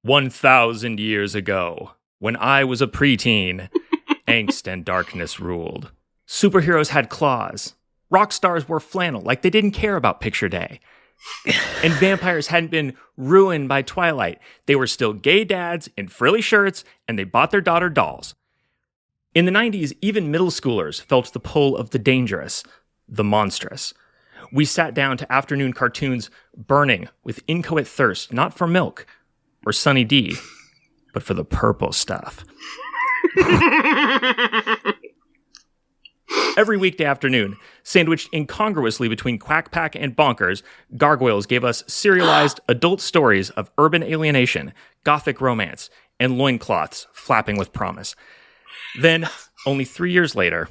1,000 years ago, when I was a preteen, angst and darkness ruled. Superheroes had claws. Rock stars wore flannel like they didn't care about picture day. And vampires hadn't been ruined by Twilight. They were still gay dads in frilly shirts, and they bought their daughter dolls. In the 90s, even middle schoolers felt the pull of the dangerous, the monstrous. We sat down to afternoon cartoons burning with inchoate thirst, not for milk or Sunny D, but for the purple stuff. Every weekday afternoon, sandwiched incongruously between Quack Pack and Bonkers, Gargoyles gave us serialized adult stories of urban alienation, gothic romance, and loincloths flapping with promise. Then, only 3 years later,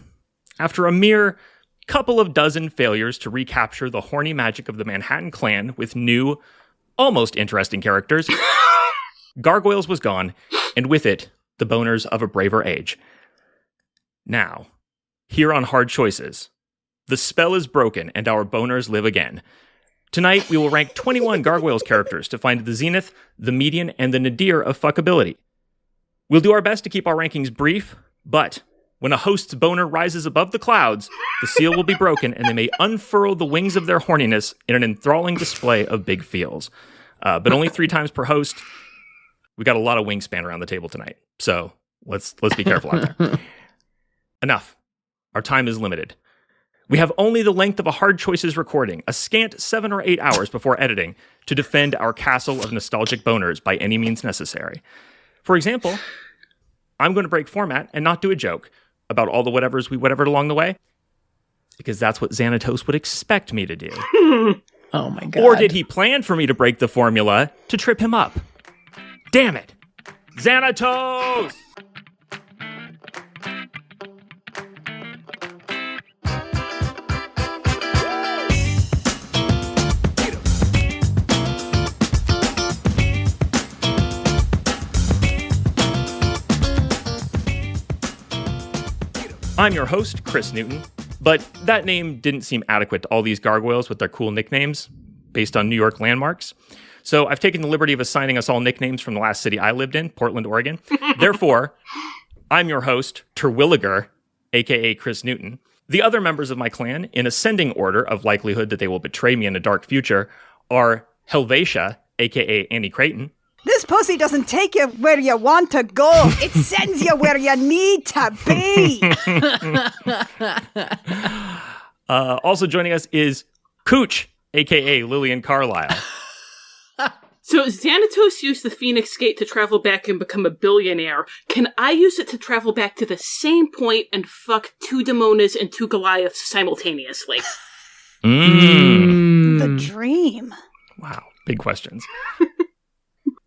after a mere couple of dozen failures to recapture the horny magic of the Manhattan Clan with new, almost interesting characters, Gargoyles was gone, and with it, the boners of a braver age. Now, here on Hard Choices, the spell is broken and our boners live again. Tonight, we will rank 21 Gargoyles characters to find the zenith, the median, and the nadir of fuckability. We'll do our best to keep our rankings brief, but when a host's boner rises above the clouds, the seal will be broken and they may unfurl the wings of their horniness in an enthralling display of big feels. But only 3 times per host. We got a lot of wingspan around the table tonight, so let's be careful out there. Enough. Our time is limited. We have only the length of a Hard Choices recording, a scant 7 or 8 hours before editing, to defend our castle of nostalgic boners by any means necessary. For example, I'm going to break format and not do a joke about all the whatevers we whatevered along the way, because that's what Xanatos would expect me to do. Oh my God. Or did he plan for me to break the formula to trip him up? Damn it! Xanatos! I'm your host, Kris Newton, but that name didn't seem adequate to all these gargoyles with their cool nicknames based on New York landmarks. So I've taken the liberty of assigning us all nicknames from the last city I lived in, Portland, Oregon. Therefore, I'm your host, Terwilliger, aka Kris Newton. The other members of my clan, in ascending order of likelihood that they will betray me in a dark future, are Helvetia, aka Annie Craton. This pussy doesn't take you where you want to go. It sends you where you need to be. Also joining us is Cooch, a.k.a. Lilian Carlisle. So Xanatos used the Phoenix Gate to travel back and become a billionaire. Can I use it to travel back to the same point and fuck 2 Demonas and 2 Goliaths simultaneously? The dream. Wow, big questions.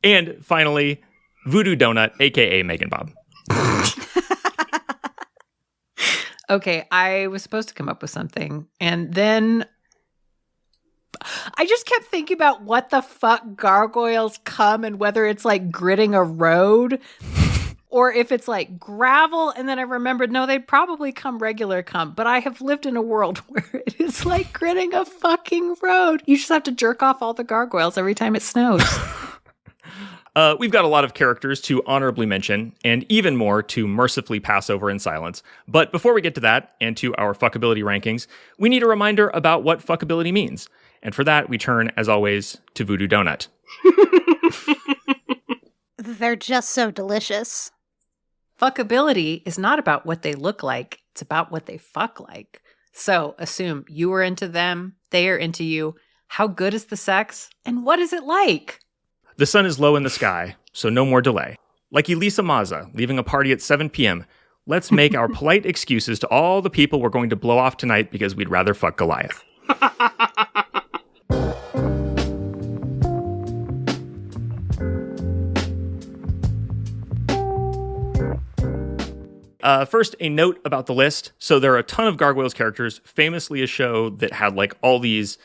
And finally, Voodoo Donut, a.k.a. MeganBob. Okay, I was supposed to come up with something, and then I just kept thinking about what the fuck gargoyles come and whether it's like gritting a road or if it's like gravel. And then I remembered, no, they'd probably come regular cum. But I have lived in a world where it is like gritting a fucking road. You just have to jerk off all the gargoyles every time it snows. We've got a lot of characters to honorably mention, and even more to mercifully pass over in silence. But before we get to that, and to our fuckability rankings, we need a reminder about what fuckability means. And for that, we turn, as always, to Voodoo Donut. They're just so delicious. Fuckability is not about what they look like. It's about what they fuck like. So assume you are into them, they are into you. How good is the sex? And what is it like? The sun is low in the sky, so no more delay. Like Elisa Maza leaving a party at 7 p.m., let's make our polite excuses to all the people we're going to blow off tonight because we'd rather fuck Goliath. First, a note about the list. So there are a ton of Gargoyles characters, famously a show that had like all these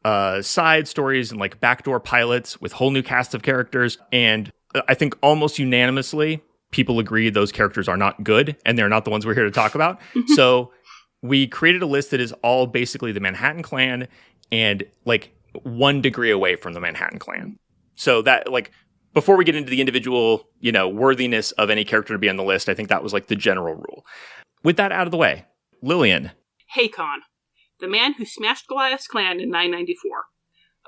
side stories and like backdoor pilots with whole new cast of characters. And I think almost unanimously, people agree those characters are not good and they're not the ones we're here to talk about. So we created a list that is all basically the Manhattan Clan and like 1 degree away from the Manhattan Clan. So that like before we get into the individual, worthiness of any character to be on the list, I think that was like the general rule. With that out of the way, Lilian. Hakon, the man who smashed Goliath's clan in 994.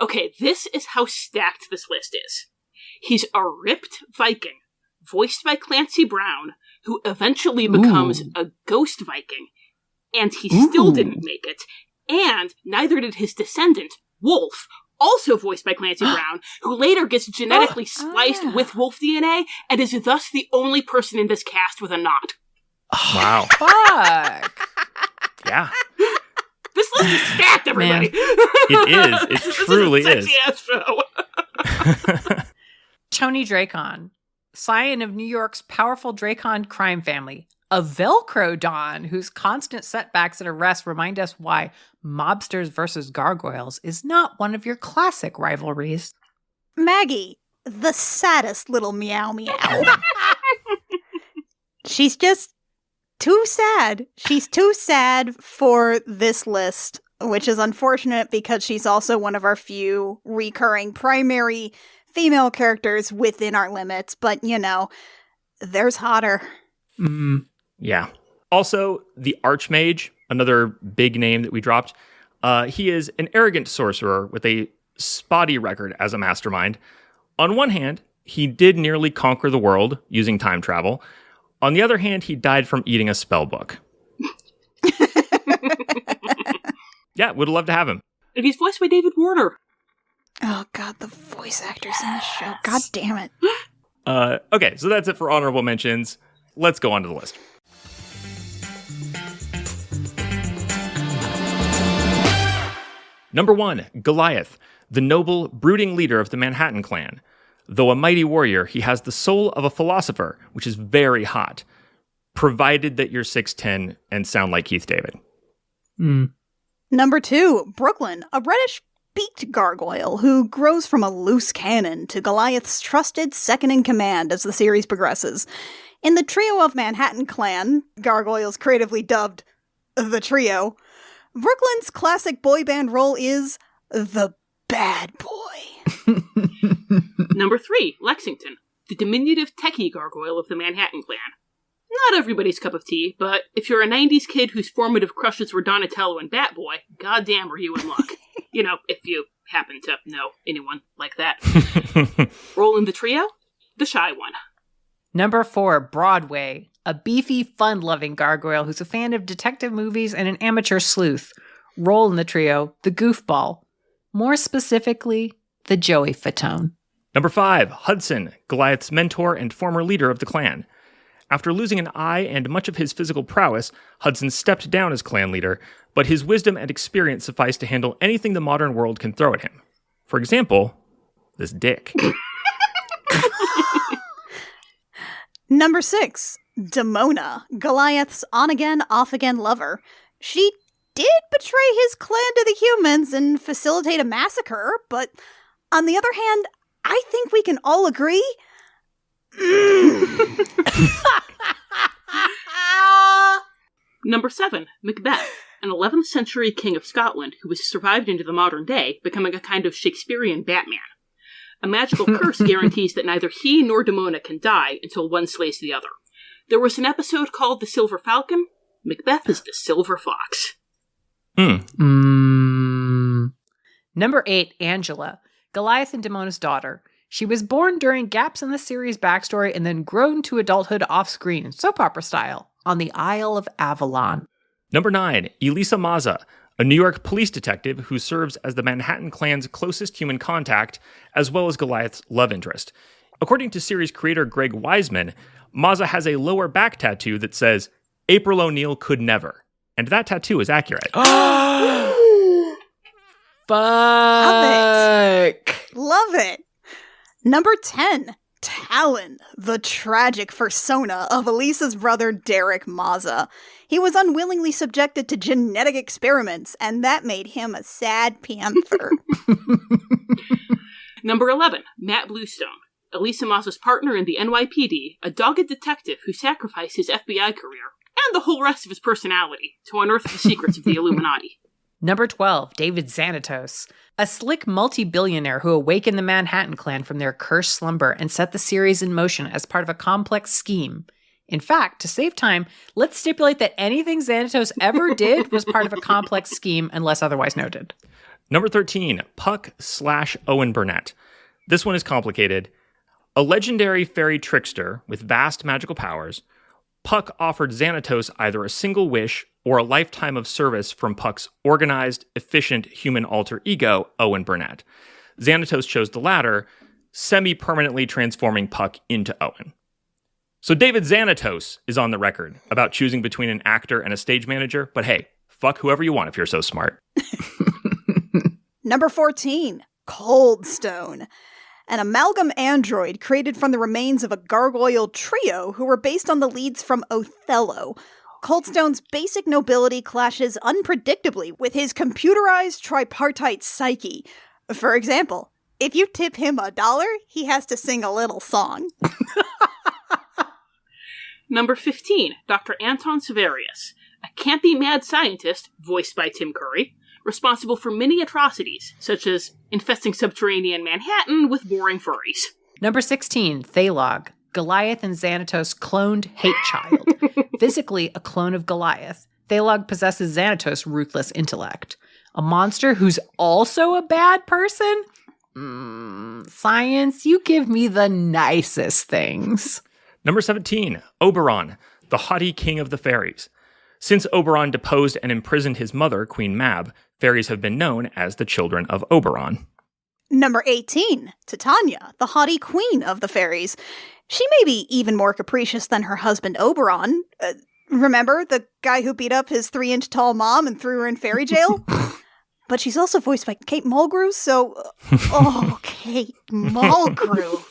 Okay, this is how stacked this list is. He's a ripped Viking, voiced by Clancy Brown, who eventually becomes a ghost Viking, and he still didn't make it. And neither did his descendant, Wolf, also voiced by Clancy Brown, who later gets genetically spliced with wolf DNA, and is thus the only person in this cast with a knot. Wow. Fuck. Yeah. This list is stacked, everybody. It is. It truly is. Show. Tony Dracon, scion of New York's powerful Dracon crime family. A Velcro Don whose constant setbacks and arrests remind us why mobsters versus gargoyles is not one of your classic rivalries. Maggie, the saddest little meow meow. She's just too sad. She's too sad for this list, which is unfortunate because she's also one of our few recurring primary female characters within our limits. But, there's hotter. Yeah. Also, the Archmage, another big name that we dropped, he is an arrogant sorcerer with a spotty record as a mastermind. On one hand, he did nearly conquer the world using time travel. On the other hand, he died from eating a spell book. Yeah, would love to have him. And he's voiced by David Warner. Oh, God, the voice actors in the show. God damn it. Okay, so that's it for honorable mentions. Let's go on to the list. Number 1, Goliath, the noble, brooding leader of the Manhattan clan. Though a mighty warrior, he has the soul of a philosopher, which is very hot, provided that you're 6'10" and sound like Keith David. Number 2, Brooklyn, a reddish-beaked gargoyle who grows from a loose cannon to Goliath's trusted second-in-command as the series progresses. In the trio of Manhattan clan, gargoyles creatively dubbed the Trio, Brooklyn's classic boy band role is the bad boy. Number 3, Lexington, the diminutive techie gargoyle of the Manhattan clan. Not everybody's cup of tea, but if you're a 90s kid whose formative crushes were Donatello and Batboy, goddamn are you in luck. If you happen to know anyone like that. Role in the trio? The shy one. Number 4, Broadway, a beefy, fun-loving gargoyle who's a fan of detective movies and an amateur sleuth. Role in the trio, the goofball. More specifically, the Joey Fatone. Number 5, Hudson, Goliath's mentor and former leader of the clan. After losing an eye and much of his physical prowess, Hudson stepped down as clan leader, but his wisdom and experience suffice to handle anything the modern world can throw at him. For example, this dick. Number 6, Demona, Goliath's on-again, off-again lover. She did betray his clan to the humans and facilitate a massacre, but on the other hand, I think we can all agree. Number 7, Macbeth, an 11th century king of Scotland who has survived into the modern day, becoming a kind of Shakespearean Batman. A magical curse guarantees that neither he nor Demona can die until one slays the other. There was an episode called The Silver Falcon. Macbeth is the Silver Fox. Number 8, Angela, Goliath and Demona's daughter. She was born during gaps in the series' backstory and then grown to adulthood off-screen, soap opera style, on the Isle of Avalon. Number 9, Elisa Maza, a New York police detective who serves as the Manhattan clan's closest human contact, as well as Goliath's love interest. According to series creator Greg Wiseman, Maza has a lower back tattoo that says, April O'Neil could never. And that tattoo is accurate. Fuck. Love it. Number 10, Talon, the tragic persona of Elisa's brother Derek Maza. He was unwillingly subjected to genetic experiments, and that made him a sad panther. Number 11, Matt Bluestone, Elisa Maza's partner in the NYPD, a dogged detective who sacrificed his FBI career, and the whole rest of his personality, to unearth the secrets of the Illuminati. Number 12, David Xanatos, a slick multi-billionaire who awakened the Manhattan Clan from their cursed slumber and set the series in motion as part of a complex scheme. In fact, to save time, let's stipulate that anything Xanatos ever did was part of a complex scheme unless otherwise noted. Number 13, Puck/Owen Burnett. This one is complicated. A legendary fairy trickster with vast magical powers, Puck offered Xanatos either a single wish or a lifetime of service from Puck's organized, efficient human alter ego, Owen Burnett. Xanatos chose the latter, semi-permanently transforming Puck into Owen. So David Xanatos is on the record about choosing between an actor and a stage manager, but hey, fuck whoever you want if you're so smart. Number 14, Coldstone. An amalgam android created from the remains of a gargoyle trio who were based on the leads from Othello. Coldstone's basic nobility clashes unpredictably with his computerized tripartite psyche. For example, if you tip him $1, he has to sing a little song. Number 15, Dr. Anton Severius, a campy mad scientist, voiced by Tim Curry, responsible for many atrocities, such as infesting subterranean Manhattan with boring furries. Number 16, Thalog, Goliath and Xanatos' cloned hate child. Physically a clone of Goliath, Thalog possesses Xanatos' ruthless intellect. A monster who's also a bad person? Science, you give me the nicest things. Number 17, Oberon, the haughty king of the fairies. Since Oberon deposed and imprisoned his mother, Queen Mab, fairies have been known as the children of Oberon. Number 18, Titania, the haughty queen of the fairies. She may be even more capricious than her husband Oberon. Remember, the guy who beat up his 3-inch tall mom and threw her in fairy jail? But she's also voiced by Kate Mulgrew, so... Kate Mulgrew.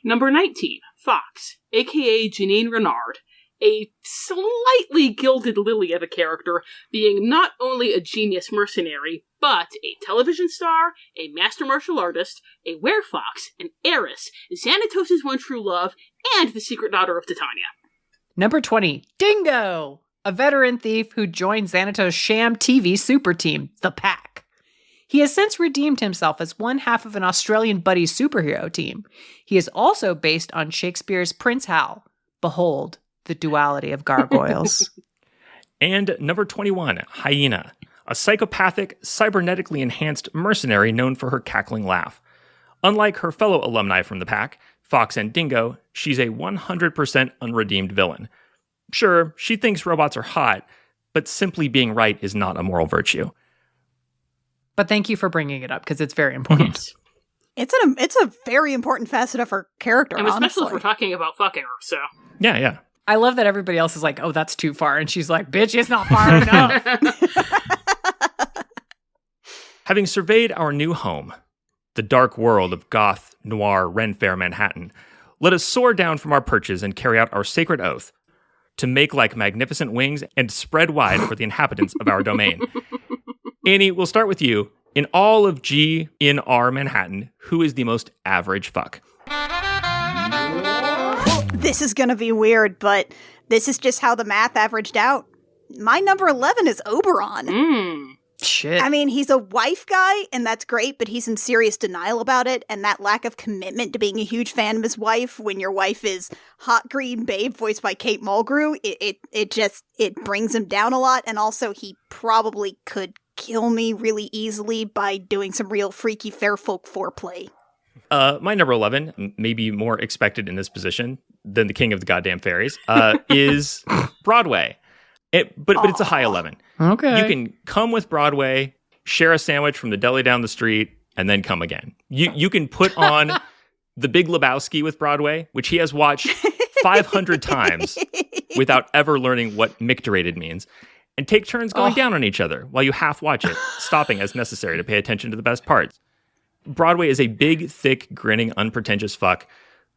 Number 19, Fox, a.k.a. Janine Renard, a slightly gilded lily of a character, being not only a genius mercenary, but a television star, a master martial artist, a werefox, an heiress, Xanatos' one true love, and the secret daughter of Titania. Number 20, Dingo, a veteran thief who joined Xanatos' sham TV super team, The Pack. He has since redeemed himself as one half of an Australian buddy superhero team. He is also based on Shakespeare's Prince Hal. Behold, the duality of gargoyles. And number 21, Hyena, a psychopathic, cybernetically enhanced mercenary known for her cackling laugh. Unlike her fellow alumni from the Pack, Fox and Dingo, she's a 100% unredeemed villain. Sure, she thinks robots are hot, but simply being right is not a moral virtue. But thank you for bringing it up, because it's very important. It's a very important facet of her character, and especially honestly. if we're talking about fucking her, so... Yeah. I love that everybody else is like, oh, that's too far. And she's like, bitch, it's not far enough. Having surveyed our new home, the dark world of goth, noir, Ren Fair Manhattan, let us soar down from our perches and carry out our sacred oath to make like magnificent wings and spread wide for the inhabitants of our domain. Annie, we'll start with you. In all of G in R Manhattan, who is the most average fuck? This is gonna be weird, but this is just how the math averaged out. My number 11 is Oberon. Shit. I mean, he's a wife guy, and that's great, but he's in serious denial about it, and that lack of commitment to being a huge fan of his wife when your wife is hot green babe voiced by Kate Mulgrew, it brings him down a lot, and also he probably could kill me really easily by doing some real freaky fair folk foreplay. My number 11, maybe more expected in this position than the king of the goddamn fairies, is Broadway. But it's a high 11. Okay. You can come with Broadway, share a sandwich from the deli down the street, and then come again. You can put on The Big Lebowski with Broadway, which he has watched 500 times without ever learning what micturated means, and take turns going down on each other while you half watch it, stopping as necessary to pay attention to the best parts. Broadway is a big, thick, grinning, unpretentious fuck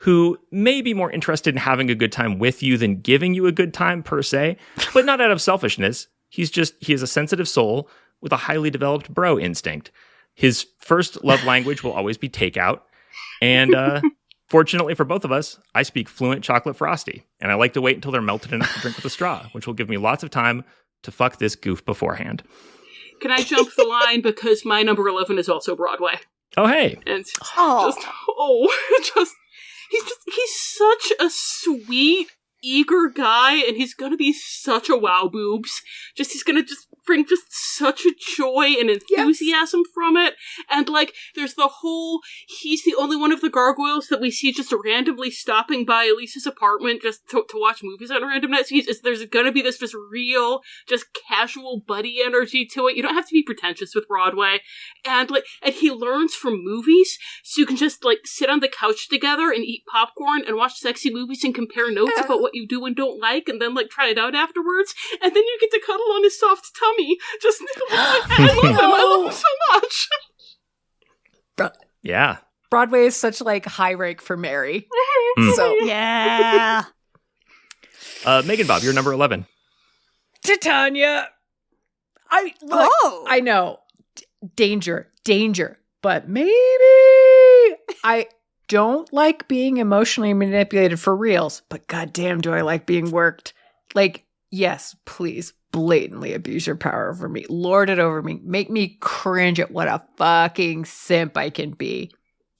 who may be more interested in having a good time with you than giving you a good time per se, but not out of selfishness. He is a sensitive soul with a highly developed bro instinct. His first love language will always be takeout. And fortunately for both of us, I speak fluent chocolate frosty. And I like to wait until they're melted enough to drink with a straw, which will give me lots of time to fuck this goof beforehand. Can I jump the line because my number 11 is also Broadway? Oh, hey. And he's such a sweet, eager guy, and he's gonna be such a wow boobs. He's gonna bring such a joy and enthusiasm from it. And there's the whole, he's the only one of the gargoyles that we see just randomly stopping by Elisa's apartment just to watch movies on random nights. There's gonna be this just real, just casual buddy energy to it. You don't have to be pretentious with Broadway. And he learns from movies, so you can just sit on the couch together and eat popcorn and watch sexy movies and compare notes about what you do and don't like, and then try it out afterwards, and then you get to cuddle on his soft tummy. I love him so much. Yeah. Broadway is such high rank for Mary. So yeah. MeganBob, you're number 11. Titania. I know. Danger, but maybe I don't like being emotionally manipulated for reals, but goddamn do I like being worked. Yes, please blatantly abuse your power over me. Lord it over me. Make me cringe at what a fucking simp I can be.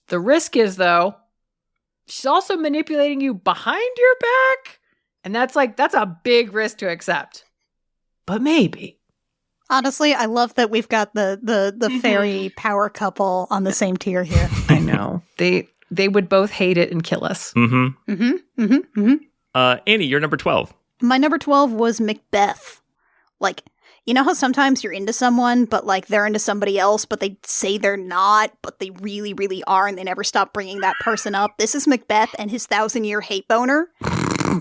The risk is, though, she's also manipulating you behind your back. And that's a big risk to accept. But maybe. Honestly, I love that we've got the fairy power couple on the same tier here. I know. They would both hate it and kill us. Annie, you're number 12. My number 12 was Macbeth. You know how sometimes you're into someone, but they're into somebody else, but they say they're not, but they really, really are, and they never stop bringing that person up. This is Macbeth and his 1,000-year hate boner.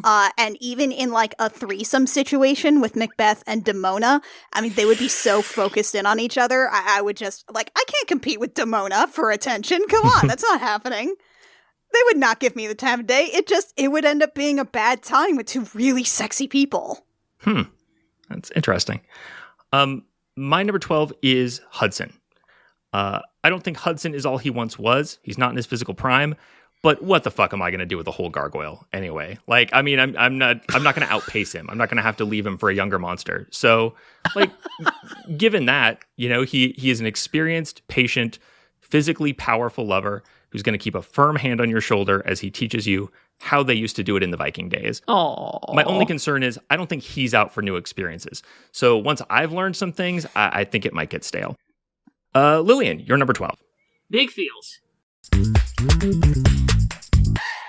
And even in a threesome situation with Macbeth and Demona, I mean, they would be so focused in on each other. I would just I can't compete with Demona for attention. Come on, that's not happening. They would not give me the time of day. It would end up being a bad time with two really sexy people. That's interesting. My number 12 is Hudson. I don't think Hudson is all he once was. He's not in his physical prime. But what the fuck am I going to do with the whole gargoyle anyway? I'm not going to outpace him. I'm not going to have to leave him for a younger monster. So, given that, he is an experienced, patient, physically powerful lover who's going to keep a firm hand on your shoulder as he teaches you how they used to do it in the Viking days. Aww. My only concern is I don't think he's out for new experiences. So once I've learned some things, I think it might get stale. Lilian, you're number 12. Big feels.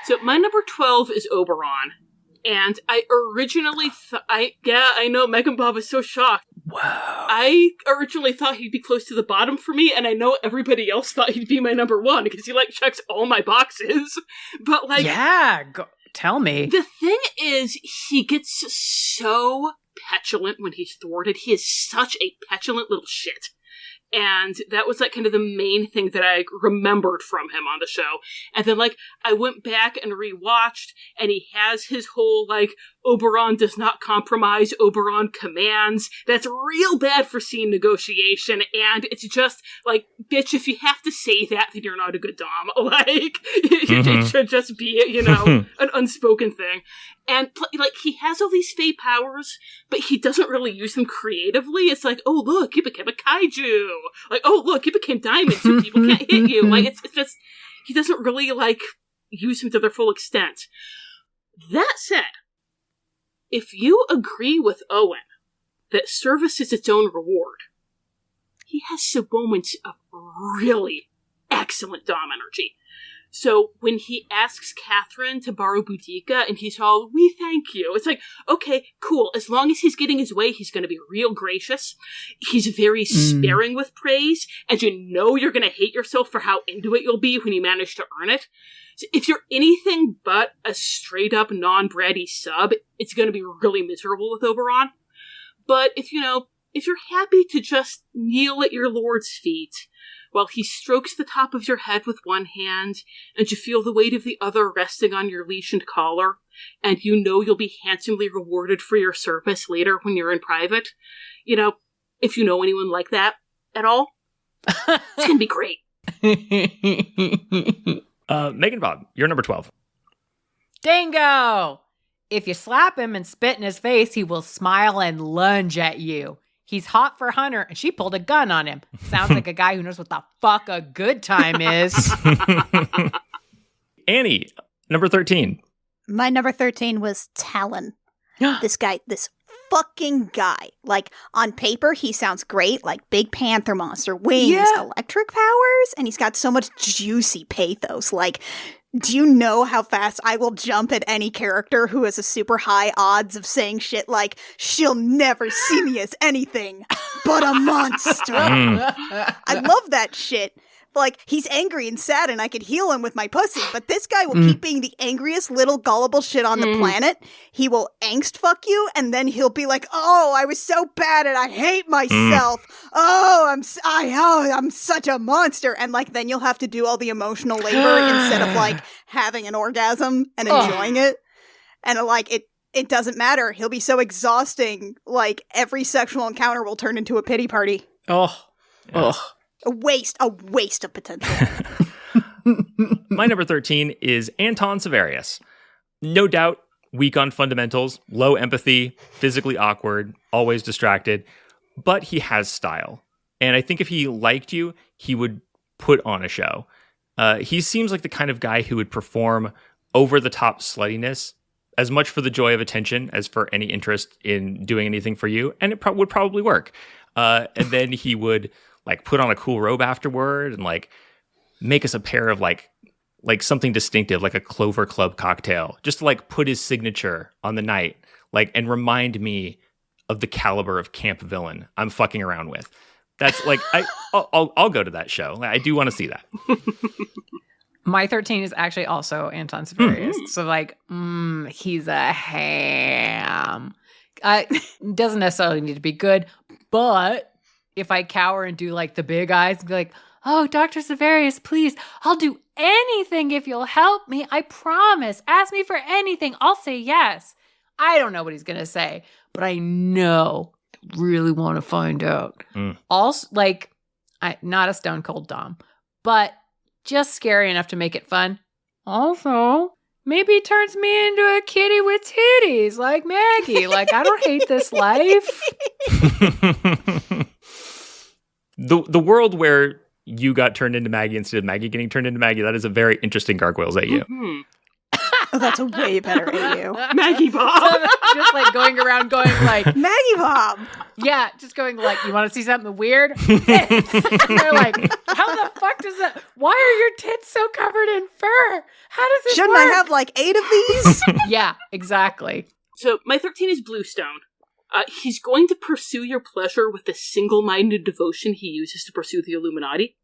So my number 12 is Oberon. And I originally I know MeganBob is so shocked. Wow. I originally thought he'd be close to the bottom for me, and I know everybody else thought he'd be my number 1 because he checks all my boxes. But tell me. The thing is, he gets so petulant when he's thwarted. He is such a petulant little shit. And that was kind of the main thing that I remembered from him on the show. And then I went back and rewatched, and he has his whole Oberon does not compromise, Oberon commands. That's real bad for scene negotiation, and it's just bitch, if you have to say that, then you're not a good dom. It should just be, an unspoken thing. And he has all these fey powers, but he doesn't really use them creatively. It's oh look, you became a kaiju. Oh look, you became diamond, so people can't hit you. It's just, he doesn't really use them to their full extent. That said, if you agree with Owen that service is its own reward, he has some moments of really excellent dom energy. So when he asks Catherine to borrow Boudica and he's all, we thank you. It's okay, cool. As long as he's getting his way, he's going to be real gracious. He's very sparing with praise. And you're going to hate yourself for how into it you'll be when you manage to earn it. So if you're anything but a straight up non-bratty sub, it's going to be really miserable with Oberon. But if you're happy to just kneel at your lord's feet, while he strokes the top of your head with one hand, and you feel the weight of the other resting on your leash and collar, and you'll be handsomely rewarded for your service later when you're in private. If you know anyone like that at all, it's gonna be great. MeganBob, you're number 12. Dango! If you slap him and spit in his face, he will smile and lunge at you. He's hot for Hunter, and she pulled a gun on him. Sounds like a guy who knows what the fuck a good time is. Annie, number 13. My number 13 was Talon. This fucking guy. Like, on paper, he sounds great. Like, big panther monster, wings, electric powers, and he's got so much juicy pathos. Like, do you know how fast I will jump at any character who has a super high odds of saying shit like, she'll never see me as anything but a monster? I love that shit. Like, he's angry and sad and I could heal him with my pussy, but this guy will keep being the angriest little gullible shit on the planet. He will angst fuck you, and then he'll be like, oh, I was so bad and I hate myself. I'm such a monster. And like, then you'll have to do all the emotional labor instead of like having an orgasm and enjoying it. And like, it doesn't matter. He'll be so exhausting. Like, every sexual encounter will turn into a pity party. A waste of potential. My number 13 is Anton Severius. No doubt, weak on fundamentals, low empathy, physically awkward, always distracted, but he has style. And I think if he liked you, he would put on a show. He seems like the kind of guy who would perform over-the-top sluttiness as much for the joy of attention as for any interest in doing anything for you, and it would probably work. And then he would like put on a cool robe afterward and like make us a pair of like something distinctive, like a Clover Club cocktail, just to like put his signature on the night, like, and remind me of the caliber of camp villain I'm fucking around with. That's like, I'll go to that show. I do want to see that. My 13 is actually also Anton Severius. So like, he's a ham. Doesn't necessarily need to be good, but if I cower and do like the big eyes and be like, oh, Dr. Severius, please, I'll do anything if you'll help me. I promise. Ask me for anything. I'll say yes. I don't know what he's going to say, but I know I really want to find out. Also, like, not a stone cold Dom, but just scary enough to make it fun. Also, maybe he turns me into a kitty with titties like Maggie. Like, I don't hate this life. The world where you got turned into Maggie instead of Maggie getting turned into Maggie, that is a very interesting Gargoyles AU. Oh, that's a way better AU. MeganBob. Just like going around going like, MeganBob. yeah, just going like, you want to see something weird? And they're like, how the fuck does that, why are your tits so covered in fur? How does this Shouldn't work? I have like 8 of these? Yeah, exactly. So my 13 is Bluestone. He's going to pursue your pleasure with the single-minded devotion he uses to pursue the Illuminati.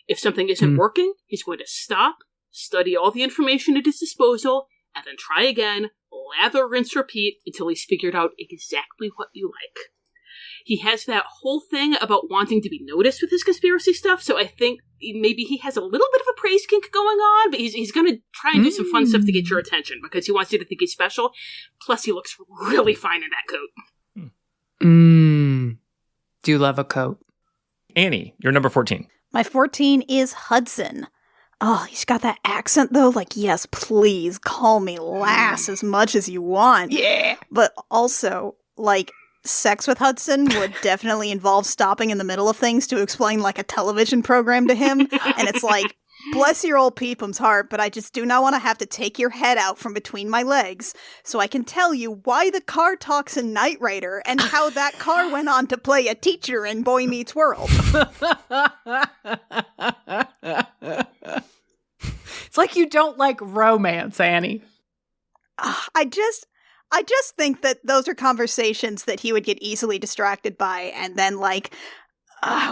If something isn't working, he's going to stop, study all the information at his disposal, and then try again, lather, rinse, repeat, until he's figured out exactly what you like. He has that whole thing about wanting to be noticed with his conspiracy stuff, so I think maybe he has a little bit of a praise kink going on, but he's going to try and do some fun stuff to get your attention, because he wants you to think he's special. Plus, he looks really fine in that coat. Do love a coat. Annie, you're number 14. My 14 is Hudson. Oh, he's got that accent though. Like, yes, please call me lass as much as you want. Yeah. But also, like, sex with Hudson would definitely involve stopping in the middle of things to explain like a television program to him. And it's like, bless your old peepum's heart, but I just do not want to have to take your head out from between my legs so I can tell you why the car talks in Knight Rider and how that car went on to play a teacher in Boy Meets World. It's like you don't like romance, Annie. I just think that those are conversations that he would get easily distracted by, and then like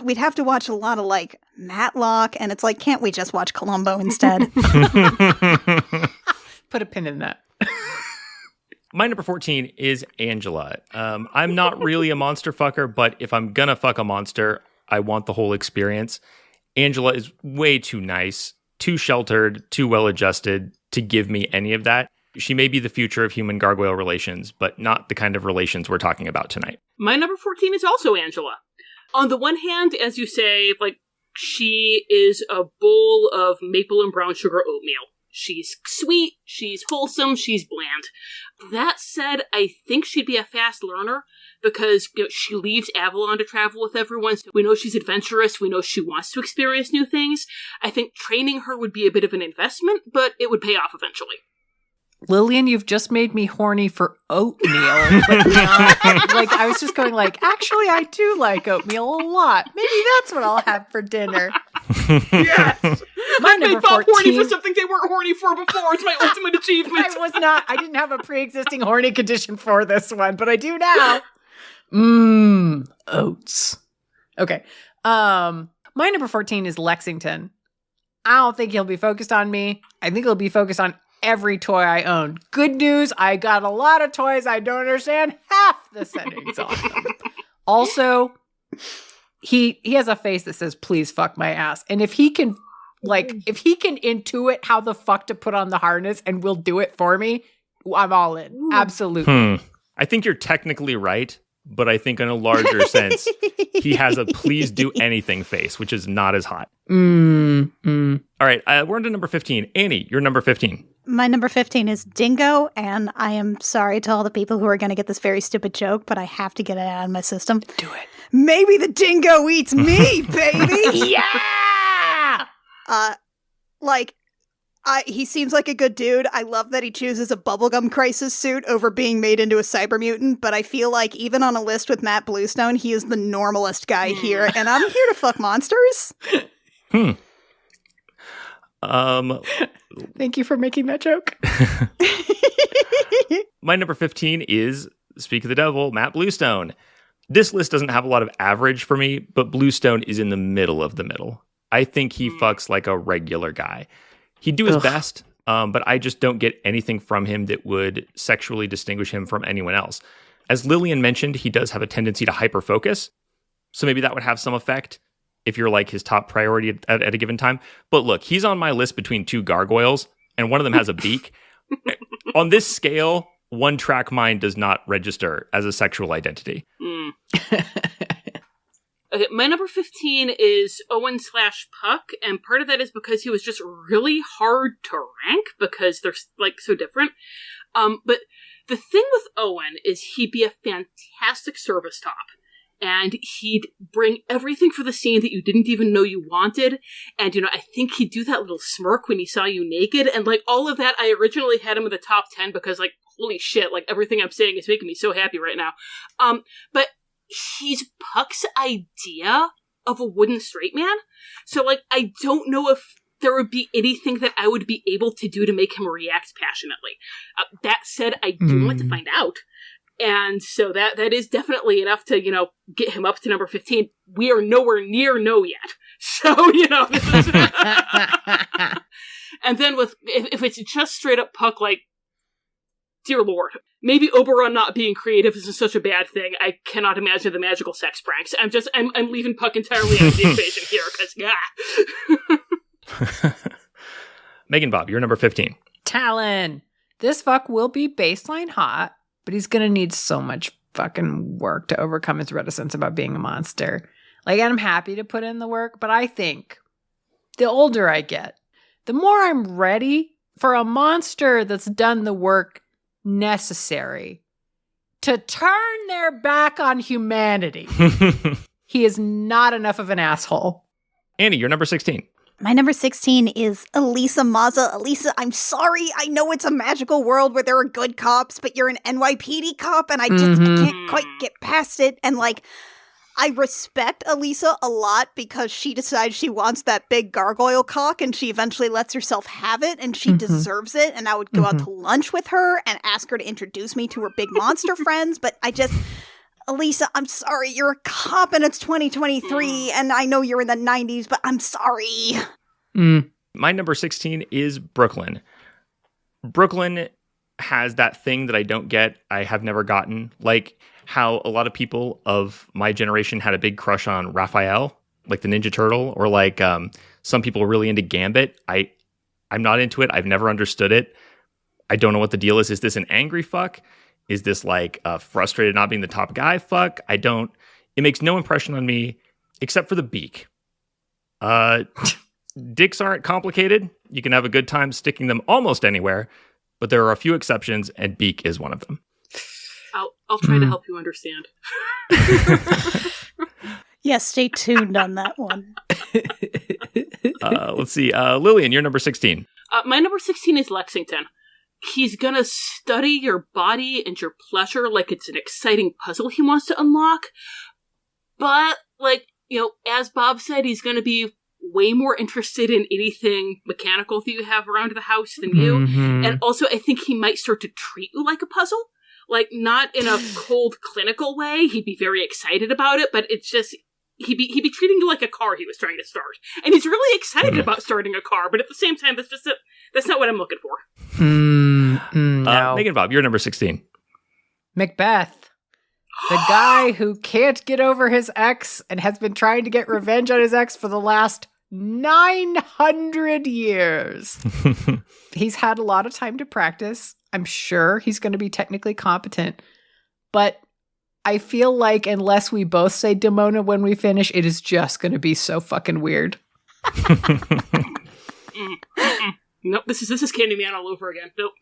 we'd have to watch a lot of like Matlock, and it's like, can't we just watch Columbo instead? Put a pin in that. My number 14 is Angela. I'm not really a monster fucker, but if I'm gonna fuck a monster, I want the whole experience. Angela is way too nice, too sheltered, too well-adjusted to give me any of that. She may be the future of human gargoyle relations, but not the kind of relations we're talking about tonight. My number 14 is also Angela. On the one hand, as you say, like, she is a bowl of maple and brown sugar oatmeal. She's sweet, she's wholesome, she's bland. That said, I think she'd be a fast learner because she leaves Avalon to travel with everyone. So we know she's adventurous, we know she wants to experience new things. I think training her would be a bit of an investment, but it would pay off eventually. Lilian, you've just made me horny for oatmeal. But not, like, I was just going like, actually, I do like oatmeal a lot. Maybe that's what I'll have for dinner. Yes! My They number felt 14. horny for something they weren't horny for before. It's my ultimate achievement. I didn't have a pre-existing horny condition for this one, but I do now. Oats. Okay. My number 14 is Lexington. I don't think he'll be focused on me. I think he'll be focused on every toy I own. Good news, I got a lot of toys I don't understand half the settings on them. Also, he has a face that says, please fuck my ass. And if he can intuit how the fuck to put on the harness and will do it for me, I'm all in. Absolutely. I think you're technically right, but I think in a larger sense, he has a please do anything face, which is not as hot. All right, we're on to number 15. Annie, you're number 15. My number 15 is Dingo, and I am sorry to all the people who are going to get this very stupid joke, but I have to get it out of my system. Do it. Maybe the dingo eats me, baby. Yeah! He seems like a good dude. I love that he chooses a bubblegum crisis suit over being made into a cyber mutant, but I feel like even on a list with Matt Bluestone, he is the normalest guy here, and I'm here to fuck monsters. Thank you for making that joke. My number 15 is, speak of the devil, Matt Bluestone. This list doesn't have a lot of average for me, but Bluestone is in the middle of the middle. I think he fucks like a regular guy. He'd do his best, but I just don't get anything from him that would sexually distinguish him from anyone else. As Lilian mentioned, he does have a tendency to hyper-focus, so maybe that would have some effect if you're like his top priority at a given time. But look, he's on my list between two gargoyles, and one of them has a beak. On this scale, one-track mind does not register as a sexual identity. Okay, my number 15 is Owen/Puck, and part of that is because he was just really hard to rank because they're like so different. But the thing with Owen is he'd be a fantastic service top. And he'd bring everything for the scene that you didn't even know you wanted. And, I think he'd do that little smirk when he saw you naked. And, all of that, I originally had him in the top 10 because, holy shit, everything I'm saying is making me so happy right now. But he's Puck's idea of a wooden straight man. So, I don't know if there would be anything that I would be able to do to make him react passionately. That said, I do want to find out. And so that is definitely enough to, get him up to number 15. We are nowhere near no yet. So, this is... And then if it's just straight up Puck, dear Lord, maybe Oberon not being creative isn't such a bad thing. I cannot imagine the magical sex pranks. I'm leaving Puck entirely out of the equation here, because, MeganBob, you're number 15. Talon. This fuck will be baseline hot, but he's going to need so much fucking work to overcome his reticence about being a monster. I'm happy to put in the work, but I think the older I get, the more I'm ready for a monster that's done the work necessary to turn their back on humanity. He is not enough of an asshole. Annie, you're number 16. My number 16 is Elisa Maza. Elisa, I'm sorry. I know it's a magical world where there are good cops, but you're an NYPD cop, and I can't quite get past it. And, I respect Elisa a lot because she decides she wants that big gargoyle cock, and she eventually lets herself have it, and she deserves it. And I would go out to lunch with her and ask her to introduce me to her big monster friends, but Elisa, I'm sorry, you're a cop and it's 2023, and I know you're in the 90s, but I'm sorry. My number 16 is Brooklyn. Brooklyn has that thing that I don't get, I have never gotten, like how a lot of people of my generation had a big crush on Raphael, like the Ninja Turtle, or some people are really into Gambit. I'm not into it. I've never understood it. I don't know what the deal is. Is this an angry fuck? Is this frustrated not being the top guy? Fuck. It makes no impression on me except for the beak. Dicks aren't complicated. You can have a good time sticking them almost anywhere, but there are a few exceptions, and beak is one of them. I'll try to help you understand. Yes, stay tuned on that one. Let's see. Lilian, you're number 16. My number 16 is Lexington. He's gonna study your body and your pleasure like it's an exciting puzzle he wants to unlock. But, as Bob said, he's gonna be way more interested in anything mechanical that you have around the house than you. Mm-hmm. And also, I think he might start to treat you like a puzzle. Not in a cold, clinical way. He'd be very excited about it, but it's just... He'd be treating you like a car he was trying to start. And he's really excited about starting a car, but at the same time, that's not what I'm looking for. No. MeganBob, you're number 16. Macbeth. The guy who can't get over his ex and has been trying to get revenge on his ex for the last 900 years. He's had a lot of time to practice. I'm sure he's going to be technically competent. But I feel like unless we both say Demona when we finish, it is just going to be so fucking weird. Nope, this is Candyman all over again. Nope.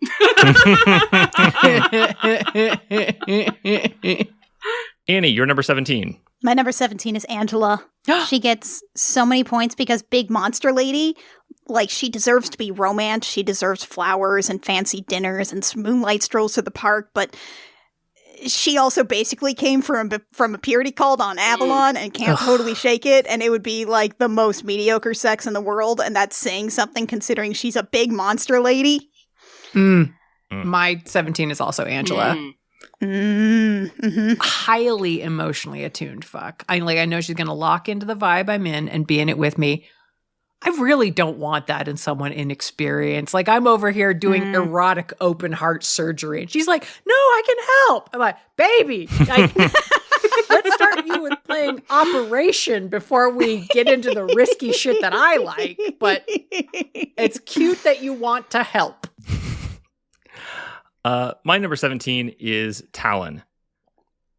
Annie, you're number 17. My number 17 is Angela. She gets so many points because big monster lady, she deserves to be romanced. She deserves flowers and fancy dinners and moonlight strolls to the park, but she also basically came from a purity cult on Avalon and can't totally shake it, and it would be the most mediocre sex in the world, and that's saying something considering she's a big monster lady. My 17 is also Angela. Highly emotionally attuned fuck. I know she's going to lock into the vibe I'm in and be in it with me. I really don't want that in someone inexperienced. I'm over here doing erotic open heart surgery. And she's like, no, I can help. I'm like, baby, let's start you with playing Operation before we get into the risky shit that I like. But it's cute that you want to help. My number 17 is Talon.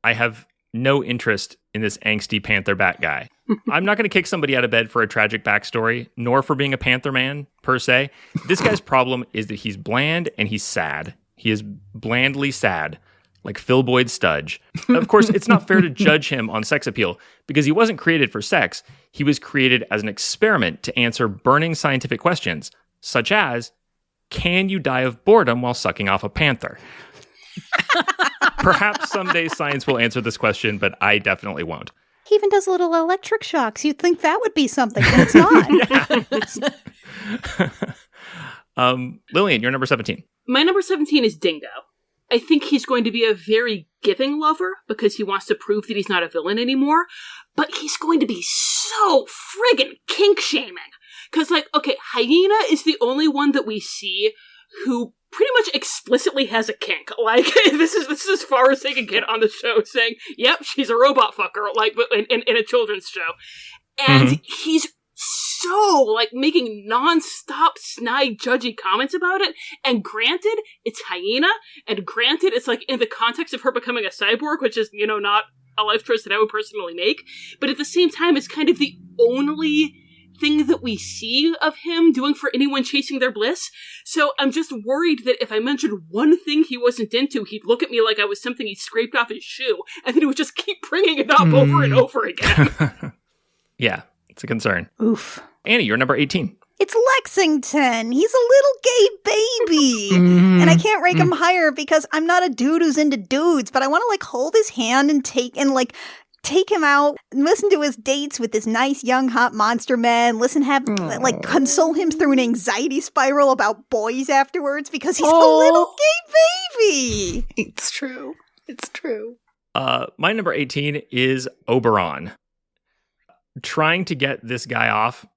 I have no interest in this angsty Panther Bat guy. I'm not going to kick somebody out of bed for a tragic backstory, nor for being a Panther man, per se. This guy's problem is that he's bland and he's sad. He is blandly sad, like Phil Boyd Studge. Of course, it's not fair to judge him on sex appeal, because he wasn't created for sex. He was created as an experiment to answer burning scientific questions, such as, can you die of boredom while sucking off a panther? Perhaps someday science will answer this question, but I definitely won't. He even does little electric shocks. You'd think that would be something, but it's not. Lilian, you're number 17. My number 17 is Dingo. I think he's going to be a very giving lover because he wants to prove that he's not a villain anymore, but he's going to be so friggin' kink-shaming. Because, Hyena is the only one that we see who pretty much explicitly has a kink. This is as far as they can get on the show, saying, yep, she's a robot fucker, in a children's show. And he's so, making non-stop snide, judgy comments about it. And granted, it's Hyena, and granted, it's, in the context of her becoming a cyborg, which is, not a life choice that I would personally make. But at the same time, it's kind of the only thing that we see of him doing for anyone chasing their bliss. So I'm just worried that if I mentioned one thing he wasn't into, he'd look at me like I was something he scraped off his shoe, and then he would just keep bringing it up over and over again. Yeah, it's a concern. Oof. Annie, you're number 18. It's Lexington. He's a little gay baby. And I can't rank him higher because I'm not a dude who's into dudes, but I want to hold his hand and take him out and listen to his dates with this nice young hot monster man, console him through an anxiety spiral about boys afterwards because he's a little gay baby. It's true. My number 18 is Oberon. Trying to get this guy off,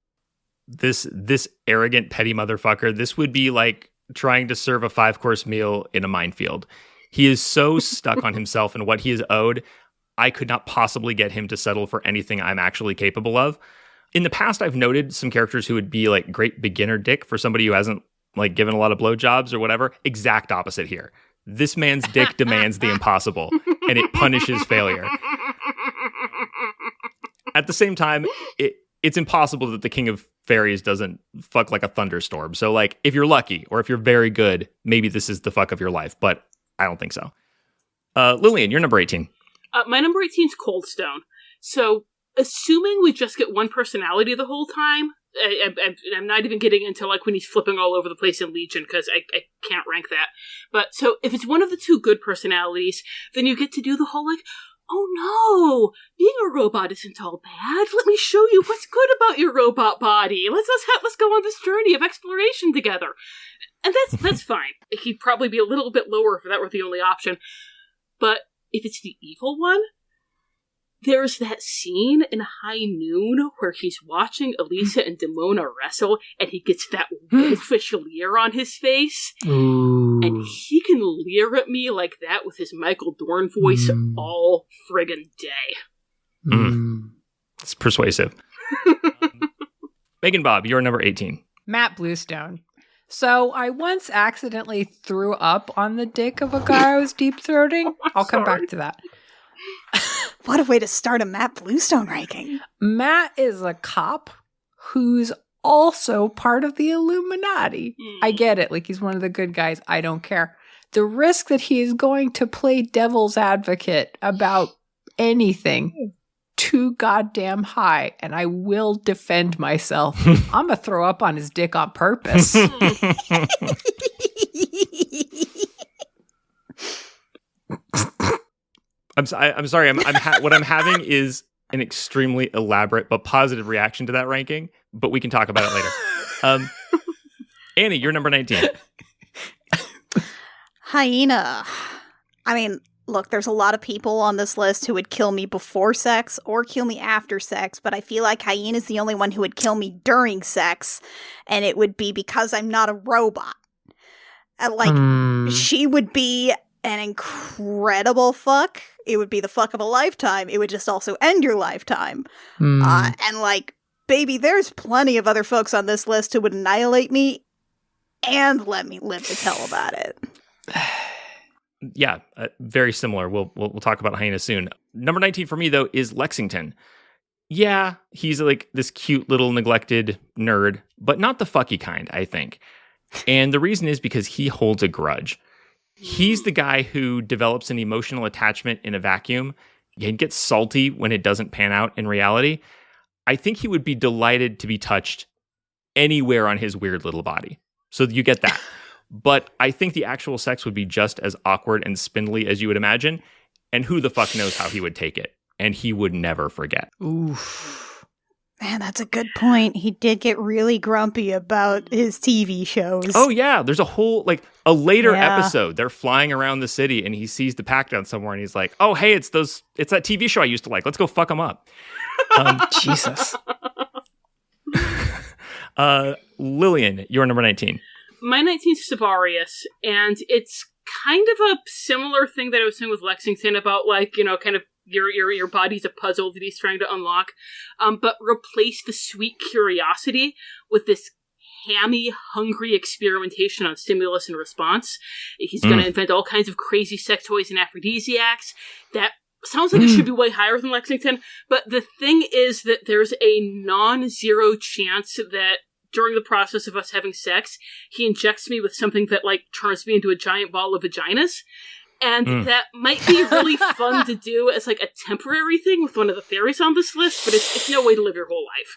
this arrogant petty motherfucker, this would be like trying to serve a 5-course meal in a minefield. He is so stuck on himself and what he is owed. I could not possibly get him to settle for anything I'm actually capable of. In the past, I've noted some characters who would be great beginner dick for somebody who hasn't given a lot of blowjobs or whatever. Exact opposite here. This man's dick demands the impossible, and it punishes failure. At the same time, it's impossible that the king of fairies doesn't fuck like a thunderstorm. So like if you're lucky or if you're very good, maybe this is the fuck of your life, but I don't think so. Lilian, you're number 18. My number 18 is Coldstone. So assuming we just get one personality the whole time, I'm not even getting into like when he's flipping all over the place in Legion because I can't rank that. But so if it's one of the two good personalities, then you get to do the whole like, oh no, being a robot isn't all bad. Let me show you what's good about your robot body. Let's go on this journey of exploration together. And that's fine. He'd probably be a little bit lower if that were the only option. But if it's the evil one, there's that scene in High Noon where he's watching Elisa and Demona wrestle, and he gets that wolfish leer on his face. Ooh. And he can leer at me like that with his Michael Dorn voice all friggin' day. It's persuasive. MeganBob, you're number 18. Matt Bluestone. So I once accidentally threw up on the dick of a guy I was deep throating. I'll come back to that. What a way to start a Matt Bluestone ranking. Matt is a cop who's also part of the Illuminati. I get it. Like, he's one of the good guys. I don't care. The risk that he is going to play devil's advocate about anything too goddamn high, and I will defend myself. I'm going to throw up on his dick on purpose. I'm sorry. What I'm having is an extremely elaborate but positive reaction to that ranking, but we can talk about it later. Annie, you're number 19. Hyena. I mean, look, there's a lot of people on this list who would kill me before sex or kill me after sex, but I feel like Hyena's the only one who would kill me during sex, and it would be because I'm not a robot. She would be an incredible fuck. It would be the fuck of a lifetime. It would just also end your lifetime. And like, baby, there's plenty of other folks on this list who would annihilate me and let me live to tell about it. Yeah, very similar. We'll talk about Hyena soon. Number 19 for me, though, is Lexington. Yeah, he's like this cute little neglected nerd, but not the fucky kind, I think. And the reason is because he holds a grudge. He's the guy who develops an emotional attachment in a vacuum and gets salty when it doesn't pan out in reality. I think he would be delighted to be touched anywhere on his weird little body. So you get that. But I think the actual sex would be just as awkward and spindly as you would imagine. And who the fuck knows how he would take it. And he would never forget. Oof. Man, that's a good point. He did get really grumpy about his TV shows. Oh, yeah. There's a whole, a later episode. They're flying around the city and he sees the pack down somewhere and he's like, oh, hey, it's that TV show I used to like. Let's go fuck them up. Jesus. Lilian, you're number 19. My 19th is Savarius, and it's kind of a similar thing that I was saying with Lexington about, kind of your body's a puzzle that he's trying to unlock, but replace the sweet curiosity with this hammy, hungry experimentation on stimulus and response. He's going to invent all kinds of crazy sex toys and aphrodisiacs. That sounds like it should be way higher than Lexington, but the thing is that there's a non-zero chance that during the process of us having sex, he injects me with something that, turns me into a giant ball of vaginas. And that might be really fun to do as, a temporary thing with one of the fairies on this list, but it's no way to live your whole life.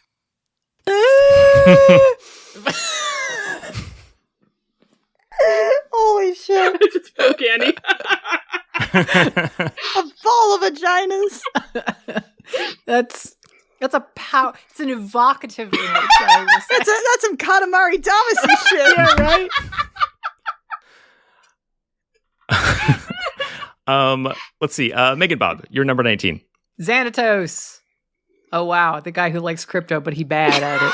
Holy shit. I just broke Annie. A ball of vaginas. That's a power. It's an evocative image. That's some Katamari Damacy shit. Yeah, right? Let's see. MeganBob, you're number 19. Xanatos. Oh, wow. The guy who likes crypto, but he bad at it.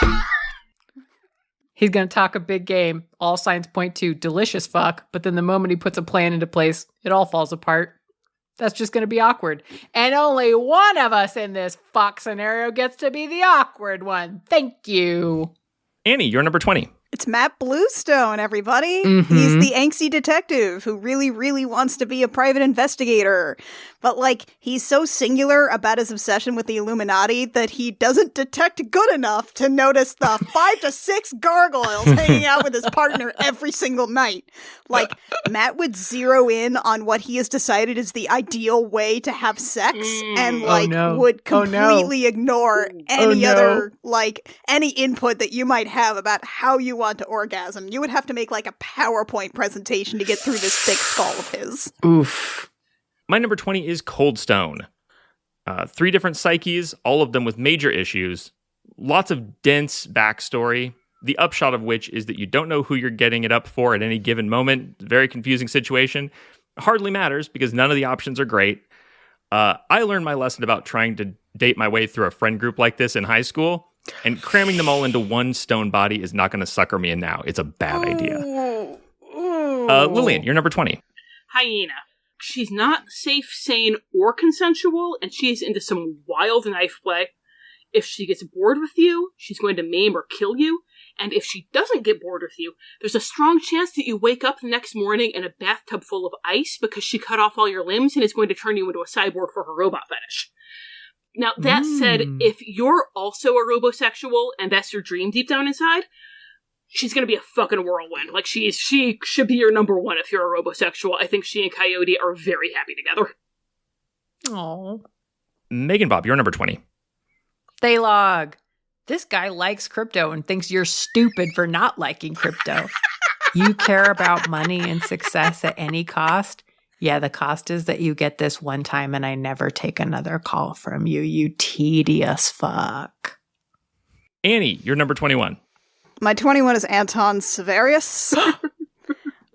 He's going to talk a big game. All signs point to delicious fuck, but then the moment he puts a plan into place, it all falls apart. That's just going to be awkward. And only one of us in this fuck scenario gets to be the awkward one. Thank you. Annie, you're number 20. It's Matt Bluestone, everybody. Mm-hmm. He's the angsty detective who really, really wants to be a private investigator. But, like, he's so singular about his obsession with the Illuminati that he doesn't detect good enough to notice the 5 to 6 gargoyles hanging out with his partner every single night. Like, Matt would zero in on what he has decided is the ideal way to have sex and, like, would completely ignore any other, like, any input that you might have about how you want to orgasm. You would have to make, like, a PowerPoint presentation to get through this thick skull of his. Oof. My number 20 is Coldstone. 3 different psyches, all of them with major issues. Lots of dense backstory. The upshot of which is that you don't know who you're getting it up for at any given moment. Very confusing situation. Hardly matters because none of the options are great. I learned my lesson about trying to date my way through a friend group like this in high school. And cramming them all into one stone body is not going to sucker me in now. It's a bad idea. Lilian, you're number 20. Hyena. She's not safe, sane, or consensual, and she is into some wild knife play. If she gets bored with you, she's going to maim or kill you. And if she doesn't get bored with you, there's a strong chance that you wake up the next morning in a bathtub full of ice because she cut off all your limbs and is going to turn you into a cyborg for her robot fetish. Now, that said, if you're also a robosexual and that's your dream deep down inside, she's going to be a fucking whirlwind. Like, she should be your number one if you're a robosexual. I think she and Coyote are very happy together. Oh. MeganBob, you're number 20. Thaylog. This guy likes crypto and thinks you're stupid for not liking crypto. You care about money and success at any cost. Yeah, the cost is that you get this one time and I never take another call from you, you tedious fuck. Annie, you're number 21. My 21 is Anton Severius.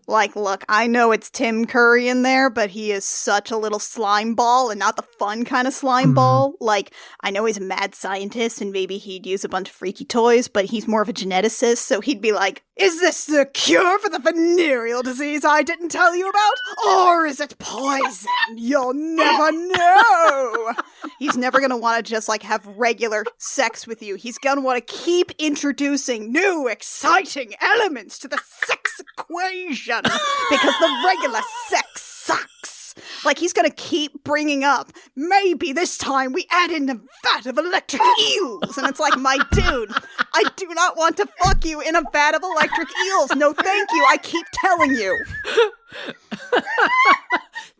Like, look, I know it's Tim Curry in there, but he is such a little slime ball and not the fun kind of slime ball. Like, I know he's a mad scientist and maybe he'd use a bunch of freaky toys, but he's more of a geneticist, so he'd be like, is this the cure for the venereal disease I didn't tell you about? Or is it poison? You'll never know. He's never going to want to just, like, have regular sex with you. He's going to want to keep introducing new, exciting elements to the sex equation. Because the regular sex sucks. Like, he's gonna keep bringing up, maybe this time we add in a vat of electric eels. And it's like, my dude, I do not want to fuck you in a vat of electric eels. No, thank you. I keep telling you.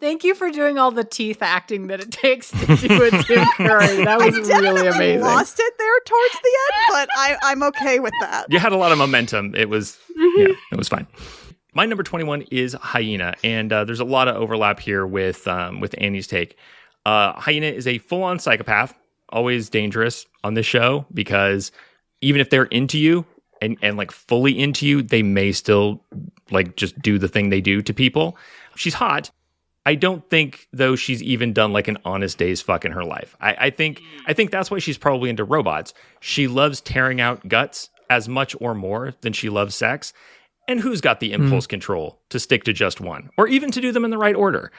Thank you for doing all the teeth acting that it takes to do a Tim Curry. That was really amazing. I lost it there towards the end, but I'm okay with that. You had a lot of momentum. It was, yeah, it was fine. My number 21 is Hyena, and there's a lot of overlap here with Annie's take. Hyena is a full-on psychopath, always dangerous on this show, because even if they're into you and like fully into you, they may still like just do the thing they do to people. She's hot. I don't think, though, she's even done like an honest day's fuck in her life. I think that's why she's probably into robots. She loves tearing out guts as much or more than she loves sex. And who's got the impulse control to stick to just one, or even to do them in the right order?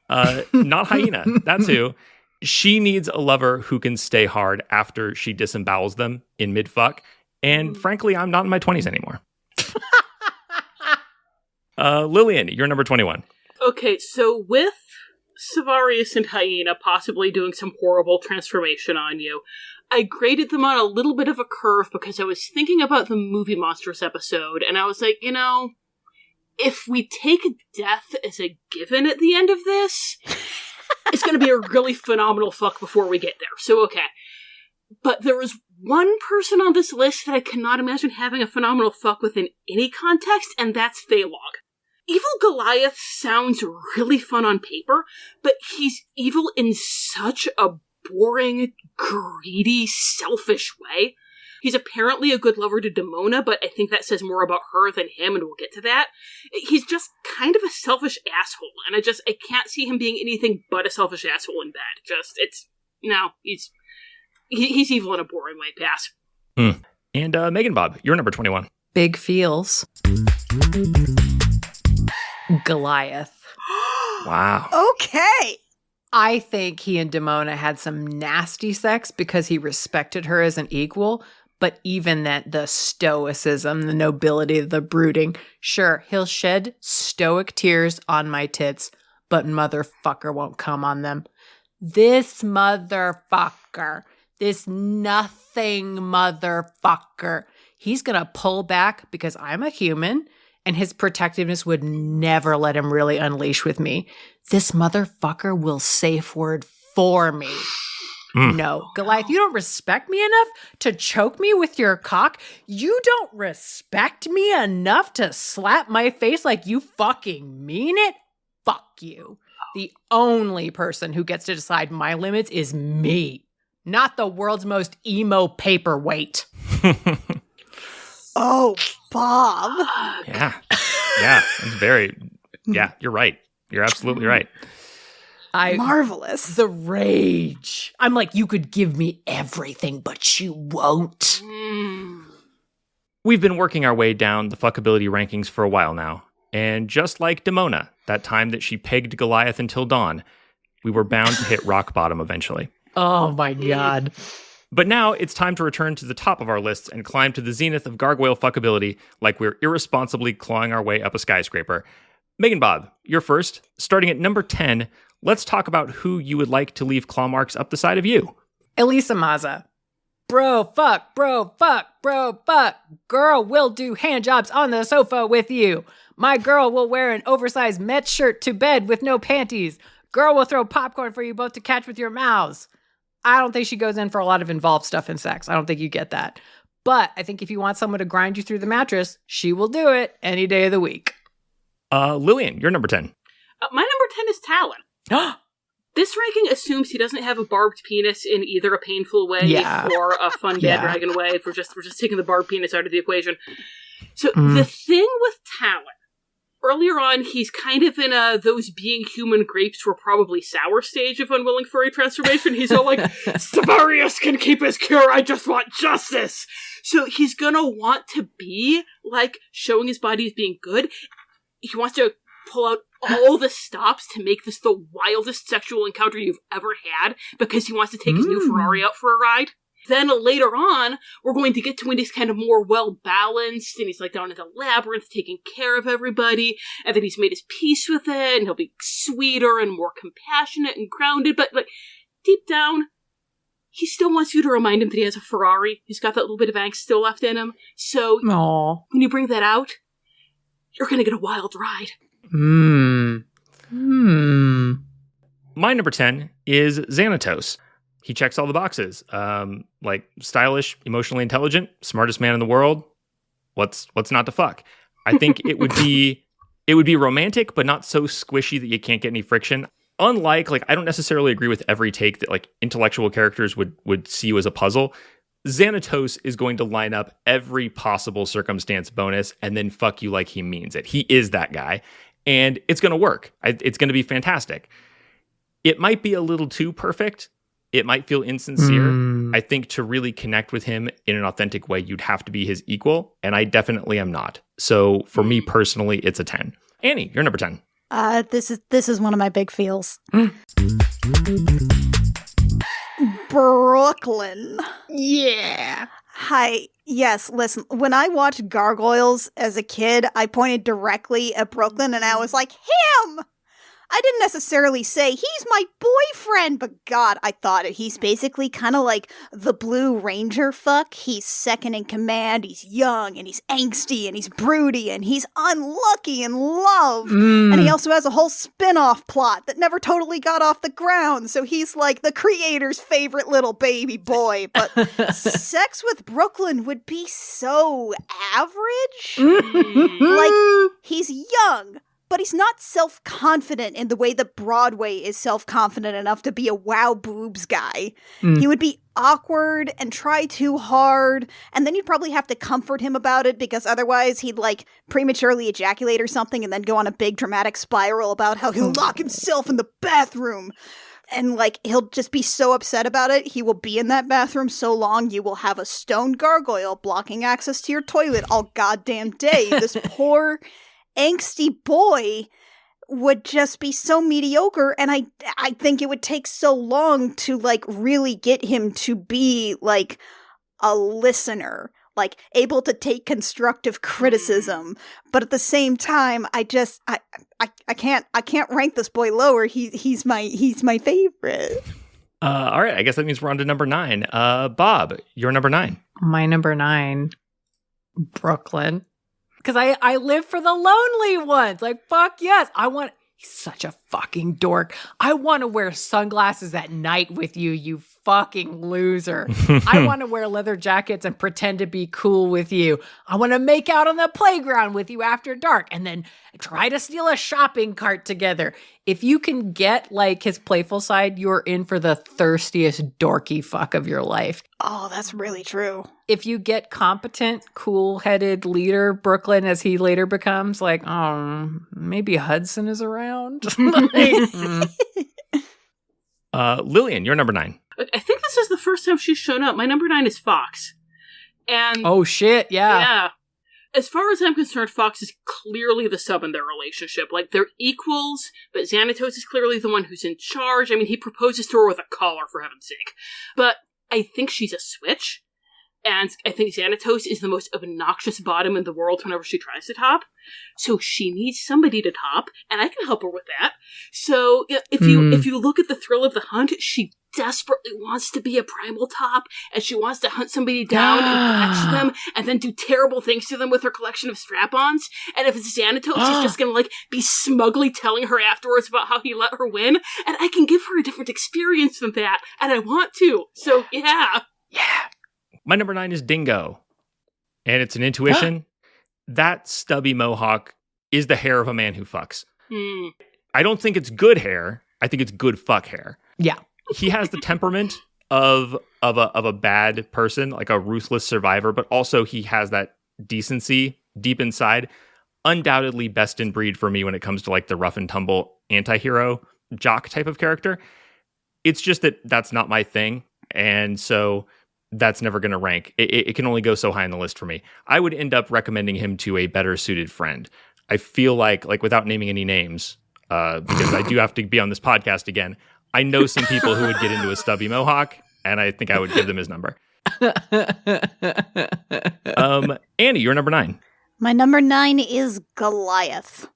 Not Hyena. That's who. She needs a lover who can stay hard after she disembowels them in mid-fuck. And frankly, I'm not in my 20s anymore. Lilian, you're number 21. Okay, so with Severius and Hyena possibly doing some horrible transformation on you, I graded them on a little bit of a curve because I was thinking about the Movie Monsters episode, and I was like, if we take death as a given at the end of this, it's going to be a really phenomenal fuck before we get there. So, okay. But there is one person on this list that I cannot imagine having a phenomenal fuck within any context, and that's Thaylog. Evil Goliath sounds really fun on paper, but he's evil in such a boring, greedy, selfish way. He's apparently a good lover to Demona, but I think that says more about her than him, and we'll get to that. He's just kind of a selfish asshole, and I can't see him being anything but a selfish asshole in bed. He's evil in a boring way. Pass. And MeganBob, you're number 21. Big feels. Goliath. Wow. Okay. I think he and Demona had some nasty sex because he respected her as an equal, But even that, the stoicism, the nobility, the brooding, sure, he'll shed stoic tears on my tits, but motherfucker won't come on them. This motherfucker, this nothing motherfucker, he's going to pull back because I'm a human and his protectiveness would never let him really unleash with me. This motherfucker will safe word for me. No, Goliath, you don't respect me enough to choke me with your cock. You don't respect me enough to slap my face like you fucking mean it. Fuck you. The only person who gets to decide my limits is me, not the world's most emo paperweight. Oh, Bob. Yeah, it's very. Yeah, you're right. You're absolutely right. Marvelous. The rage. I'm like, you could give me everything, but you won't. We've been working our way down the fuckability rankings for a while now. And just like Demona, that time that she pegged Goliath until dawn, we were bound to hit rock bottom eventually. Oh my God. But now it's time to return to the top of our lists and climb to the zenith of gargoyle fuckability like we're irresponsibly clawing our way up a skyscraper. MeganBob, you're first. Starting at number 10, let's talk about who you would like to leave claw marks up the side of you. Elisa Maza. Bro, fuck, bro, fuck, bro, fuck. Girl will do hand jobs on the sofa with you. My girl will wear an oversized Met shirt to bed with no panties. Girl will throw popcorn for you both to catch with your mouths. I don't think she goes in for a lot of involved stuff in sex. I don't think you get that. But I think if you want someone to grind you through the mattress, she will do it any day of the week. Lilian, you're number 10. My number 10 is Talon. This ranking assumes he doesn't have a barbed penis in either a painful way or a fun dragon way. If we're just taking the barbed penis out of the equation. So the thing with Talon, earlier on, he's kind of in those being human grapes were probably sour stage of unwilling furry transformation. He's all like, Stavarius can keep his cure, I just want justice! So he's gonna want to be, like, showing his body as being good. He wants to pull out all the stops to make this the wildest sexual encounter you've ever had because he wants to take his new Ferrari out for a ride. Then later on, we're going to get to when he's kind of more well-balanced, and he's like down in the labyrinth taking care of everybody, and then he's made his peace with it, and he'll be sweeter and more compassionate and grounded, but like deep down, he still wants you to remind him that he has a Ferrari. He's got that little bit of angst still left in him. So when you bring that out, you're going to get a wild ride. My number 10 is Xanatos. He checks all the boxes. Like stylish, emotionally intelligent, smartest man in the world. What's not to fuck? I think it would be romantic, but not so squishy that you can't get any friction. Unlike, like, I don't necessarily agree with every take that like intellectual characters would see you as a puzzle. Xanatos is going to line up every possible circumstance bonus and then fuck you like he means it. He is that guy. And it's going to work. It's going to be fantastic. It might be a little too perfect. It might feel insincere. I think to really connect with him in an authentic way, you'd have to be his equal. And I definitely am not. So for me personally, it's a 10. Annie, you're number 10. This is one of my big feels. Brooklyn. Yeah. Hi. Yes, listen, when I watched Gargoyles as a kid, I pointed directly at Brooklyn and I was like, him! I didn't necessarily say, he's my boyfriend, but God, I thought it. He's basically kind of like the Blue Ranger fuck. He's second in command, he's young, and he's angsty, and he's broody, and he's unlucky in love. And he also has a whole spin-off plot that never totally got off the ground, so he's like the creator's favorite little baby boy. But sex with Brooklyn would be so average. Like, he's young, but he's not self-confident in the way that Broadway is self-confident enough to be a wow boobs guy. He would be awkward and try too hard, and then you'd probably have to comfort him about it because otherwise he'd like prematurely ejaculate or something and then go on a big dramatic spiral about how he'll lock himself in the bathroom. And like he'll just be so upset about it, he will be in that bathroom so long you will have a stone gargoyle blocking access to your toilet all goddamn day. This poor angsty boy would just be so mediocre, and I think it would take so long to like really get him to be like a listener, like able to take constructive criticism. But at the same time, I can't rank this boy lower. He's my favorite. All right, I guess that means we're on to number 9. Bob, you're number 9. My number 9, Brooklyn. Because I live for the lonely ones. Like, fuck yes. He's such a fucking dork. I want to wear sunglasses at night with you, you fucking loser. I want to wear leather jackets and pretend to be cool with you. I want to make out on the playground with you after dark and then try to steal a shopping cart together. If you can get like his playful side, you're in for the thirstiest dorky fuck of your life. Oh, that's really true. If you get competent, cool-headed leader Brooklyn, as he later becomes, like, oh, maybe Hudson is around. Lilian, you're number 9. I think this is the first time she's shown up. My number 9 is Fox. And oh, shit, yeah. As far as I'm concerned, Fox is clearly the sub in their relationship. Like, they're equals, but Xanatos is clearly the one who's in charge. I mean, he proposes to her with a collar, for heaven's sake. But I think she's a switch. And I think Xanatos is the most obnoxious bottom in the world whenever she tries to top. So she needs somebody to top, and I can help her with that. So if you look at the thrill of the hunt, she desperately wants to be a primal top, and she wants to hunt somebody down and catch them, and then do terrible things to them with her collection of strap-ons. And if it's Xanatos, he's just gonna be smugly telling her afterwards about how he let her win. And I can give her a different experience than that, and I want to. So yeah. My number 9 is Dingo. And it's an intuition. That stubby mohawk is the hair of a man who fucks. I don't think it's good hair. I think it's good fuck hair. Yeah. He has the temperament of a bad person, like a ruthless survivor, but also he has that decency deep inside. Undoubtedly best in breed for me when it comes to like the rough and tumble anti-hero jock type of character. It's just that that's not my thing. And so that's never going to rank. It can only go so high on the list for me. I would end up recommending him to a better suited friend. I feel like without naming any names, because I do have to be on this podcast again, I know some people who would get into a stubby mohawk, and I think I would give them his number. Annie, you're number 9. My number 9 is Goliath.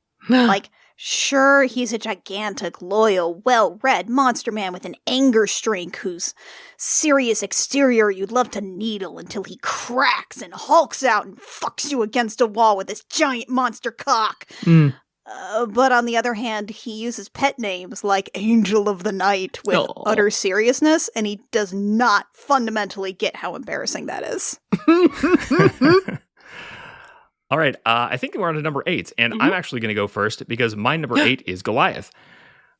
Sure, he's a gigantic, loyal, well-read monster man with an anger streak whose serious exterior you'd love to needle until he cracks and hulks out and fucks you against a wall with his giant monster cock. But on the other hand, he uses pet names like Angel of the Night with utter seriousness, and he does not fundamentally get how embarrassing that is. All right, I think we're on to number 8, and I'm actually going to go first because my number 8 is Goliath.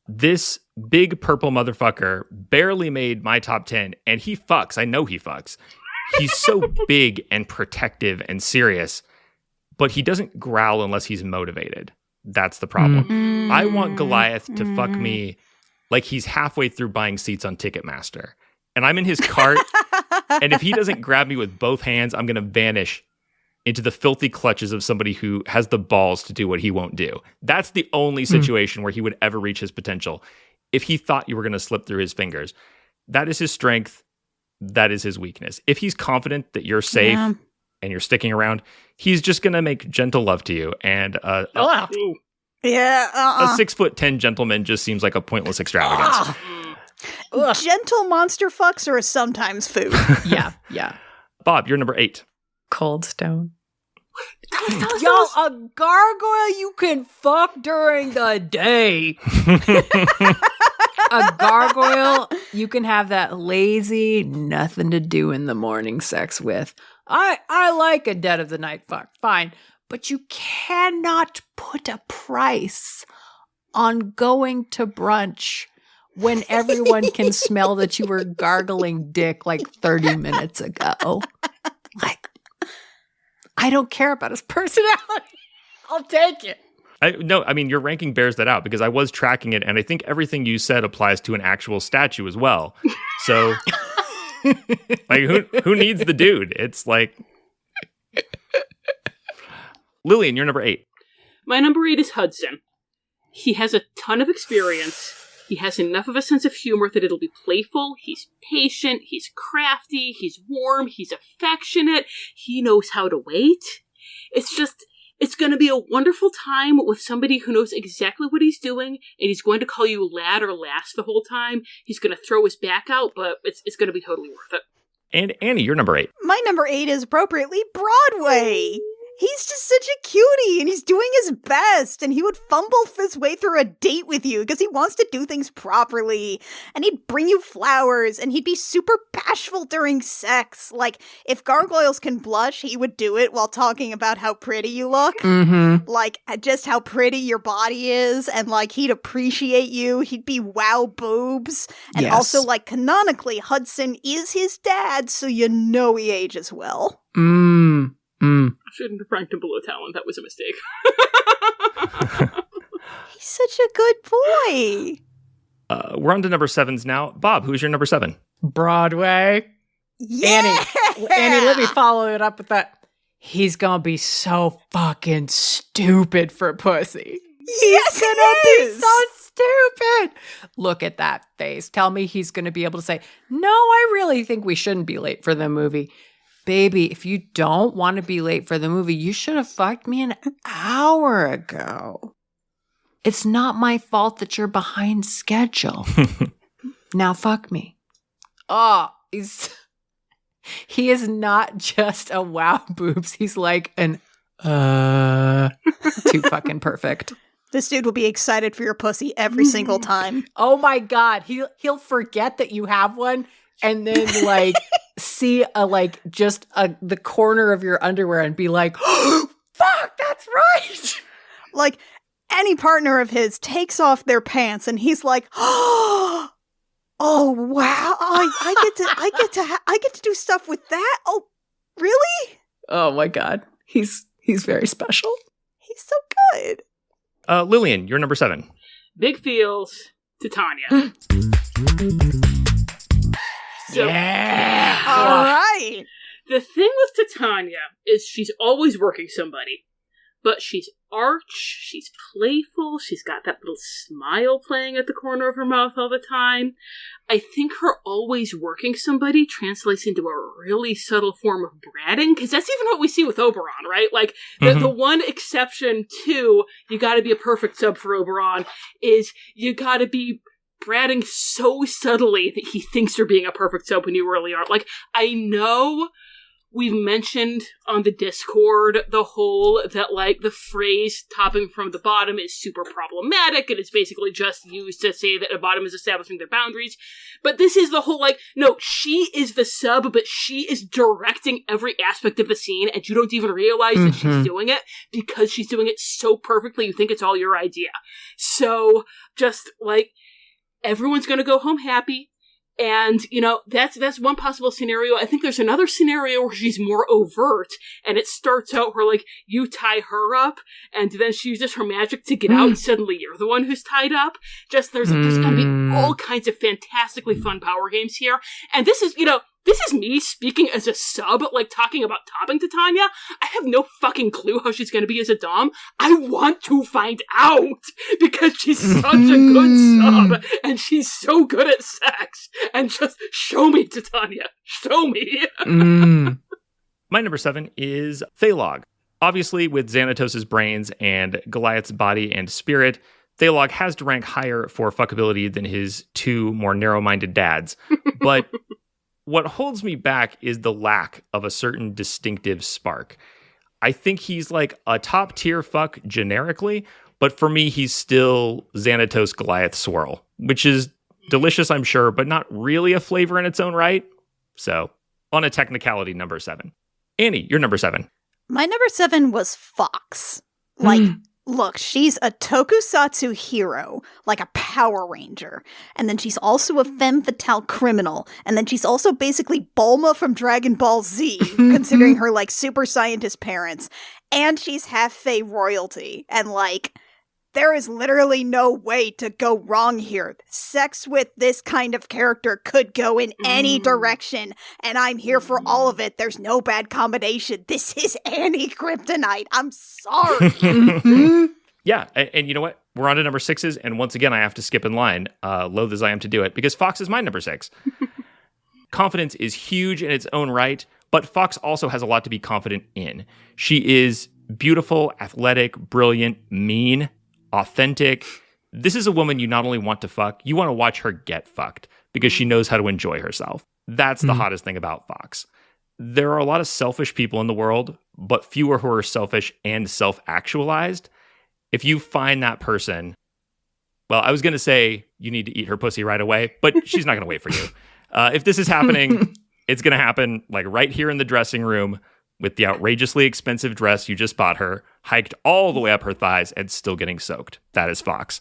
This big purple motherfucker barely made my top 10, and he fucks. I know he fucks. He's so big and protective and serious, but he doesn't growl unless he's motivated. That's the problem. I want Goliath to fuck me like he's halfway through buying seats on Ticketmaster, and I'm in his cart, and if he doesn't grab me with both hands, I'm going to vanish into the filthy clutches of somebody who has the balls to do what he won't do. That's the only situation where he would ever reach his potential. If he thought you were going to slip through his fingers, that is his strength. That is his weakness. If he's confident that you're safe and you're sticking around, he's just going to make gentle love to you. And a 6'10" gentleman just seems like a pointless extravagance. Gentle monster fucks are sometimes food. Yeah. Bob, you're number 8. Cold Stone. Yo, a gargoyle you can fuck during the day. A gargoyle you can have that lazy, nothing to do in the morning sex with. I like a dead of the night fuck, fine. But you cannot put a price on going to brunch when everyone can smell that you were gargling dick like 30 minutes ago. I don't care about his personality. I'll take it. I mean, your ranking bears that out because I was tracking it, and I think everything you said applies to an actual statue as well. So, who needs the dude? It's like... Lilian, you're number 8. My number 8 is Hudson. He has a ton of experience. He has enough of a sense of humor that it'll be playful. He's patient. He's crafty. He's warm. He's affectionate. He knows how to wait. It's going to be a wonderful time with somebody who knows exactly what he's doing, and he's going to call you lad or lass the whole time. He's going to throw his back out, but it's going to be totally worth it. And Annie, you're number 8. My number 8 is appropriately Broadway. He's just such a cutie, and he's doing his best, and he would fumble his way through a date with you because he wants to do things properly, and he'd bring you flowers, and he'd be super bashful during sex. Like, if gargoyles can blush, he would do it while talking about how pretty you look. Mm-hmm. Like, just how pretty your body is, and, like, he'd appreciate you. He'd be wow boobs. And Yes. also, like, canonically, Hudson is his dad, so you know he ages well. I shouldn't have ranked him below talent. That was a mistake. He's such a good boy. We're on to number 7s now. Bob, who's your number 7? Broadway. Yeah! Annie, let me follow it up with that. He's gonna be so fucking stupid for pussy. Yes, Gonna be he is! so stupid. Look at that face. Tell me he's gonna be able to say, no, I really think we shouldn't be late for the movie. Baby, if you don't want to be late for the movie, you should have fucked me an hour ago. It's not my fault that you're behind schedule. Now fuck me. Oh, he is not just a wow boobs. He's like an too fucking perfect. This dude will be excited for your pussy every single time. Oh my God. He'll forget that you have one and then like see the corner of your underwear and be like, oh, fuck, that's right. Like, any partner of his takes off their pants and he's like, oh wow, I get to do stuff with that. Oh, really? Oh my God. He's very special. He's so good. Lilian, you're number 7. Big feels to Tanya. So, Yeah. All right. The thing with Titania is she's always working somebody. But she's arch, she's playful, she's got that little smile playing at the corner of her mouth all the time. I think her always working somebody translates into a really subtle form of bratting, because that's even what we see with Oberon, right? Like, the one exception to you gotta be a perfect sub for Oberon is you gotta be bratting so subtly that he thinks you're being a perfect sub when you really aren't. Like, I know we've mentioned on the Discord the whole that, like, the phrase topping from the bottom is super problematic and it's basically just used to say that a bottom is establishing their boundaries. But this is the whole, like, no, she is the sub, but she is directing every aspect of the scene and you don't even realize that she's doing it because she's doing it so perfectly you think it's all your idea. So, just, like, everyone's gonna go home happy. And, you know, that's one possible scenario. I think there's another scenario where she's more overt, and it starts out where, like, you tie her up, and then she uses her magic to get out, and suddenly you're the one who's tied up. Just, there's gonna be all kinds of fantastically fun power games here. And this is, you know, this is me speaking as a sub, like, talking about topping Titania. I have no fucking clue how she's gonna be as a dom. I want to find out, because she's such a good sub, and she's so good at sex. And just show me, Titania. Show me. My number 7 is Thalog. Obviously, with Xanatos' brains and Goliath's body and spirit, Thalog has to rank higher for fuckability than his 2 more narrow-minded dads. But what holds me back is the lack of a certain distinctive spark. I think he's like a top-tier fuck generically, but for me, he's still Xanatos Goliath swirl, which is delicious, I'm sure, but not really a flavor in its own right. So, on a technicality, number 7. Annie, you're number 7. My number 7 was Fox. Like, look, she's a tokusatsu hero, like a Power Ranger. And then she's also a femme fatale criminal. And then she's also basically Bulma from Dragon Ball Z, considering her, like, super scientist parents. And she's half Fae royalty. And, like, there is literally no way to go wrong here. Sex with this kind of character could go in any direction, and I'm here for all of it. There's no bad combination. This is Annie Kryptonite. I'm sorry. Yeah, and you know what? We're on to number 6s, and once again, I have to skip in line, loath as I am to do it, because Fox is my number 6. Confidence is huge in its own right, but Fox also has a lot to be confident in. She is beautiful, athletic, brilliant, mean, authentic. This is a woman you not only want to fuck, you want to watch her get fucked, because she knows how to enjoy herself. That's the hottest thing about Fox. There are a lot of selfish people in the world, but fewer who are selfish and self-actualized. If you find that person, well, I was going to say you need to eat her pussy right away, but she's not going to wait for you. If this is happening, it's going to happen like right here in the dressing room with the outrageously expensive dress you just bought her, hiked all the way up her thighs and still getting soaked. That is Fox.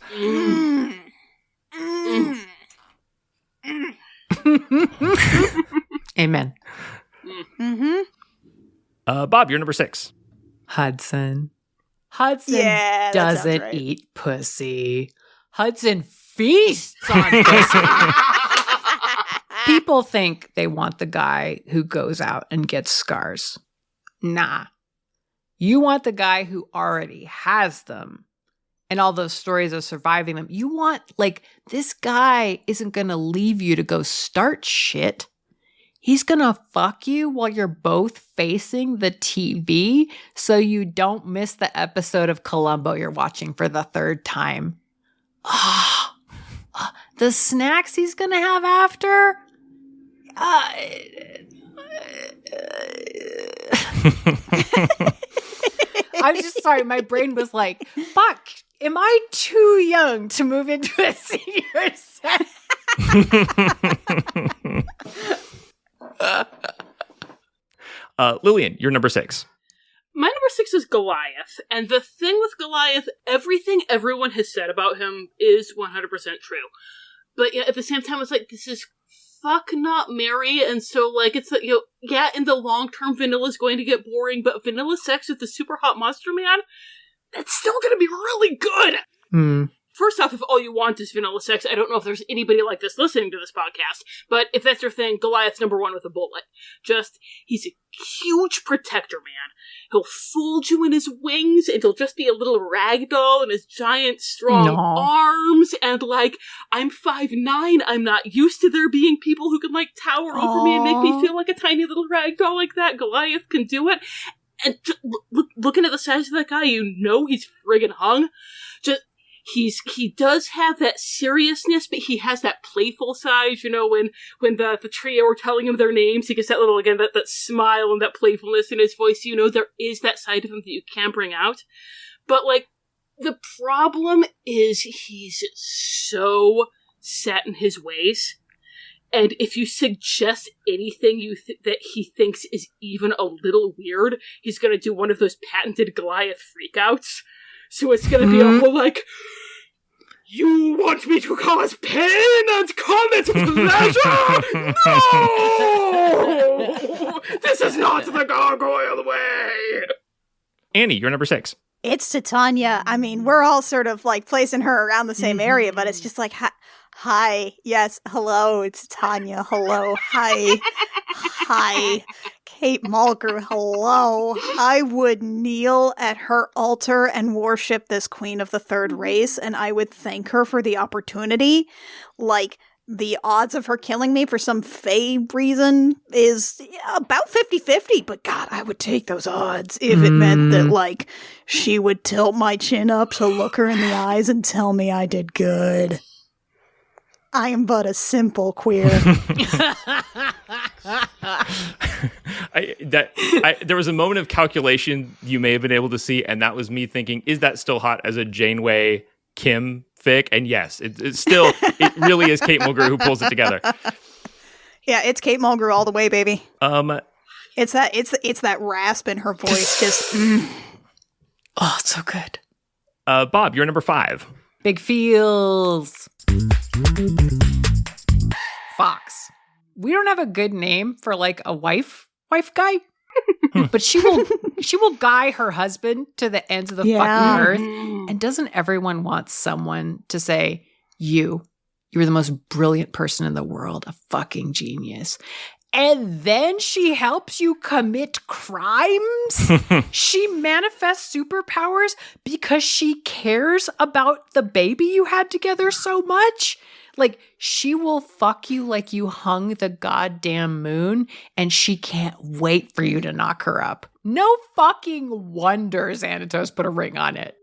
Amen. Mm-hmm. Bob, you're number 6. Hudson Yeah, that sounds doesn't right. eat pussy. Hudson feasts on pussy. People think they want the guy who goes out and gets scars. Nah. You want the guy who already has them and all those stories of surviving them. You want, like, this guy isn't going to leave you to go start shit. He's going to fuck you while you're both facing the TV so you don't miss the episode of Columbo you're watching for the 3rd time. The snacks he's going to have after? I'm just sorry. My brain was like, fuck, am I too young to move into a senior set? Lilian, you're number 6. My number 6 is Goliath, and the thing with Goliath, everything everyone has said about him is 100% true. But yeah, at the same time, it's like, this is fuck not Mary, and so, like, it's, you know, yeah, in the long term, vanilla's going to get boring, but vanilla sex with the super hot monster man, it's still gonna be really good! First off, if all you want is vanilla sex, I don't know if there's anybody like this listening to this podcast, but if that's your thing, Goliath's number 1 with a bullet. Just, he's a huge protector, man. He'll fold you in his wings, and he'll just be a little ragdoll in his giant, strong arms, and, like, I'm 5'9", I'm not used to there being people who can, like, tower over me and make me feel like a tiny little ragdoll like that. Goliath can do it. And just looking at the size of that guy, you know he's friggin' hung. Just, he does have that seriousness, but he has that playful side, you know, when the trio are telling him their names, he gets that little, again, that smile and that playfulness in his voice, you know, there is that side of him that you can bring out. But, like, the problem is he's so set in his ways, and if you suggest anything that he thinks is even a little weird, he's gonna do one of those patented Goliath freakouts. So it's gonna be a whole, like, you want me to cause pain and call it pleasure? No! This is not the gargoyle way! Annie, you're number 6. It's Titania. I mean, we're all sort of like placing her around the same area, but it's just like, hi, yes, hello, it's Tanya, hello, hi, hi, Kate Mulgrew, hello. I would kneel at her altar and worship this queen of the 3rd race, and I would thank her for the opportunity. Like, the odds of her killing me for some fae reason is about 50-50, but God, I would take those odds if it meant that, like, she would tilt my chin up to look her in the eyes and tell me I did good. I am but a simple queer. There was a moment of calculation you may have been able to see, and that was me thinking, is that still hot as a Janeway Kim fic? And yes, it's still, it really is Kate Mulgrew who pulls it together. Yeah, it's Kate Mulgrew all the way, baby. It's that rasp in her voice, just Oh, it's so good. Bob, you're number 5. Big feels. Fox. We don't have a good name for, like, a wife guy, but she will guy her husband to the ends of the fucking earth. And doesn't everyone want someone to say, you were the most brilliant person in the world, a fucking genius? and then she helps you commit crimes? She manifests superpowers because she cares about the baby you had together so much? Like, she will fuck you like you hung the goddamn moon, and she can't wait for you to knock her up. No fucking wonder Xanatos put a ring on it.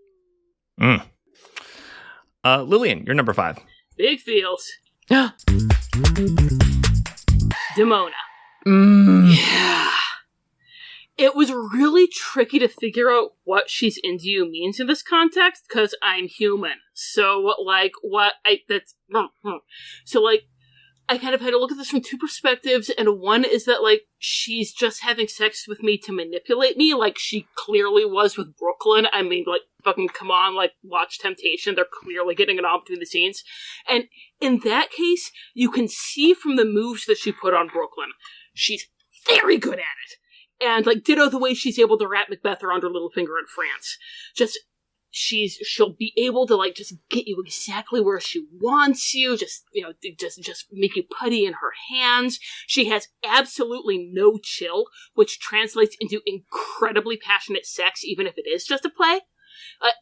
Lilian, you're number 5. Big feels. Demona. Yeah. It was really tricky to figure out what she's into you means in this context, because I'm human. So, like, I kind of had to look at this from 2 perspectives, and one is that, like, she's just having sex with me to manipulate me, like she clearly was with Brooklyn. I mean, like, fucking come on, like, watch Temptation. They're clearly getting it on between the scenes. And in that case, you can see from the moves that she put on Brooklyn, she's very good at it. And, like, ditto the way she's able to wrap Macbeth around her little finger in France. Just, she'll be able to, like, just get you exactly where she wants you, just, you know, just make you putty in her hands. She has absolutely no chill, which translates into incredibly passionate sex, even if it is just a play.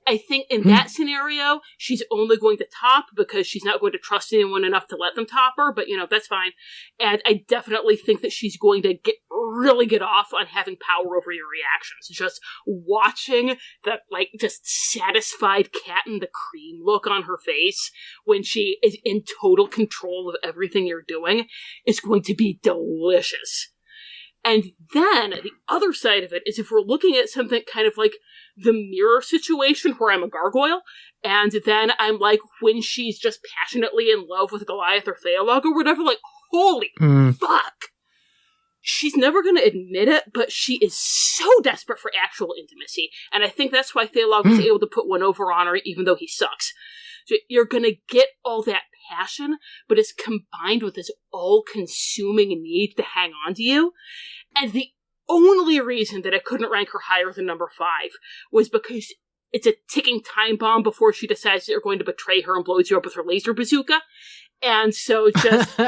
I think in that scenario, she's only going to top because she's not going to trust anyone enough to let them top her, but, you know, that's fine. And I definitely think that she's going to really get off on having power over your reactions. Just watching that, like, just satisfied cat in the cream look on her face when she is in total control of everything you're doing is going to be delicious. And then, the other side of it is if we're looking at something kind of like the mirror situation where I'm a gargoyle, and then I'm like, when she's just passionately in love with Goliath or Theolog or whatever, like, holy fuck! She's never going to admit it, but she is so desperate for actual intimacy, and I think that's why Theolog was able to put one over on her, even though he sucks. So you're going to get all that passion, but it's combined with this all-consuming need to hang on to you. And the only reason that I couldn't rank her higher than number 5 was because it's a ticking time bomb before she decides that you're going to betray her and blows you up with her laser bazooka. And so just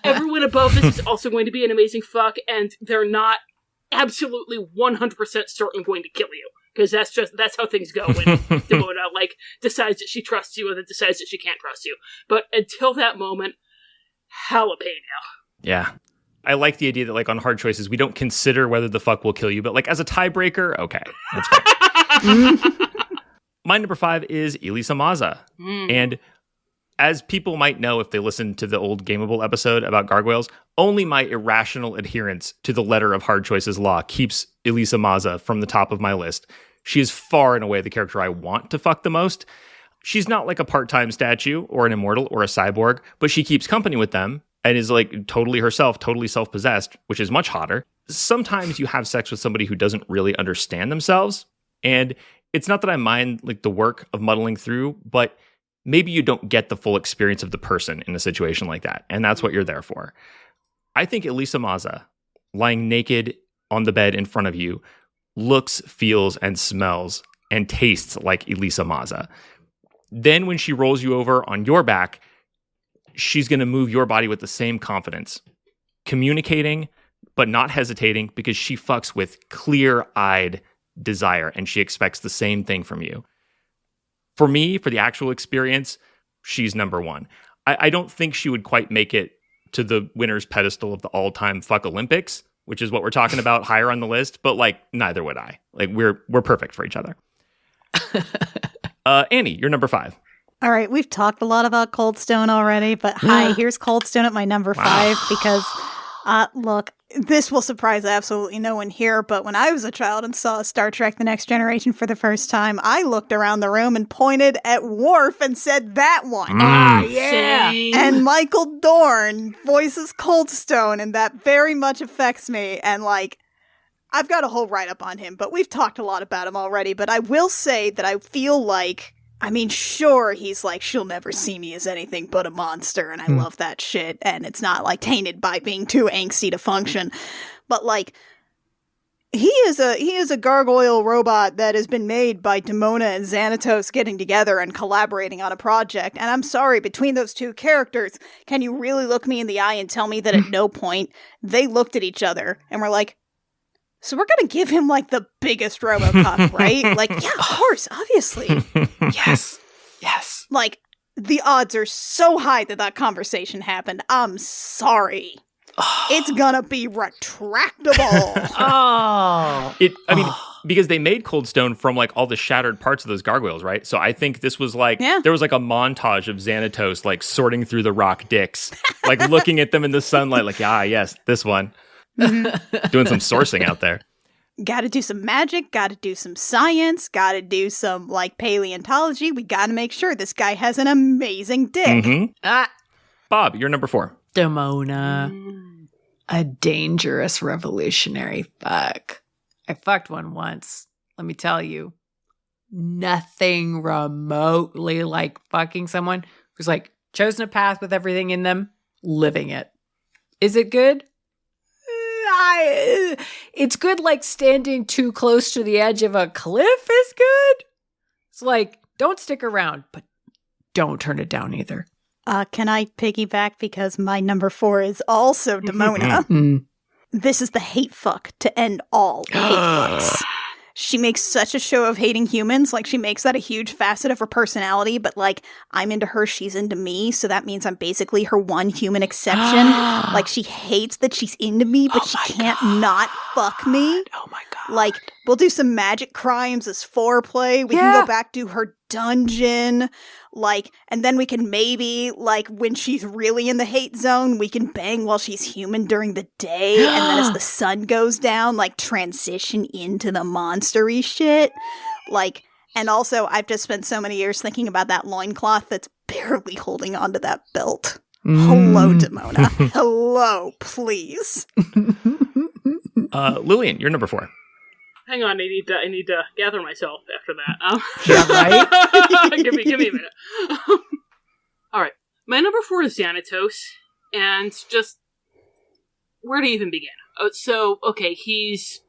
everyone above this is also going to be an amazing fuck, and they're not absolutely 100% certain going to kill you. Because that's how things go when Demona, like, decides that she trusts you and then decides that she can't trust you. But until that moment, jalapeno. Yeah. I like the idea that, like, on hard choices, we don't consider whether the fuck will kill you, but, like, as a tiebreaker, okay, that's fine. My number 5 is Elisa Maza. And as people might know if they listen to the old Gameable episode about gargoyles, only my irrational adherence to the letter of hard choices law keeps Elisa Maza from the top of my list. She is far and away the character I want to fuck the most. She's not like a part-time statue or an immortal or a cyborg, but she keeps company with them and is, like, totally herself, totally self-possessed, which is much hotter. Sometimes you have sex with somebody who doesn't really understand themselves, and it's not that I mind, like, the work of muddling through, but maybe you don't get the full experience of the person in a situation like that, and that's what you're there for. I think Elisa Maza, lying naked on the bed in front of you, looks, feels, and smells and tastes like Elisa Maza. Then when she rolls you over on your back, she's going to move your body with the same confidence, communicating but not hesitating because she fucks with clear-eyed desire and she expects the same thing from you. For me, for the actual experience, she's number 1. I don't think she would quite make it to the winner's pedestal of the all-time fuck Olympics, which is what we're talking about higher on the list, but, like, neither would I. Like, we're perfect for each other. Annie, you're number 5. All right, we've talked a lot about Cold Stone already, but hi, here's Cold Stone at my number 5 because, look, this will surprise absolutely no one here, but when I was a child and saw Star Trek The Next Generation for the first time, I looked around the room and pointed at Worf and said, that one. Yeah. And Michael Dorn voices Cold Stone, and that very much affects me, and, like, I've got a whole write-up on him, but we've talked a lot about him already, but I will say that I feel like, I mean, sure, he's like, she'll never see me as anything but a monster, and I love that shit, and it's not, like, tainted by being too angsty to function. But, like, He is a gargoyle robot that has been made by Demona and Xanatos getting together and collaborating on a project. And I'm sorry, between those two characters, can you really look me in the eye and tell me that at no point they looked at each other and were like, so we're going to give him like the biggest RoboCop, right? Like, yeah, of course, obviously. Yes. Yes. Like, the odds are so high that conversation happened. I'm sorry. It's gonna be retractable. Because they made Cold Stone from like all the shattered parts of those gargoyles, right? So I think this was like, there was like a montage of Xanatos like sorting through the rock dicks, like looking at them in the sunlight, like, yes, this one. Doing some sourcing out there. Gotta do some magic, gotta do some science, gotta do some like paleontology. We gotta make sure this guy has an amazing dick. Mm-hmm. Bob, you're number 4. Demona. A dangerous revolutionary fuck. I fucked one once. Let me tell you. Nothing remotely like fucking someone who's like chosen a path with everything in them, living it. Is it good? It's good like standing too close to the edge of a cliff is good. It's like, don't stick around, but don't turn it down either. Can I piggyback because my number 4 is also Demona? This is the hate fuck to end all hate fucks. She makes such a show of hating humans. Like, she makes that a huge facet of her personality, but like, I'm into her, she's into me, so that means I'm basically her one human exception. Like, she hates that she's into me, but she can't not fuck me. Oh my god. Like, we'll do some magic crimes as foreplay. We can go back to her dungeon. Like, and then we can maybe, like, when she's really in the hate zone, we can bang while she's human during the day. And then as the sun goes down, like, transition into the monstery shit. Like, and also, I've just spent so many years thinking about that loincloth that's barely holding onto that belt. Hello, Demona. Hello, please. Lilian, you're number 4. Hang on, I need to gather myself after that. Yeah, right? give me a minute. All right, my number 4 is Xanatos, and just where to even begin? Okay, he's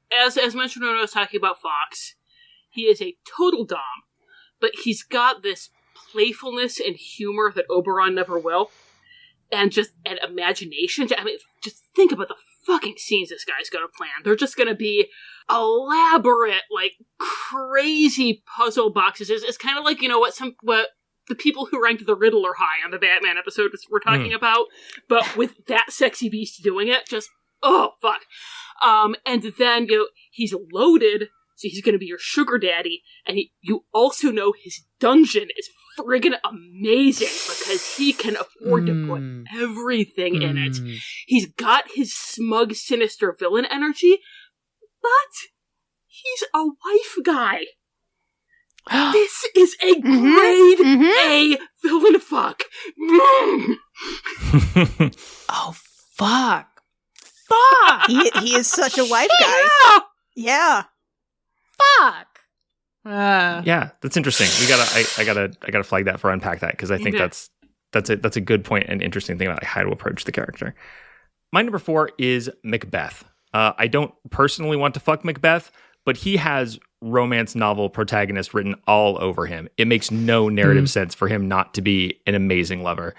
as mentioned when I was talking about Fox. He is a total dom, but he's got this playfulness and humor that Oberon never will, and just an imagination. I mean, just think about the fucking scenes this guy's gonna plan. They're just gonna be elaborate, like, crazy puzzle boxes. It's kind of like, you know, what the people who ranked the Riddler high on the Batman episode we're talking about, but with that sexy beast doing it, just, oh, fuck. And then, you know, he's loaded, so he's gonna be your sugar daddy, and you also know his dungeon is friggin' amazing because he can afford to put everything in it. He's got his smug, sinister villain energy, but he's a wife guy. This is a grade A villain fuck. Oh, fuck. He is such a wife guy. Yeah. Fuck. Yeah, that's interesting. I gotta flag that for unpack that because I think that's a good point and interesting thing about how to approach the character. My number 4 is Macbeth. I don't personally want to fuck Macbeth, but he has romance novel protagonist written all over him. It makes no narrative sense for him not to be an amazing lover.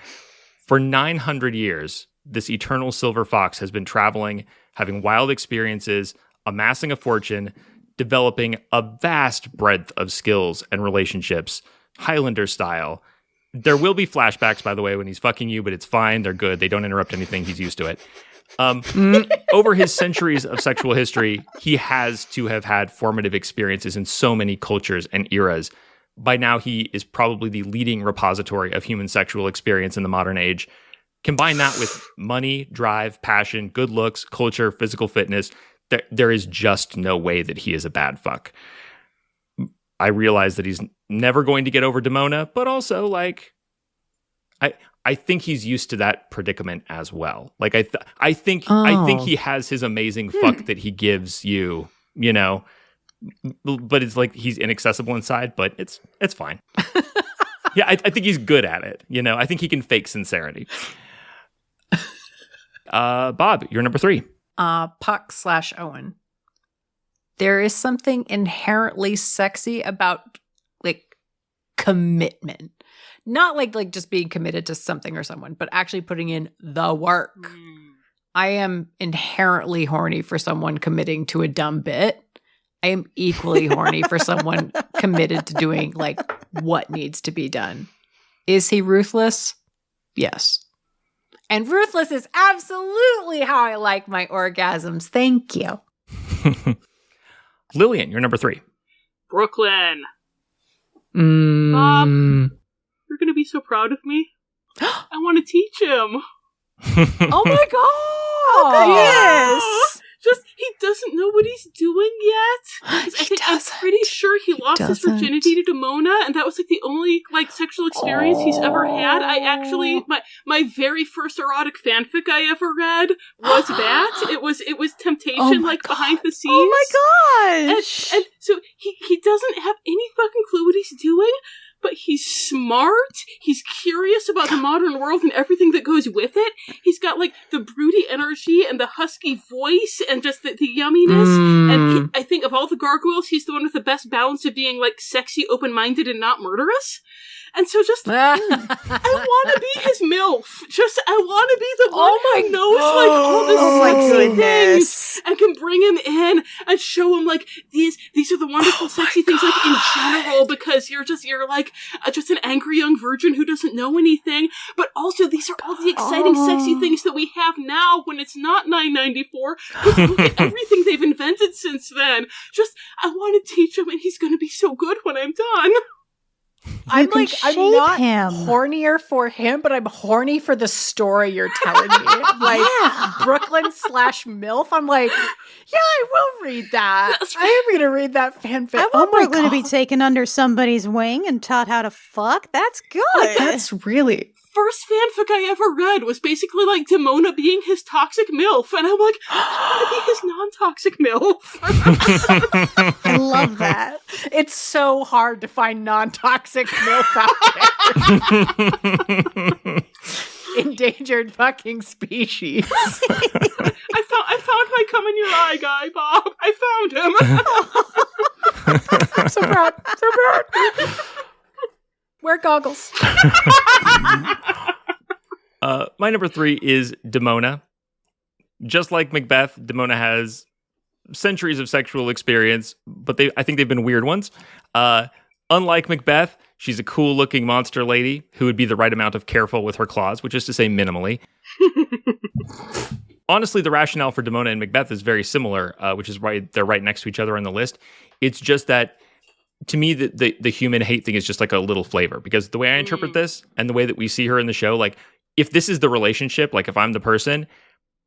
For 900 years, this eternal silver fox has been traveling, having wild experiences, amassing a fortune, developing a vast breadth of skills and relationships, Highlander style. There will be flashbacks, by the way, when he's fucking you, but it's fine. They're good. They don't interrupt anything. He's used to it. Over his centuries of sexual history, he has to have had formative experiences in so many cultures and eras. By now, he is probably the leading repository of human sexual experience in the modern age. Combine that with money, drive, passion, good looks, culture, physical fitness. There is just no way that he is a bad fuck. I realize that he's never going to get over Demona, but also, like, I think he's used to that predicament as well. Like, I think he has his amazing fuck that he gives you, you know, but it's like he's inaccessible inside, but it's fine. Yeah, I think he's good at it. You know, I think he can fake sincerity. Bob, you're number 3. Puck / Owen. there is something inherently sexy about like commitment. Not like just being committed to something or someone, but actually putting in the work. I am inherently horny for someone committing to a dumb bit. I am equally horny for someone committed to doing like what needs to be done. Is he ruthless? Yes. And ruthless is absolutely how I like my orgasms. Thank you. Lilian, you're number 3. Brooklyn. Bob, you're going to be so proud of me. I want to teach him. Oh my god! Yes. Just, he doesn't know what he's doing yet. I'm pretty sure he lost his virginity to Demona, and that was like the only like sexual experience he's ever had. I actually, my very first erotic fanfic I ever read was that. It was Temptation, like God. Behind the scenes. Oh my gosh! And so he doesn't have any fucking clue what he's doing. But he's smart, he's curious about the modern world and everything that goes with it. He's got, like, the broody energy and the husky voice and just the yumminess. And I think of all the gargoyles, he's the one with the best balance of being, like, sexy, open-minded, and not murderous. And so just, I want to be his MILF. I want to be the one who knows, like, all the sexy things and can bring him in and show him, like, these are the wonderful sexy things, like, in general, because you're like, just an angry young virgin who doesn't know anything. But also, these are all the exciting, sexy things that we have now when it's not $9.94. Because look at everything they've invented since then. I want to teach him, and he's going to be so good when I'm done. I'm not hornier for him, but I'm horny for the story you're telling me. Like Brooklyn / MILF. I'm like, yeah, I will read that. I am going to read that fanfic. I want Brooklyn to be taken under somebody's wing and taught how to fuck. That's good. Like, that's really... First fanfic I ever read was basically like Demona being his toxic MILF, and I'm like, I want to be his non-toxic MILF. I love that. It's so hard to find non-toxic MILF out there. Endangered fucking species. I found my come in your eye guy, Bob. I found him. I'm so proud. So proud. Wear goggles. My number 3 is Demona. Just like Macbeth, Demona has centuries of sexual experience, but I think they've been weird ones. Unlike Macbeth, she's a cool-looking monster lady who would be the right amount of careful with her claws, which is to say minimally. Honestly, the rationale for Demona and Macbeth is very similar, which is why they're right next to each other on the list. It's just that to me, the human hate thing is just like a little flavor, because the way I interpret this and the way that we see her in the show, like if this is the relationship, like if I'm the person,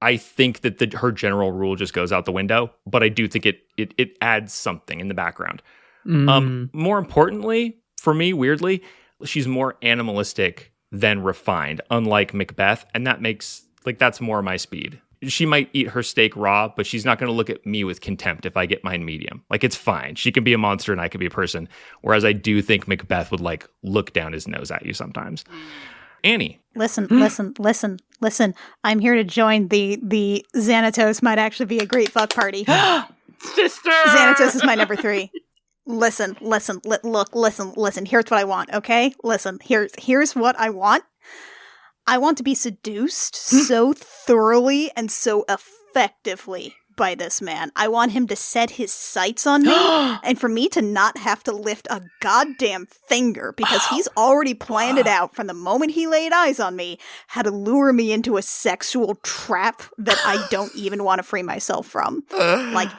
I think that her general rule just goes out the window. But I do think it adds something in the background. More importantly, for me, weirdly, she's more animalistic than refined, unlike Macbeth, and that makes that's more my speed. She might eat her steak raw, but she's not going to look at me with contempt if I get mine medium. Like, it's fine. She can be a monster and I can be a person. Whereas I do think Macbeth would, look down his nose at you sometimes. Annie. Listen. I'm here to join the Xanatos might actually be a great fuck party. Sister! Xanatos is my number 3. Listen. Here's what I want, okay? Listen, here's what I want. I want to be seduced so thoroughly and so effectively by this man. I want him to set his sights on me and for me to not have to lift a goddamn finger because he's already planned it out from the moment he laid eyes on me how to lure me into a sexual trap that I don't even want to free myself from. Like,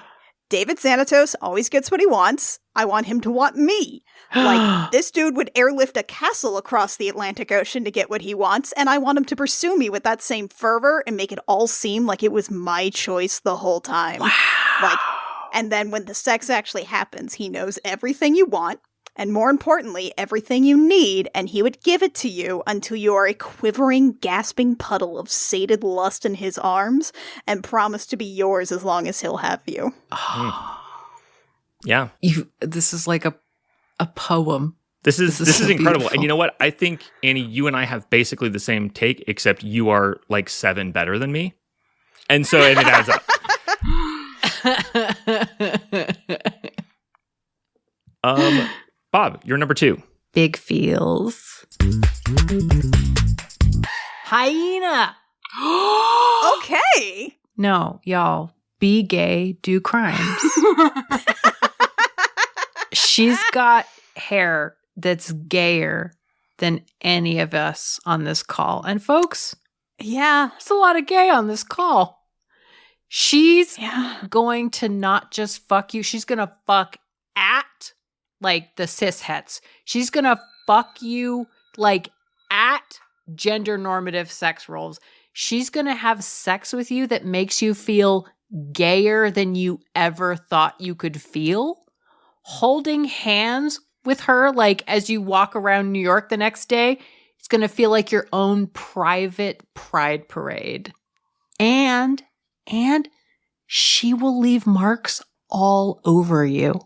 David Xanatos always gets what he wants. I want him to want me. Like, this dude would airlift a castle across the Atlantic Ocean to get what he wants, and I want him to pursue me with that same fervor and make it all seem like it was my choice the whole time. Wow. And then when the sex actually happens, he knows everything you want, and more importantly, everything you need, and he would give it to you until you are a quivering, gasping puddle of sated lust in his arms, and promise to be yours as long as he'll have you. Yeah. This is like a poem. This is so incredible. beautiful. And you know what? I think, Annie, you and I have basically the same take, except you are 7 better than me. And so it adds up. Bob, you're number 2. Big feels. Hyena. Okay. No, y'all. Be gay, do crimes. She's got hair that's gayer than any of us on this call. And folks, Yeah. there's a lot of gay on this call. She's Yeah. going to not just fuck you, she's going to fuck at like the cis-hets. She's going to fuck you like at gender normative sex roles. She's going to have sex with you that makes you feel gayer than you ever thought you could feel. Holding hands with her, like as you walk around New York the next day, it's going to feel like your own private pride parade. And she will leave marks all over you.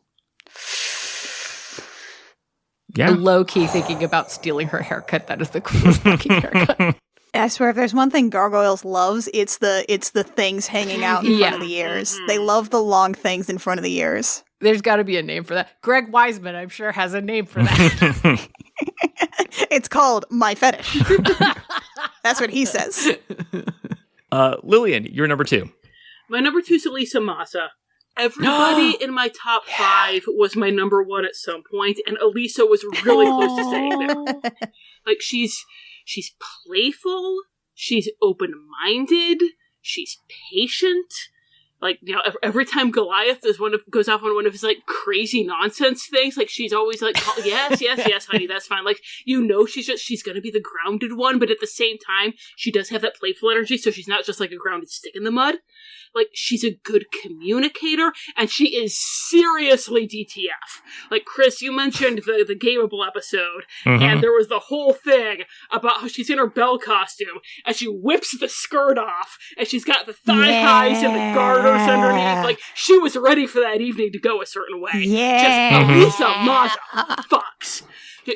Yeah. Low-key thinking about stealing her haircut. That is the coolest fucking haircut. I swear, if there's one thing Gargoyles loves, it's the things hanging out in front of the ears. They love the long things in front of the ears. There's got to be a name for that. Greg Wiseman, I'm sure, has a name for that. It's called My Fetish. That's what he says. Lilian, you're number 2. My number 2 is Elisa Maza. Everybody in my top 5 was my number 1 at some point, and Elisa was really close to saying there. Like, she's playful, she's open-minded, she's patient. Like, you know, every time Goliath goes off on one of his, like, crazy nonsense things, like, she's always like, oh, yes, honey, that's fine. Like, you know, she's gonna be the grounded one, but at the same time, she does have that playful energy, so she's not just, like, a grounded stick in the mud. Like, she's a good communicator, and she is seriously DTF. Like, Kris, you mentioned the gameable episode, and there was the whole thing about how she's in her bell costume, and she whips the skirt off, and she's got the thigh highs and the garters underneath. Like, she was ready for that evening to go a certain way. Yeah. Just Elisa Maza fucks.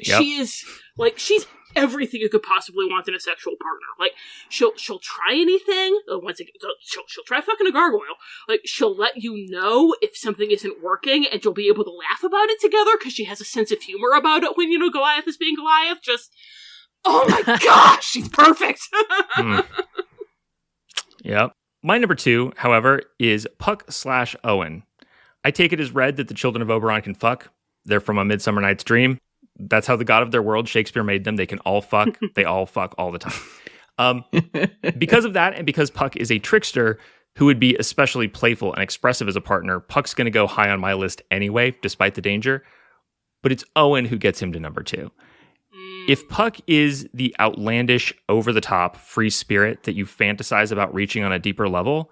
She is, like, she's everything you could possibly want in a sexual partner. Like, she'll try anything. Once again, she'll try fucking a gargoyle. Like, she'll let you know if something isn't working, and you'll be able to laugh about it together because she has a sense of humor about it when, you know, Goliath is being Goliath. Just, oh my gosh, she's perfect. Yep. My number 2, however, is Puck/Owen. I take it as read that the children of Oberon can fuck. They're from A Midsummer Night's Dream. That's how the god of their world, Shakespeare, made them. They can all fuck. They all fuck all the time. Because of that, and because Puck is a trickster who would be especially playful and expressive as a partner, Puck's going to go high on my list anyway, despite the danger. But it's Owen who gets him to number 2. If Puck is the outlandish, over-the-top, free spirit that you fantasize about reaching on a deeper level,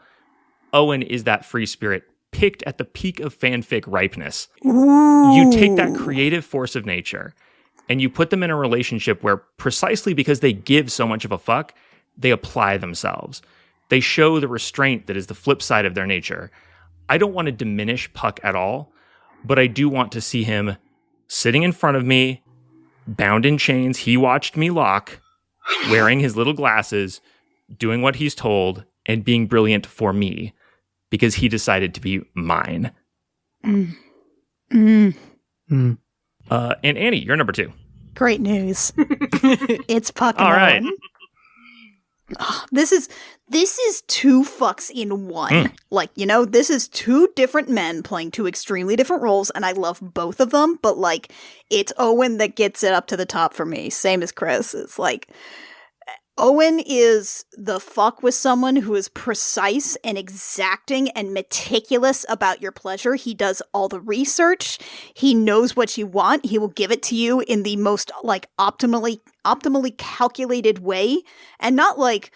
Owen is that free spirit picked at the peak of fanfic ripeness. Ooh. You take that creative force of nature and you put them in a relationship where, precisely because they give so much of a fuck, they apply themselves. They show the restraint that is the flip side of their nature. I don't want to diminish Puck at all, but I do want to see him sitting in front of me, bound in chains he watched me lock, wearing his little glasses, doing what he's told, and being brilliant for me, because he decided to be mine. And Annie, you're number 2. Great news. It's Puck and All right. Owen. Oh, this is 2 fucks in 1. Like, you know, this is 2 different men playing 2 extremely different roles, and I love both of them, but, like, it's Owen that gets it up to the top for me. Same as Kris. It's like, Owen is the fuck with someone who is precise and exacting and meticulous about your pleasure. He does all the research. He knows what you want. He will give it to you in the most, like, optimally calculated way, and not like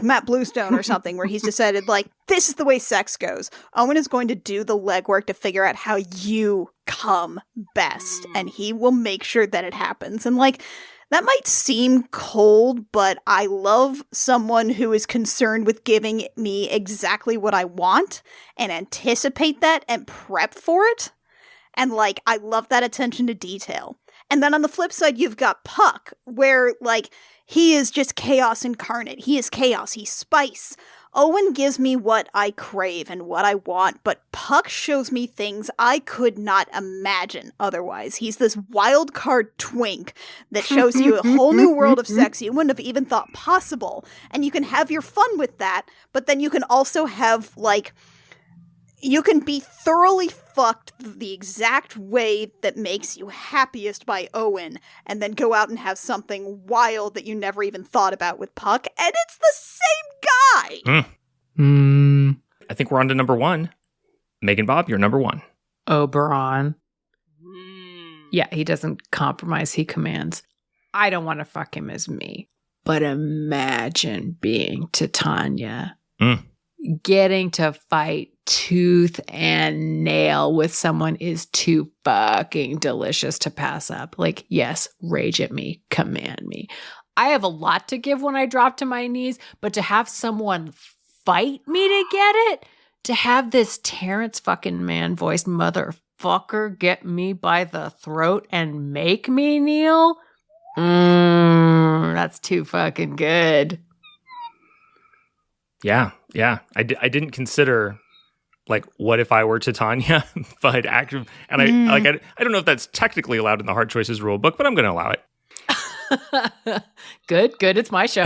Matt Bluestone or something where he's decided, like, this is the way sex goes. Owen is going to do the legwork to figure out how you come best, and he will make sure that it happens. And, like, that might seem cold, but I love someone who is concerned with giving me exactly what I want and anticipate that and prep for it. And, like, I love that attention to detail. And then on the flip side, you've got Puck, where, like, he is just chaos incarnate. He is chaos. He's spice. Owen gives me what I crave and what I want, but Puck shows me things I could not imagine otherwise. He's this wild card twink that shows you a whole new world of sex you wouldn't have even thought possible. And you can have your fun with that, but then you can also have, like, you can be thoroughly fucked the exact way that makes you happiest by Owen, and then go out and have something wild that you never even thought about with Puck, and it's the same guy! I think we're on to number 1. MeganBob, you're number 1. Oberon. Yeah, he doesn't compromise, he commands. I don't want to fuck him as me, but imagine being Titania. Getting to fight tooth and nail with someone is too fucking delicious to pass up. Like, yes, rage at me, command me. I have a lot to give when I drop to my knees, but to have someone fight me to get it, to have this Terrence fucking man voiced motherfucker get me by the throat and make me kneel, that's too fucking good. Yeah. I didn't consider, like, what if I were Titania, but active, and I don't know if that's technically allowed in the Hard Choices rule book, but I'm going to allow it. Good. It's my show.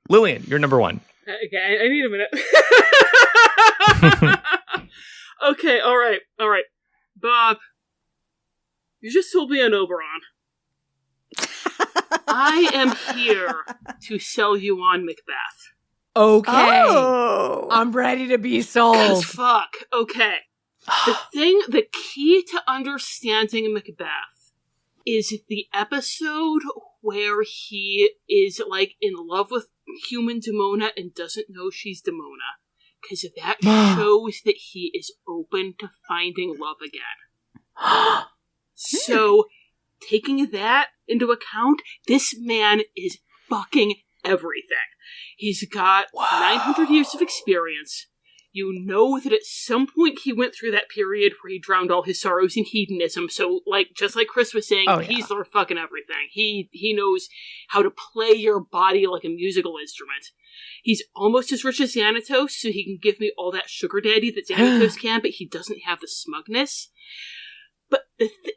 Lilian, you're number 1. Okay, I need a minute. Okay, all right. Bob, you just told me an Oberon. I am here to sell you on Macbeth. Okay. Oh. I'm ready to be sold. 'Cause fuck. Okay. The key to understanding Macbeth is the episode where he is, like, in love with human Demona and doesn't know she's Demona. Because that shows that he is open to finding love again. So, taking that into account, this man is fucking everything. He's got 900 years of experience. You know that at some point he went through that period where he drowned all his sorrows in hedonism. So, like, just like Kris was saying, he's the fucking everything. He knows how to play your body like a musical instrument. He's almost as rich as Xanatos, so he can give me all that sugar daddy that Xanatos can, but he doesn't have the smugness. But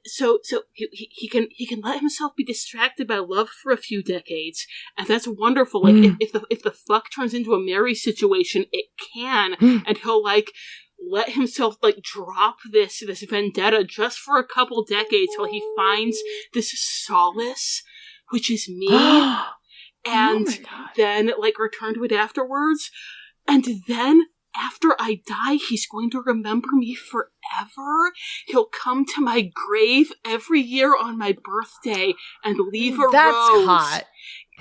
so he can let himself be distracted by love for a few decades, and that's wonderful. Like if the fuck turns into a marriage situation, it can, and he'll, like, let himself, like, drop this vendetta just for a couple decades till he finds this solace, which is me, and then, like, return to it afterwards, and then, after I die, he's going to remember me forever. He'll come to my grave every year on my birthday and leave a rose. That's hot.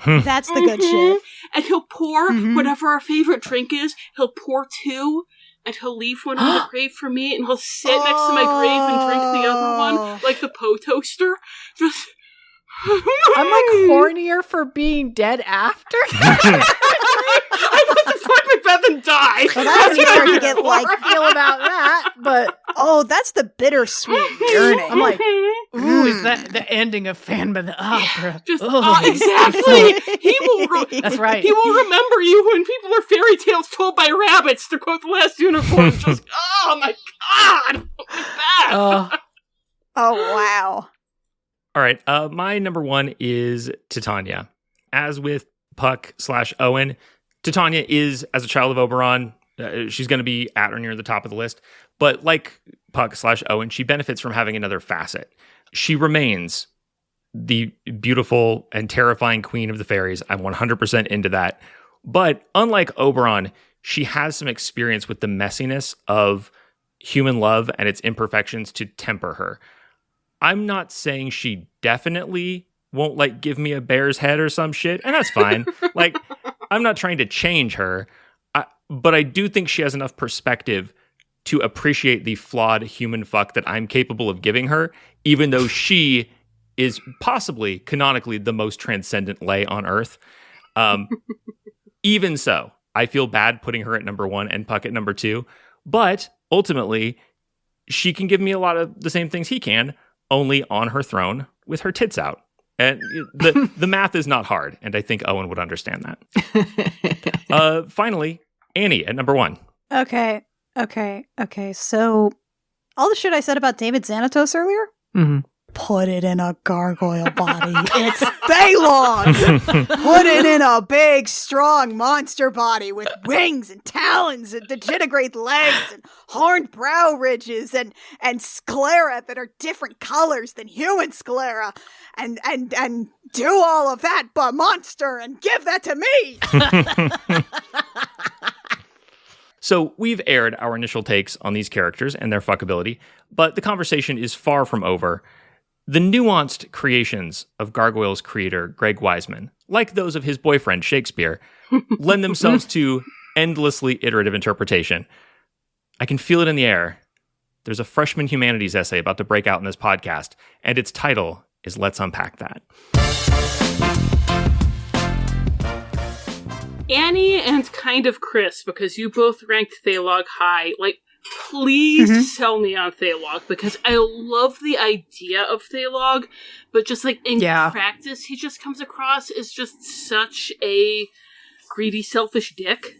That's the good shit. And he'll pour whatever our favorite drink is. He'll pour 2, and he'll leave one on the grave for me, and he'll sit next to my grave and drink the other one, like the Poe toaster. Just... I'm, like, hornier for being dead after. I want to fuck Macbeth and die. Well, that's when you start to get, like, feel about that, but that's the bittersweet yearning. I'm like, ooh, is that the ending of Phantom of the Opera? Just exactly. That's right. He will remember you when people are fairy tales told by rabbits, to quote The Last Unicorn. Just, oh my god, Macbeth. Oh wow. All right, my number 1 is Titania. As with Puck/Owen, Titania is, as a child of Oberon, she's going to be at or near the top of the list. But like Puck/Owen, she benefits from having another facet. She remains the beautiful and terrifying queen of the fairies. I'm 100% into that. But unlike Oberon, she has some experience with the messiness of human love and its imperfections to temper her. I'm not saying she definitely won't, like, give me a bear's head or some shit, and that's fine. Like, I'm not trying to change her, but I do think she has enough perspective to appreciate the flawed human fuck that I'm capable of giving her, even though she is possibly, canonically, the most transcendent lay on Earth. Even so, I feel bad putting her at number 1 and Puck at number 2, but ultimately, she can give me a lot of the same things he can, only on her throne with her tits out. And the math is not hard, and I think Owen would understand that. Finally, Annie at number 1. Okay. So, all the shit I said about David Xanatos earlier, put it in a gargoyle body. It's Thaylog! Put it in a big, strong monster body with wings and talons and digitigrade legs and horned brow ridges and sclera that are different colors than human sclera. And do all of that, but monster, and give that to me! So we've aired our initial takes on these characters and their fuckability, but the conversation is far from over. The nuanced creations of Gargoyles creator Greg Wiseman, like those of his boyfriend Shakespeare, lend themselves to endlessly iterative interpretation. I can feel it in the air. There's a freshman humanities essay about to break out in this podcast, and its title is Let's Unpack That. Annie and kind of Kris, because you both ranked Thaylog high, like, please sell me on Thaylog, because I love the idea of Thaylog, but just, like, in practice, he just comes across as just such a greedy, selfish dick.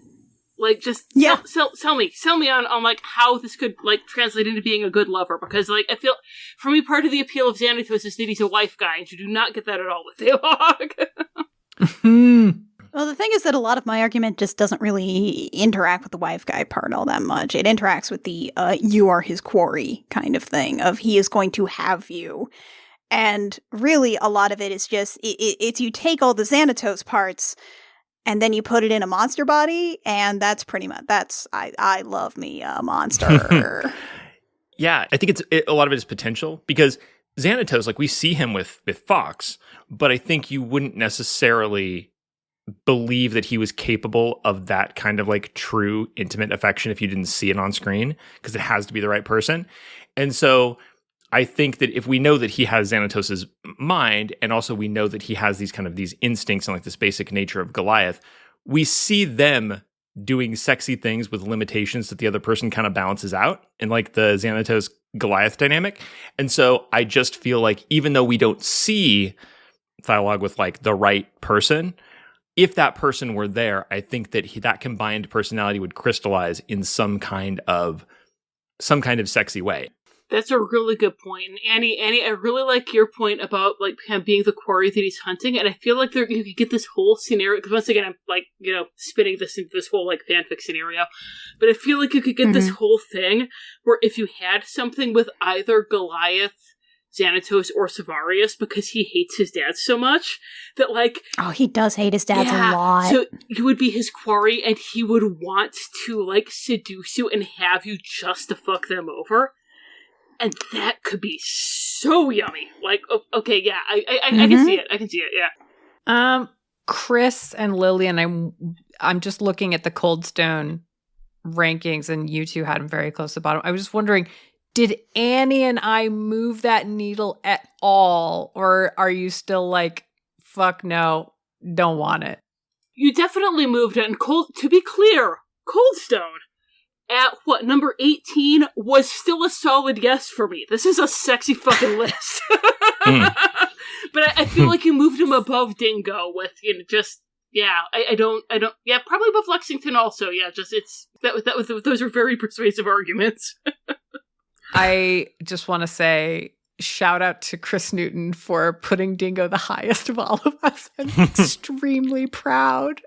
Like, just sell me on, like, how this could, like, translate into being a good lover, because, like, I feel, for me, part of the appeal of Xanatos is that he's a wife guy, and you do not get that at all with Thaylog. Well, the thing is that a lot of my argument just doesn't really interact with the wife guy part all that much. It interacts with the you are his quarry kind of thing, of he is going to have you. And really, a lot of it is just, it's you take all the Xanatos parts and then you put it in a monster body, and that's pretty much, I love me a monster. Yeah, I think a lot of it is potential, because Xanatos, like, we see him with Fox, but I think you wouldn't necessarily believe that he was capable of that kind of, like, true intimate affection if you didn't see it on screen, because it has to be the right person. And so I think that if we know that he has Xanatos's mind, and also we know that he has these instincts and, like, this basic nature of Goliath, we see them doing sexy things with limitations that the other person kind of balances out in, like, the Xanatos Goliath dynamic. And so I just feel like, even though we don't see Thaylog with, like, the right person, if that person were there, I think that that combined personality would crystallize in some kind of sexy way. That's a really good point. And Annie, I really like your point about, like, him being the quarry that he's hunting. And I feel like you could get this whole scenario, because once again, I'm, like, spinning this into this whole, like, fanfic scenario. But I feel like you could get this whole thing where if you had something with either Goliath, Xanatos, or Savarius, because he hates his dad so much that, like... Oh, he does hate his dad a lot. So you would be his quarry, and he would want to, like, seduce you and have you just to fuck them over. And that could be so yummy. Like, okay, yeah, I can see it. I can see it, yeah. Kris and Lilian, I'm just looking at the Cold Stone rankings, and you two had them very close to the bottom. I was just wondering, did Annie and I move that needle at all? Or are you still like, fuck no, don't want it? You definitely moved it. And to be clear, Cold Stone, at number 18, was still a solid yes for me. This is a sexy fucking list. But I feel like you moved him above Dingo with, just, yeah, I don't, yeah, probably above Lexington also, yeah, just, those are very persuasive arguments. I just want to say, shout out to Kris Newton for putting Dingo the highest of all of us. I'm extremely proud.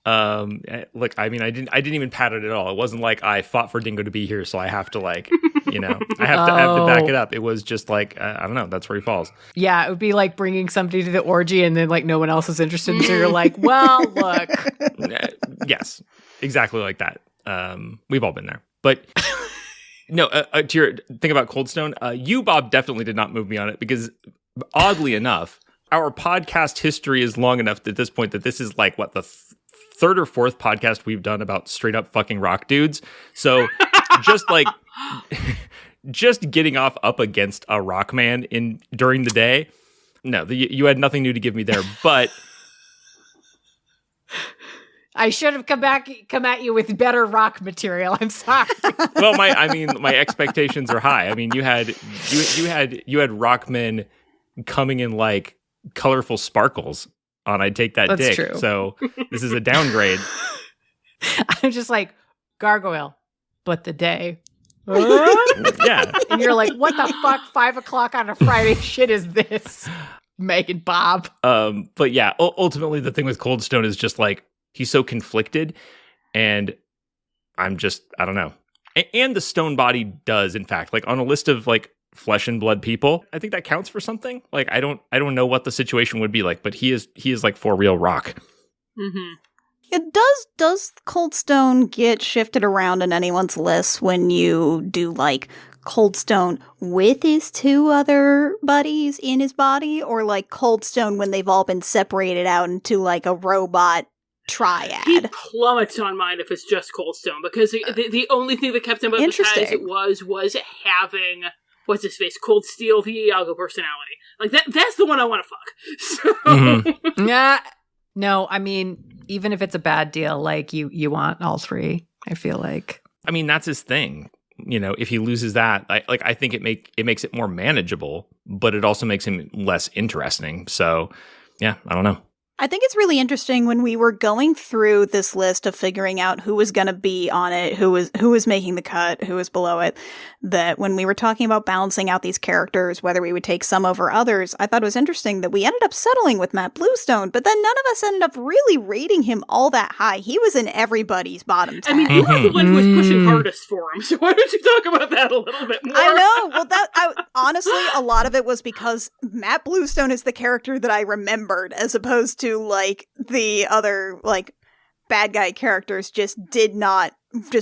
Look, I mean, I didn't even pat it at all. It wasn't like I fought for Dingo to be here, so I have to, like, I have to back it up. It was just like, I don't know, that's where he falls. Yeah, it would be like bringing somebody to the orgy and then, like, no one else is interested, so you're like, well, look. Yes, exactly like that. We've all been there. But no, to your thing about Cold Stone, you, Bob, definitely did not move me on it, because oddly enough, our podcast history is long enough at this point that this is like, what, the third or fourth podcast we've done about straight up fucking rock dudes. So just getting off up against a rock man during the day, no, you had nothing new to give me there. But I should have come at you with better rock material. I'm sorry. Well, my expectations are high. I mean, you had rockmen coming in like colorful sparkles on "I'd Take That That's Dick." true. So this is a downgrade. I'm just like, gargoyle, but the day. Yeah. And you're like, what the fuck? 5 o'clock on a Friday shit is this? MeganBob. But yeah, ultimately the thing with Cold Stone is just like, he's so conflicted, and I don't know. And the stone body does, in fact, like on a list of like flesh and blood people, I think that counts for something. Like, I don't know what the situation would be like, but he is like for real rock. Mm-hmm. It does Cold Stone get shifted around in anyone's list when you do like Cold Stone with his 2 other buddies in his body, or like Cold Stone when they've all been separated out into like a robot triad? He plummets on mine if it's just Cold Stone, because the only thing that kept him above the ties was having what's his face, Cold Steel, the Iago personality. Like that's the one I want to fuck. So. Mm-hmm. Yeah. No, I mean, even if it's a bad deal, like you want all 3, I feel like. I mean, that's his thing. You know, if he loses that, I think it makes it more manageable, but it also makes him less interesting. So, yeah, I don't know. I think it's really interesting when we were going through this list of figuring out who was going to be on it, who was making the cut, who was below it, that when we were talking about balancing out these characters, whether we would take some over others, I thought it was interesting that we ended up settling with Matt Bluestone, but then none of us ended up really rating him all that high. He was in everybody's bottom 10. I mean, you were the one who was pushing hardest for him, so why don't you talk about that a little bit more? I know. Well, honestly, a lot of it was because Matt Bluestone is the character that I remembered, as opposed to like the other like bad guy characters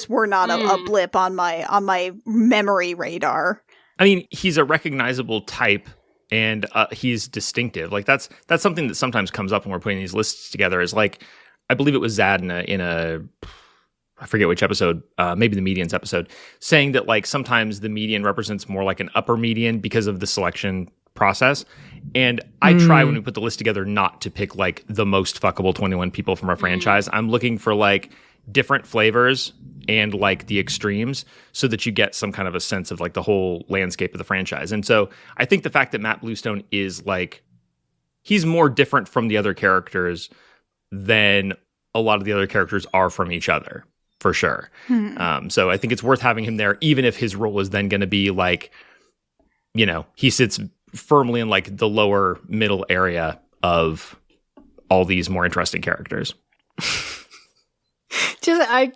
were not a blip on my memory radar. I mean, he's a recognizable type, and he's distinctive. Like that's something that sometimes comes up when we're putting these lists together. Is like, I believe it was Zad in a I forget which episode, maybe the medians episode, saying that like sometimes the median represents more like an upper median because of the selection process. And I try when we put the list together not to pick like the most fuckable 21 people from our franchise. I'm looking for like different flavors and like the extremes so that you get some kind of a sense of like the whole landscape of the franchise. And so I think the fact that Matt Bluestone is like, he's more different from the other characters than a lot of the other characters are from each other, for sure. So I think it's worth having him there, even if his role is then going to be like, you know, he sits firmly in like the lower middle area of all these more interesting characters. I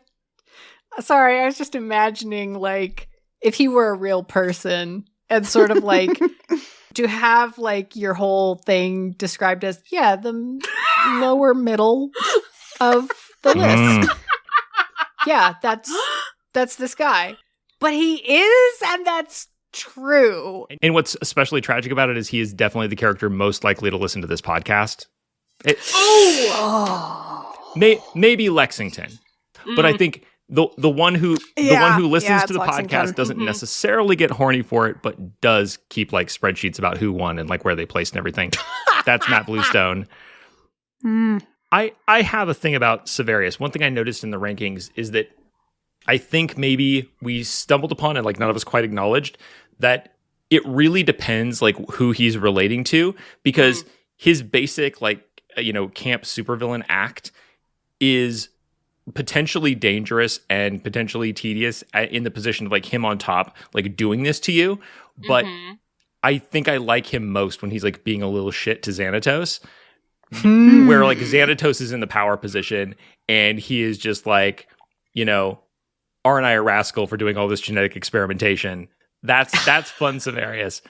was just imagining like if he were a real person and sort of like to have like your whole thing described as the lower middle of the list. Yeah, that's this guy. But he is, and that's true. And what's especially tragic about it is he is definitely the character most likely to listen to this podcast. Maybe Lexington. But I think the one who listens to the podcast doesn't necessarily get horny for it, but does keep like spreadsheets about who won and like where they placed and everything. That's Matt Bluestone. I have a thing about Severius. One thing I noticed in the rankings is that I think maybe we stumbled upon and like none of us quite acknowledged that it really depends like who he's relating to, because his basic like, you know, camp supervillain act is potentially dangerous and potentially tedious in the position of like him on top, like doing this to you. But I think I like him most when he's like being a little shit to Xanatos, where like Xanatos is in the power position and he is just like, you know, aren't I a rascal for doing all this genetic experimentation? That's fun, Severius.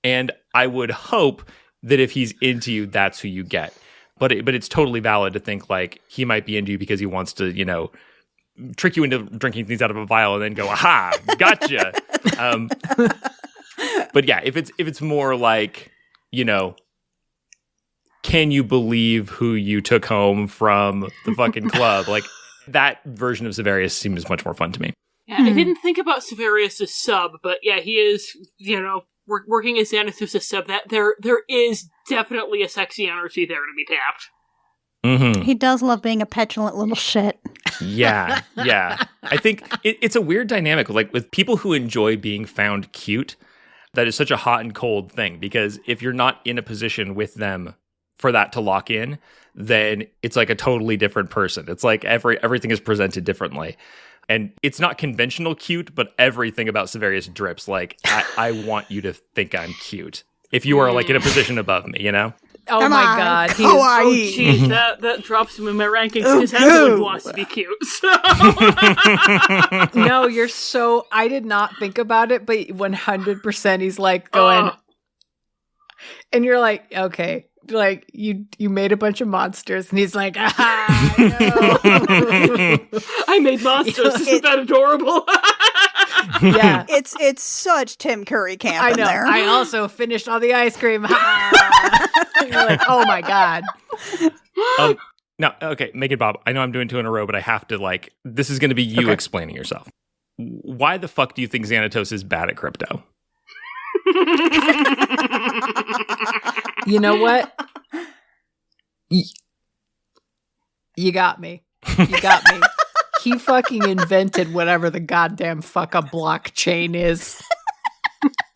And I would hope that if he's into you, that's who you get. But it's totally valid to think like he might be into you because he wants to, you know, trick you into drinking things out of a vial and then go, aha, gotcha. But yeah, if it's more like, you know, can you believe who you took home from the fucking club? Like that version of Severius seems much more fun to me. Yeah, I didn't think about Severius as sub, but yeah, he is, you know, working as Xanatos as sub. That there is definitely a sexy energy there to be tapped. He does love being a petulant little shit. Yeah. I think it's a weird dynamic, like with people who enjoy being found cute. That is such a hot and cold thing, because if you're not in a position with them for that to lock in, then it's like a totally different person. It's like everything is presented differently. And it's not conventional cute, but everything about Severius drips like, I want you to think I'm cute. If you are like in a position above me, you know? Oh Come my on, God. kawaii. Geez, that drops him in my rankings because everyone wants to be cute. So. No, you're so... I did not think about it, but 100% he's like going... And you're like, okay, like you made a bunch of monsters, and he's like, no. I made monsters. Isn't that adorable? Yeah. It's such Tim Curry camp I in know. there. I also finished all the ice cream. You're like, oh my God. Now, okay, MeganBob, I know I'm doing two in a row, but I have to, like, this is going to be you explaining yourself. Why the fuck do you think Xanatos is bad at crypto? You know what? You got me. You got me. He fucking invented whatever the goddamn fuck a blockchain is.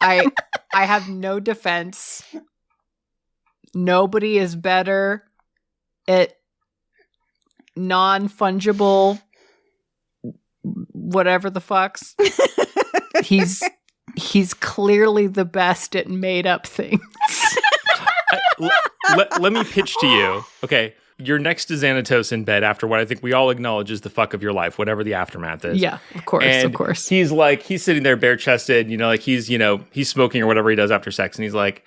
I have no defense. Nobody is better at non-fungible whatever the fucks. He's clearly the best at made up things. Let me pitch to you. Okay, you're next to Xanatos in bed after what I think we all acknowledge is the fuck of your life, whatever the aftermath is. Yeah, of course, and of course. He's sitting there bare chested, like he's smoking or whatever he does after sex. And he's like,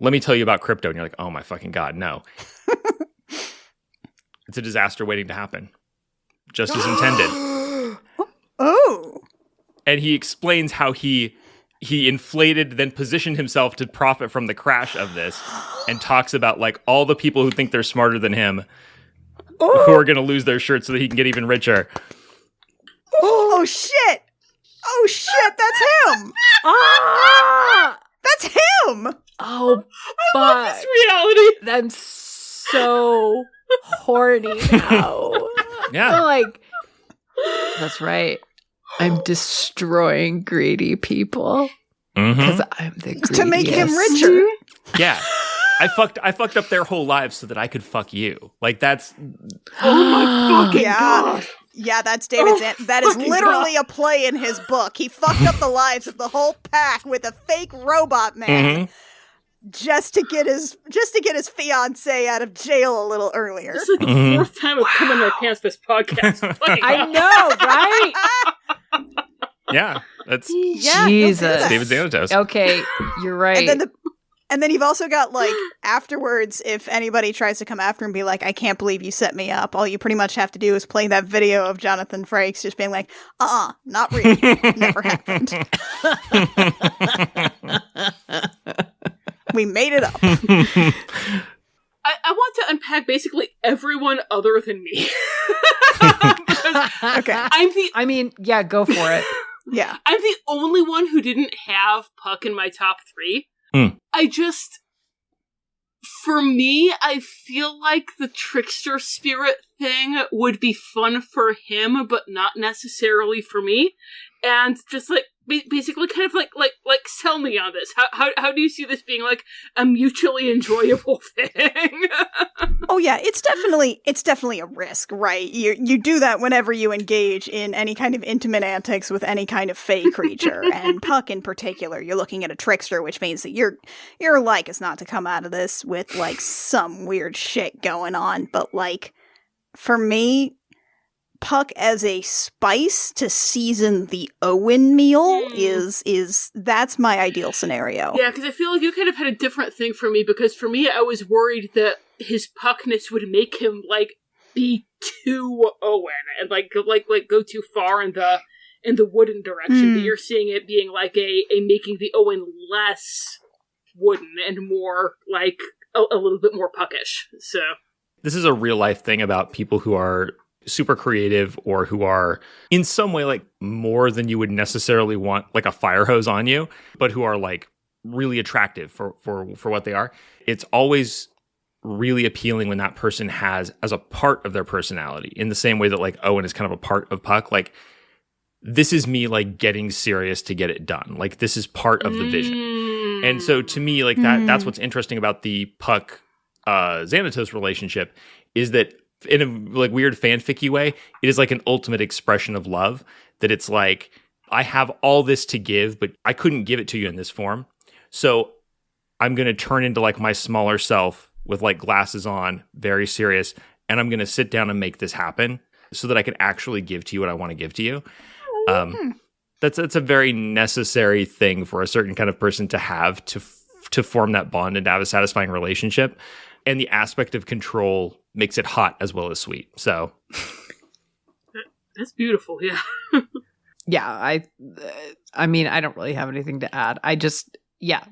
let me tell you about crypto. And you're like, oh my fucking God, no. It's a disaster waiting to happen. Just as intended. Oh. And he explains how he inflated, then positioned himself to profit from the crash of this, and talks about like all the people who think they're smarter than him, who are going to lose their shirts so that he can get even richer. Oh shit! Oh shit! That's him! That's him! Oh, But this reality. I'm so horny now. Yeah. I'm like, that's right. I'm destroying greedy people because I'm the greediest. To make him richer. Yeah. I fucked up their whole lives so that I could fuck you. Like that's Oh my fucking Yeah. God. Yeah, that's David That is literally a play in his book. He fucked up the lives of the whole pack with a fake robot man just to get his fiance out of jail a little earlier. This is like the fourth time I've come in my pants this podcast. Fucking I know, right? yeah. That's Yeah, Jesus. David Xanatos. Okay, you're right. And then you've also got, like, afterwards, if anybody tries to come after and be like, I can't believe you set me up, all you pretty much have to do is play that video of Jonathan Frakes just being like, not real. Never happened. We made it up. I want to unpack basically everyone other than me. Okay. Yeah, go for it. Yeah. I'm the only one who didn't have Puck in my top 3. For me, I feel like the trickster spirit thing would be fun for him, but not necessarily for me. And just like, basically kind of like sell me on this. How do you see this being like a mutually enjoyable thing? Oh yeah, it's definitely a risk, right? You do that whenever you engage in any kind of intimate antics with any kind of fey creature, and Puck in particular. You're looking at a trickster, which means that your like is not to come out of this with like some weird shit going on. But like for me, Puck as a spice to season the Owen meal is that's my ideal scenario. Yeah, because I feel like you kind of had a different thing for me, because for me I was worried that his Puckness would make him like be too Owen and like go too far in the wooden direction. But you're seeing it being like a making the Owen less wooden and more like a little bit more puckish. So this is a real life thing about people who are super creative or who are in some way like more than you would necessarily want, like a fire hose on you, but who are like really attractive for what they are. It's always really appealing when that person has as a part of their personality, in the same way that like Owen is kind of a part of Puck. Like, this is me like getting serious to get it done. Like, this is part of the vision. And so to me, like that's what's interesting about the Puck Xanatos relationship, is that in a like weird fanficky way, it is like an ultimate expression of love, that it's like, I have all this to give, but I couldn't give it to you in this form. So I'm going to turn into like my smaller self with like glasses on, very serious. And I'm going to sit down and make this happen so that I can actually give to you what I want to give to you. That's a very necessary thing for a certain kind of person to have to form that bond and to have a satisfying relationship. And the aspect of control makes it hot as well as sweet. So that's beautiful. Yeah. Yeah. I mean, I don't really have anything to add. I just,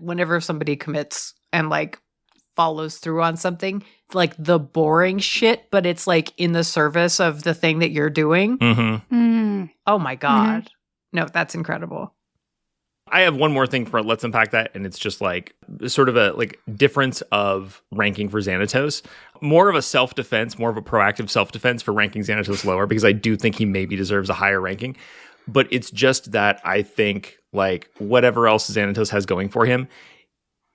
whenever somebody commits and like follows through on something, like the boring shit, but it's like in the service of the thing that you're doing. Oh my God. No, that's incredible. I have one more thing for Let's Unpack That, and it's just like sort of a like difference of ranking for Xanatos. More of a self-defense, more of a proactive self-defense for ranking Xanatos lower, because I do think he maybe deserves a higher ranking. But it's just that I think like whatever else Xanatos has going for him,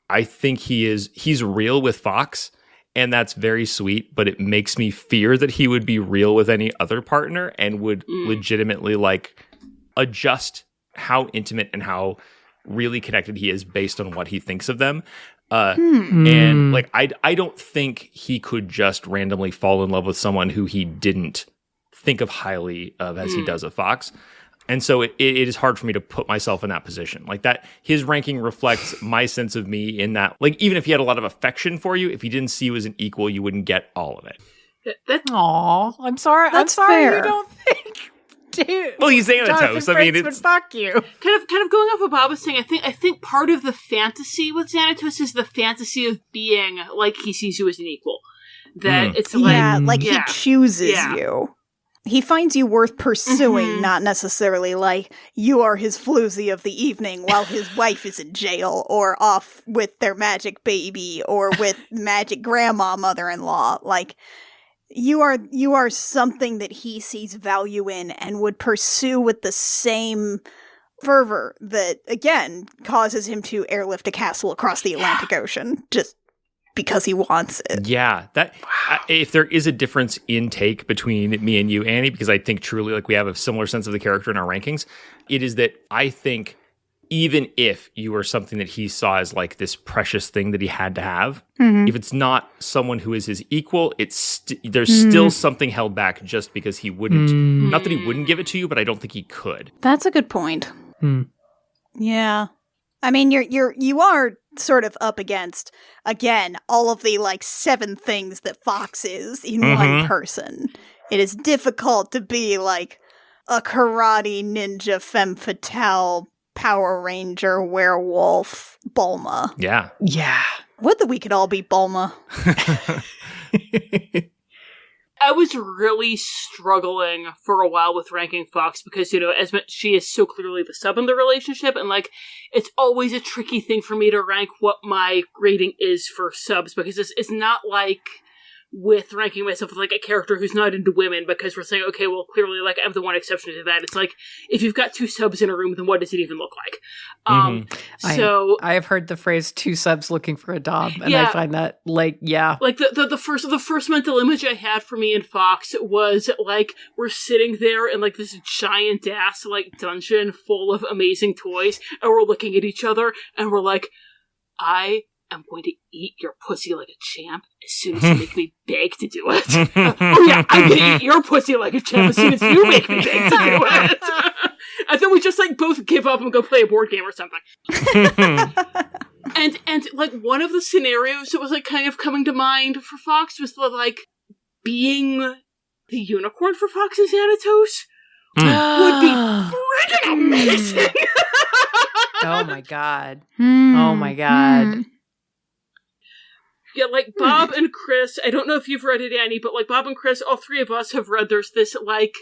I think he's real with Fox, and that's very sweet, but it makes me fear that he would be real with any other partner and would legitimately like adjust how intimate and how really connected he is based on what he thinks of them. And like, I don't think he could just randomly fall in love with someone who he didn't think of highly of as he does of Fox. And so it is hard for me to put myself in that position. Like that, his ranking reflects my sense of me in that, like, even if he had a lot of affection for you, if he didn't see you as an equal, you wouldn't get all of it. Aw, I'm sorry. That's I'm sorry fair. you don't think. Dude, Well, he's Xanatos. I mean, it's fuck you. Kind of going off what Bob was saying, I think part of the fantasy with Xanatos is the fantasy of being like he sees you as an equal. That it's like he chooses you. He finds you worth pursuing, not necessarily like you are his floozy of the evening while his wife is in jail or off with their magic baby or with magic grandma mother-in-law. Like, you are something that he sees value in and would pursue with the same fervor that, again, causes him to airlift a castle across the Atlantic Ocean just because he wants it. Yeah, if there is a difference in take between me and you, Annie, because I think truly like we have a similar sense of the character in our rankings, it is that I think even if you were something that he saw as like this precious thing that he had to have, if it's not someone who is his equal, there's still something held back just because he wouldn't. Not that he wouldn't give it to you, but I don't think he could. That's a good point. Yeah. I mean, you are sort of up against, again, all of the like 7 things that Fox is in one person. It is difficult to be like a karate ninja femme fatale Power Ranger werewolf Bulma. Yeah. Would that we could all be Bulma. I was really struggling for a while with ranking Fox because, as she is so clearly the sub in the relationship, and like it's always a tricky thing for me to rank what my rating is for subs, because it's not like with ranking myself with like a character who's not into women, because we're saying, okay, well, clearly, like, I'm the one exception to that. It's like, if you've got 2 subs in a room, then what does it even look like? So I have heard the phrase 2 subs looking for a dom, and I find that like the first mental image I had for me and Fox was like we're sitting there in like this giant ass like dungeon full of amazing toys, and we're looking at each other, and we're like, I'm going to eat your pussy like a champ as soon as you make me beg to do it. Oh yeah, I'm going to eat your pussy like a champ as soon as you make me beg to do it. And then we just like both give up and go play a board game or something. and like one of the scenarios that was like kind of coming to mind for Fox was the, like being the unicorn for Fox and Xanatos would be freaking amazing. Oh my god. Oh my god. Yeah, like Bob and Kris, I don't know if you've read it, Annie, but like Bob and Kris, all 3 of us have read there's this like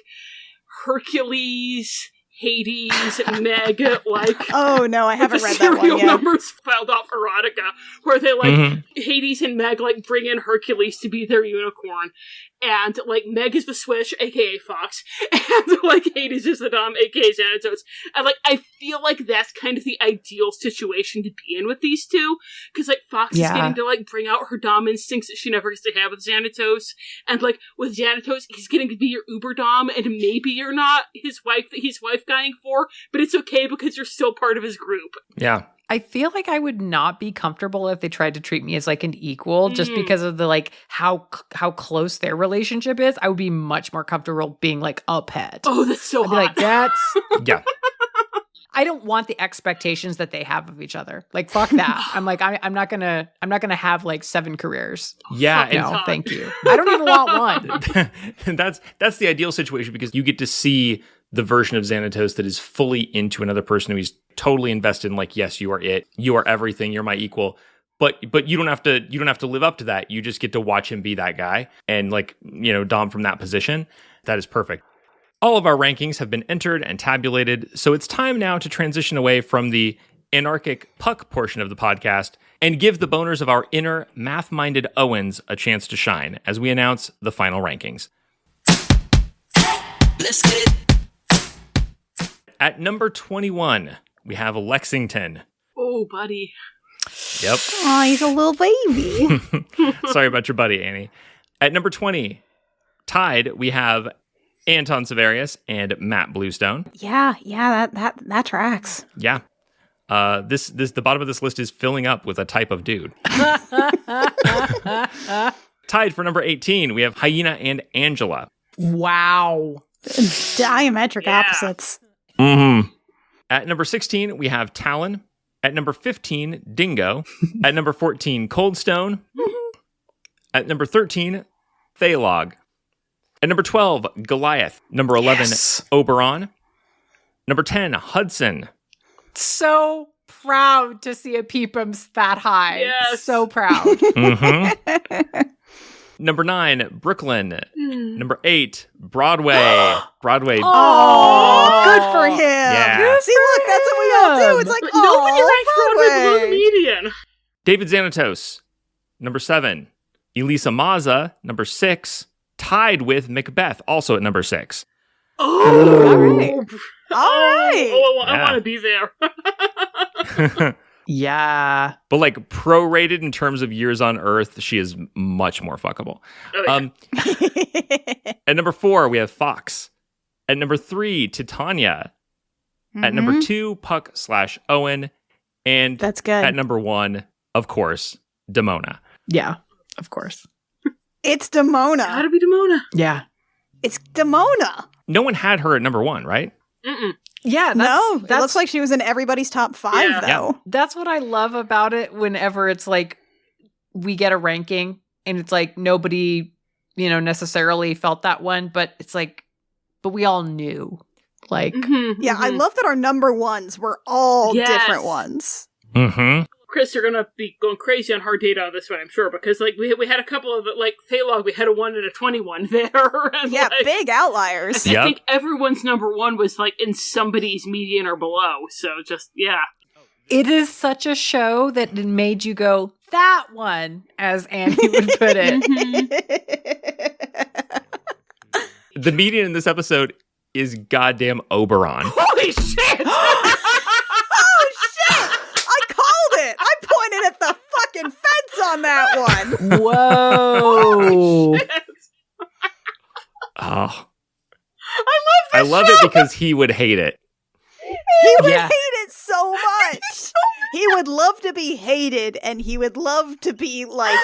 Hercules Hades, Meg, like... Oh, no, I haven't the read that one serial yet. numbers filed off erotica, where they, like, Hades and Meg, like, bring in Hercules to be their unicorn, and, like, Meg is the Swish, aka Fox, and, like, Hades is the Dom, aka Xanatos. And, like, I feel like that's kind of the ideal situation to be in with these two, because, like, Fox is getting to, like, bring out her Dom instincts that she never gets to have with Xanatos, and, like, with Xanatos, he's getting to be your Uber Dom, and maybe you're not his wife that he's wife-guying for, but it's okay because you're still part of his group. Yeah. I feel like I would not be comfortable if they tried to treat me as like an equal just because of the like how close their relationship is. I would be much more comfortable being like a pet. Oh, that's so I'd be hot. like, that's Yeah. I don't want the expectations that they have of each other. Like, fuck that. I'm like, I'm not gonna have like 7 careers. Yeah. Fucking No, hot. thank you. I don't even want one. And that's the ideal situation because you get to see the version of Xanatos that is fully into another person who he's totally invested in, like, yes, you are it. You are everything. You're my equal. But you don't have to live up to that. You just get to watch him be that guy and, like, you know, Dom from that position. That is perfect. All of our rankings have been entered and tabulated, so it's time now to transition away from the anarchic puck portion of the podcast and give the boners of our inner math-minded Owens a chance to shine as we announce the final rankings. Let's get it. At number 21, we have Lexington. Oh, buddy. Yep. Oh, he's a little baby. Sorry about your buddy, Annie. At number 20, tied, we have Anton Severius and Matt Bluestone. yeah, that tracks. Yeah. The bottom of this list is filling up with a type of dude. Tied for number 18, we have Hyena and Angela. Wow. Diametric Yeah. opposites. Mm-hmm. At number 16, we have Talon. At number 15, Dingo. At number 14, Coldstone. At number 13, Thalog. At number 12, Goliath. Number 11, Oberon. Number 10, Hudson. So proud to see a Peepums that high. Yes. So proud. Mm-hmm. Number 9, Brooklyn. Number 8, Broadway. Broadway. Oh, good for him. Yeah. See, look, that's what we all do. It's like, Nobody ranks Broadway below the Broadway. median. David Xanatos. Number 7, Elisa Maza. Number 6, tied with Macbeth, also at number 6. Oh, All right. All right. I want to be there. Yeah. But like prorated in terms of years on Earth, she is much more fuckable. Oh, yeah. At number 4, we have Fox. At number 3, Titania. At number 2, Puck/Owen. And That's good. at number 1, of course, Demona. Yeah. Of course. It's Demona. Gotta be Demona. Yeah. It's Demona. No one had her at number 1, right? Mm-mm. Yeah. No, it looks like she was in everybody's top 5, Yeah. though. That's what I love about it whenever it's like we get a ranking and it's like nobody, necessarily felt that one, but it's like, but we all knew. Like, Yeah, I love that our number ones were all Yes. different ones. Mm-hmm. Chris, you're gonna be going crazy on hard data on this one, I'm sure, because like we had a couple of like Thalog, we had a 1 and a 21 there. And, Yeah, like, big outliers. Yep. I think everyone's number 1 was like in somebody's median or below. So just it is such a show that it made you go, that one, as Annie would put it. The median in this episode is goddamn Oberon. Holy shit! Oh, shit! I called it! I pointed at the fucking fence on that one! Whoa. Oh, I I love it because he would hate it. He would Yeah. hate it so much! He would love to be hated, and he would love to be, like,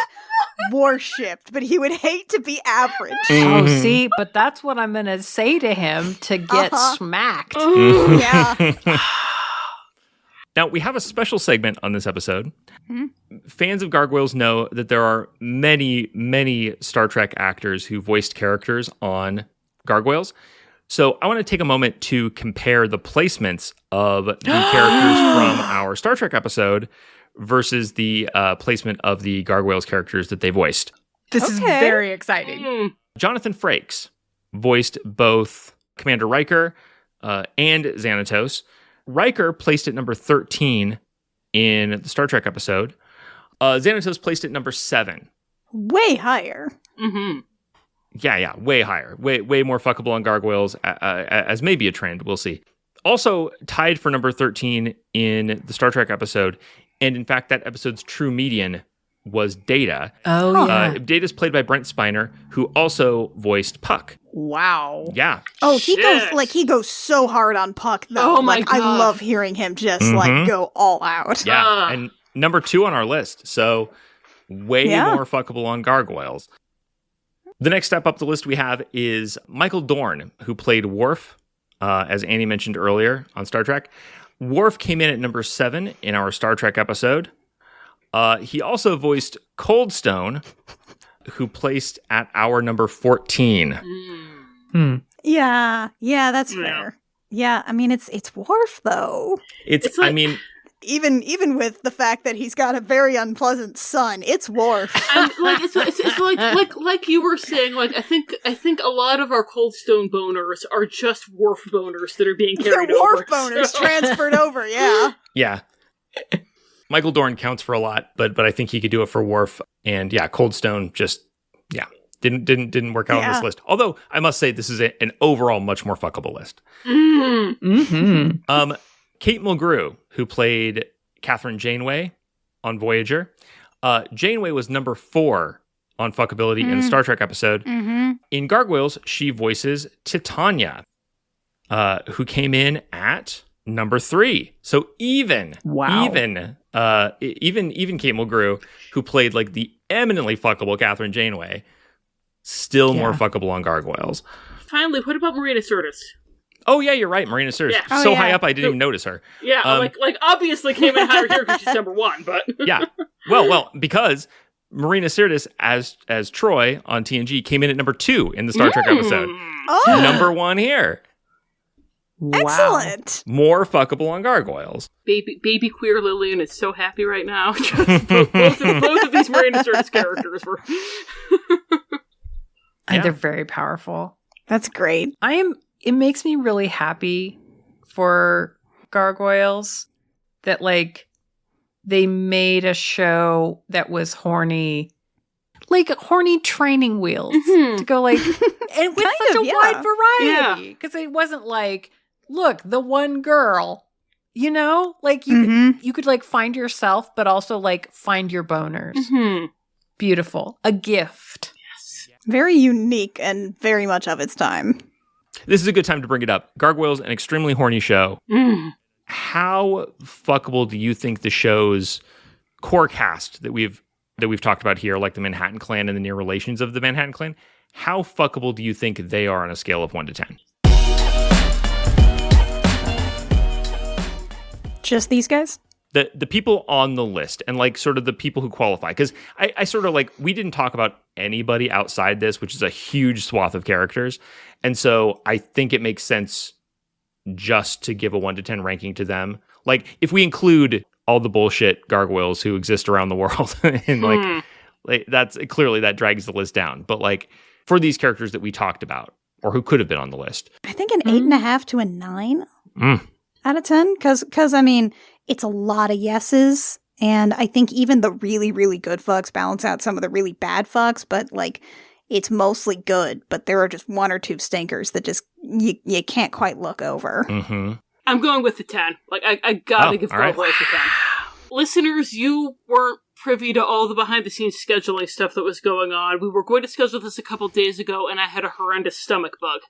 worshipped, but he would hate to be average. Oh, Mhm. see, but that's what I'm going to say to him to get smacked. Yeah. Now, we have a special segment on this episode. Mhm. Fans of Gargoyles know that there are many, many Star Trek actors who voiced characters on Gargoyles. So I want to take a moment to compare the placements of the characters from our Star Trek episode versus the placement of the Gargoyles characters that they voiced. This is Okay. very exciting. Mm. Jonathan Frakes voiced both Commander Riker, and Xanatos. Riker placed at number 13 in the Star Trek episode. Xanatos placed at number 7. Way higher. Mm-hmm. Yeah, way higher. Way more fuckable on Gargoyles, as maybe a trend. We'll see. Also tied for number 13 in the Star Trek episode, and in fact, that episode's true median was Data. Oh, yeah. Data's played by Brent Spiner, who also voiced Puck. Wow. Yeah. Oh, Shit. he goes so hard on Puck though. Oh my like God. I love hearing him just Mhm. like go all out. Yeah, and number 2 on our list. So way more fuckable on Gargoyles. The next step up the list we have is Michael Dorn, who played Worf, as Annie mentioned earlier on Star Trek. Worf came in at number 7 in our Star Trek episode. He also voiced Coldstone, who placed at our number 14. Yeah, that's Yeah. fair. Yeah, I mean it's Worf though. It's like- I mean, Even with the fact that he's got a very unpleasant son, it's Worf. And like it's like you were saying, like I think a lot of our Coldstone boners are just Worf boners that are being They're carried over. Worf boners transferred over, yeah. yeah. Michael Dorn counts for a lot, but I think he could do it for Worf. And yeah, Coldstone just didn't work out on this list. Although I must say this is an overall much more fuckable list. Mm-hmm. Kate Mulgrew, who played Catherine Janeway on Voyager. Janeway was number 4 on fuckability in the Star Trek episode. Mm-hmm. In Gargoyles, she voices Titania, who came in at number 3. So even Kate Mulgrew, who played like the eminently fuckable Catherine Janeway, still more fuckable on Gargoyles. Finally, what about Marina Sirtis? Oh yeah, you're right, Marina Sirtis. Yeah. So high up, I didn't even notice her. Yeah, like obviously came in higher here because she's number 1, but Yeah. Well, because Marina Sirtis as Troy on TNG came in at number 2 in the Star Trek episode. Oh, Number 1 here. Wow. excellent. More fuckable on Gargoyles. Baby queer Lilian is so happy right now. Just both of these Marina Sirtis characters were. And they're very powerful. That's great. It makes me really happy for Gargoyles that like they made a show that was horny, like horny training wheels to go like, and with such a wide variety. Because it wasn't like, look, the one girl, you know, like you could like find yourself, but also like find your boners. Mm-hmm. Beautiful. A gift. Very unique and very much of its time. This is a good time to bring it up. Gargoyles, an extremely horny show. How fuckable do you think the show's core cast that we've talked about here, like the Manhattan Clan and the near relations of the Manhattan Clan, how fuckable do you think they are on a scale of 1 to 10? Just these guys? The people on the list and like sort of the people who qualify. Because I sort of like, we didn't talk about anybody outside this, which is a huge swath of characters. And so I think it makes sense just to give a 1 to 10 ranking to them. Like if we include all the bullshit gargoyles who exist around the world and like that's clearly that drags the list down. But like for these characters that we talked about or who could have been on the list. I think an 8.5 to a 9 out of 10. Because I mean, it's a lot of yeses. And I think even the really, really good fucks balance out some of the really bad fucks. But like, it's mostly good. But there are just 1 or 2 stinkers that just you can't quite look over. Mm-hmm. I'm going with the 10. Like, I gotta give all right. Gargoyles the 10. Listeners, you weren't privy to all the behind-the-scenes scheduling stuff that was going on. We were going to schedule this a couple days ago, and I had a horrendous stomach bug.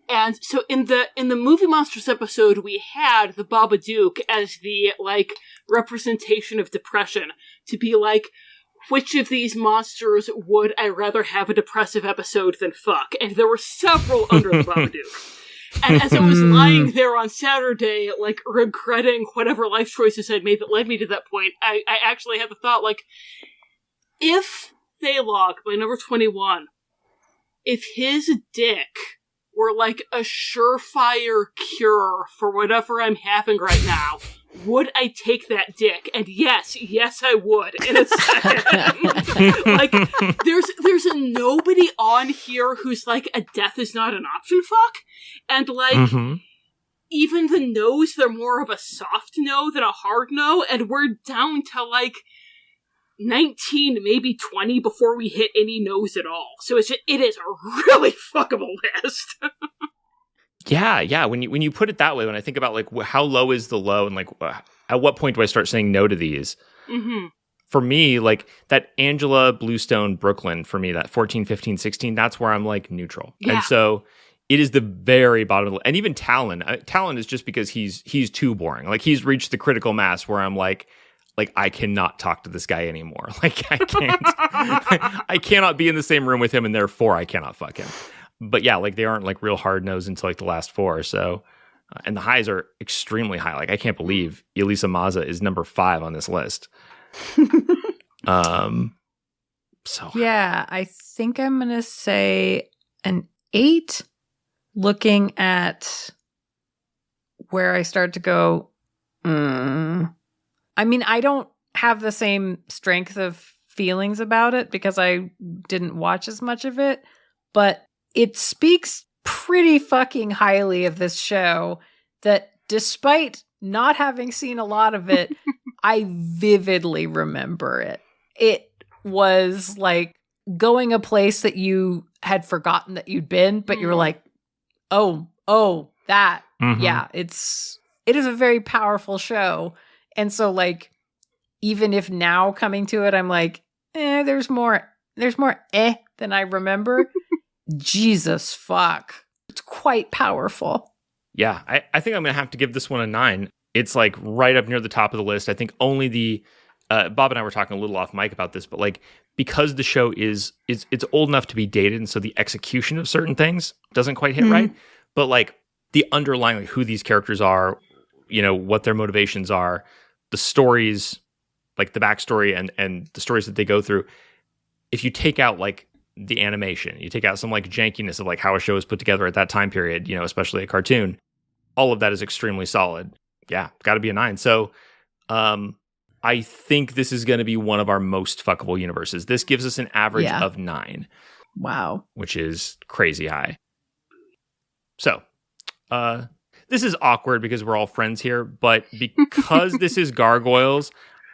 And so in the Movie Monsters episode, we had the Babadook as the, like, representation of depression. To be like, which of these monsters would I rather have a depressive episode than fuck? And there were several under the Babadook. And as I was lying there on Saturday, like, regretting whatever life choices I'd made that led me to that point, I actually had the thought, like, if Thalog, by number 21, if his dick were like a surefire cure for whatever I'm having right now, would I take that dick? And yes, I would in a second. Like, there's a nobody on here who's like a death is not an option fuck. And like, even the no's, they're more of a soft no than a hard no, and we're down to like 19, maybe 20 before we hit any no's at all. So it is a really fuckable list. Yeah. When you put it that way, when I think about like how low is the low, and like at what point do I start saying no to these? Mm-hmm. For me, like that Angela, Bluestone, Brooklyn, for me, that 14, 15, 16, that's where I'm like neutral. Yeah. And so it is the very bottom of the, and even Talon. Talon is just because he's too boring. Like he's reached the critical mass where I'm like I cannot talk to this guy anymore. Like I can't, I cannot be in the same room with him, and therefore I cannot fuck him. But yeah, like they aren't like real hard no's until like the last 4. So, and the highs are extremely high. Like I can't believe Elisa Maza is number 5 on this list. So yeah, I think I'm gonna say an 8. Looking at where I start to go, I mean, I don't have the same strength of feelings about it because I didn't watch as much of it, but it speaks pretty fucking highly of this show that despite not having seen a lot of it, I vividly remember it. It was like going a place that you had forgotten that you'd been, but you were like, oh, that. Mm-hmm. Yeah, it is a very powerful show. And so like, even if now coming to it, I'm like, there's more than I remember. Jesus fuck. It's quite powerful. Yeah, I think I'm going to have to give this one a 9. It's like right up near the top of the list. I think only the, Bob and I were talking a little off mic about this, but like, because the show is it's old enough to be dated, and so the execution of certain things doesn't quite hit right. But like the underlying, like who these characters are, you know, what their motivations are, the stories, like the backstory and the stories that they go through. If you take out like the animation, you take out some like jankiness of like how a show is put together at that time period, you know, especially a cartoon, all of that is extremely solid. Yeah, got to be a 9. So, I think this is going to be one of our most fuckable universes. This gives us an average of 9. Wow. Which is crazy high. So, this is awkward because we're all friends here, but because this is Gargoyles,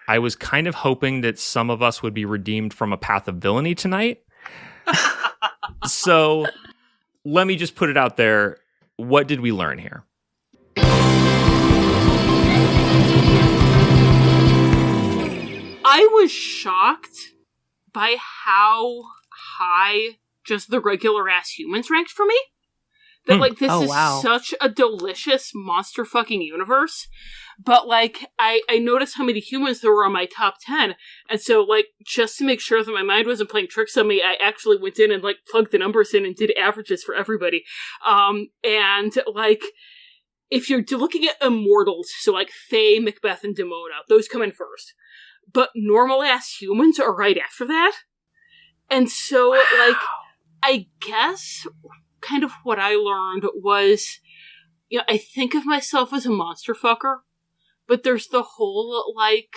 I was kind of hoping that some of us would be redeemed from a path of villainy tonight. So, let me just put it out there. What did we learn here? I was shocked by how high just the regular ass humans ranked for me. That like this is such a delicious monster fucking universe. But like I noticed how many humans there were on my top 10. And so like just to make sure that my mind wasn't playing tricks on me, I actually went in and like plugged the numbers in and did averages for everybody. And like if you're looking at immortals, so like Faye, Macbeth, and Demona, those come in first. But normal-ass humans are right after that. And so, like, I guess kind of what I learned was, you know, I think of myself as a monster fucker, but there's the whole, like...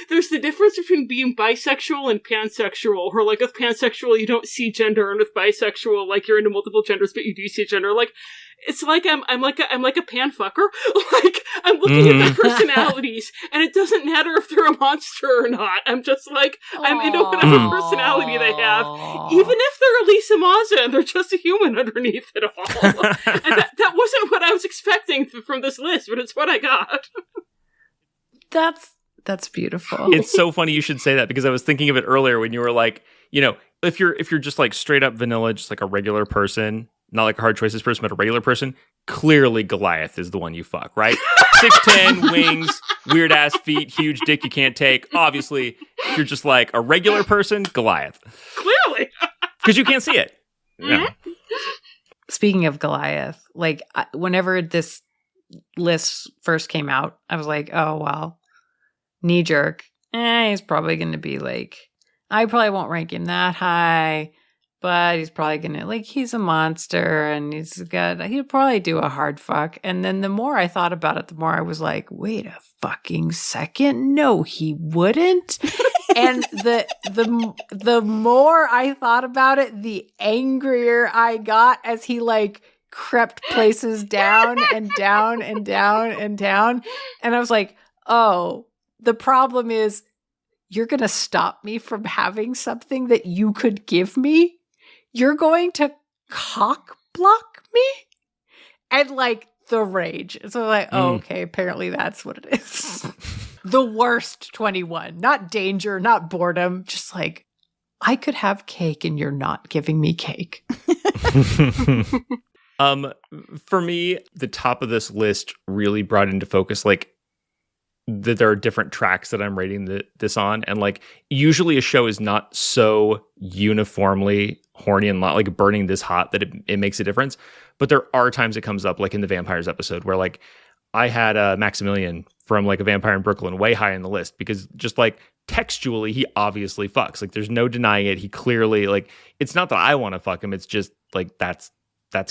there's the difference between being bisexual and pansexual, or like with pansexual you don't see gender, and with bisexual like you're into multiple genders but you do see gender. Like it's like I'm like a pan fucker. Like I'm looking at their personalities and it doesn't matter if they're a monster or not. I'm just like I'm into whatever personality they have, even if they're Elisa Maza and they're just a human underneath it all. And that wasn't what I was expecting from this list, but it's what I got. That's beautiful. It's so funny you should say that because I was thinking of it earlier when you were like, you know, if you're just like straight up vanilla, just like a regular person, not like a hard choices person, but a regular person, clearly Goliath is the one you fuck, right? 6'10", wings, weird ass feet, huge dick you can't take. Obviously, if you're just like a regular person, Goliath. Clearly. Because you can't see it. Mm-hmm. Yeah. Speaking of Goliath, like whenever this list first came out, I was like, oh, well, knee jerk. He's probably going to be like, I probably won't rank him that high, but he's probably going to, like, he's a monster and he'll probably do a hard fuck. And then the more I thought about it, the more I was like, wait a fucking second. No, he wouldn't. And the more I thought about it, the angrier I got as he like crept places down and down and down and down. And I was like, oh, the problem is you're going to stop me from having something that you could give me? You're going to cock block me? And like the rage. So I'm like, oh, okay, apparently that's what it is. The worst 21. Not danger, not boredom. Just like, I could have cake and you're not giving me cake. For me, the top of this list really brought into focus like that there are different tracks that I'm rating this on, and like usually a show is not so uniformly horny and not like burning this hot that it makes a difference. But there are times it comes up, like in the vampires episode, where like I had Maximilian from like A Vampire in Brooklyn way high on the list because just like textually he obviously fucks. Like there's no denying it. He clearly like it's not that I want to fuck him. It's just like that's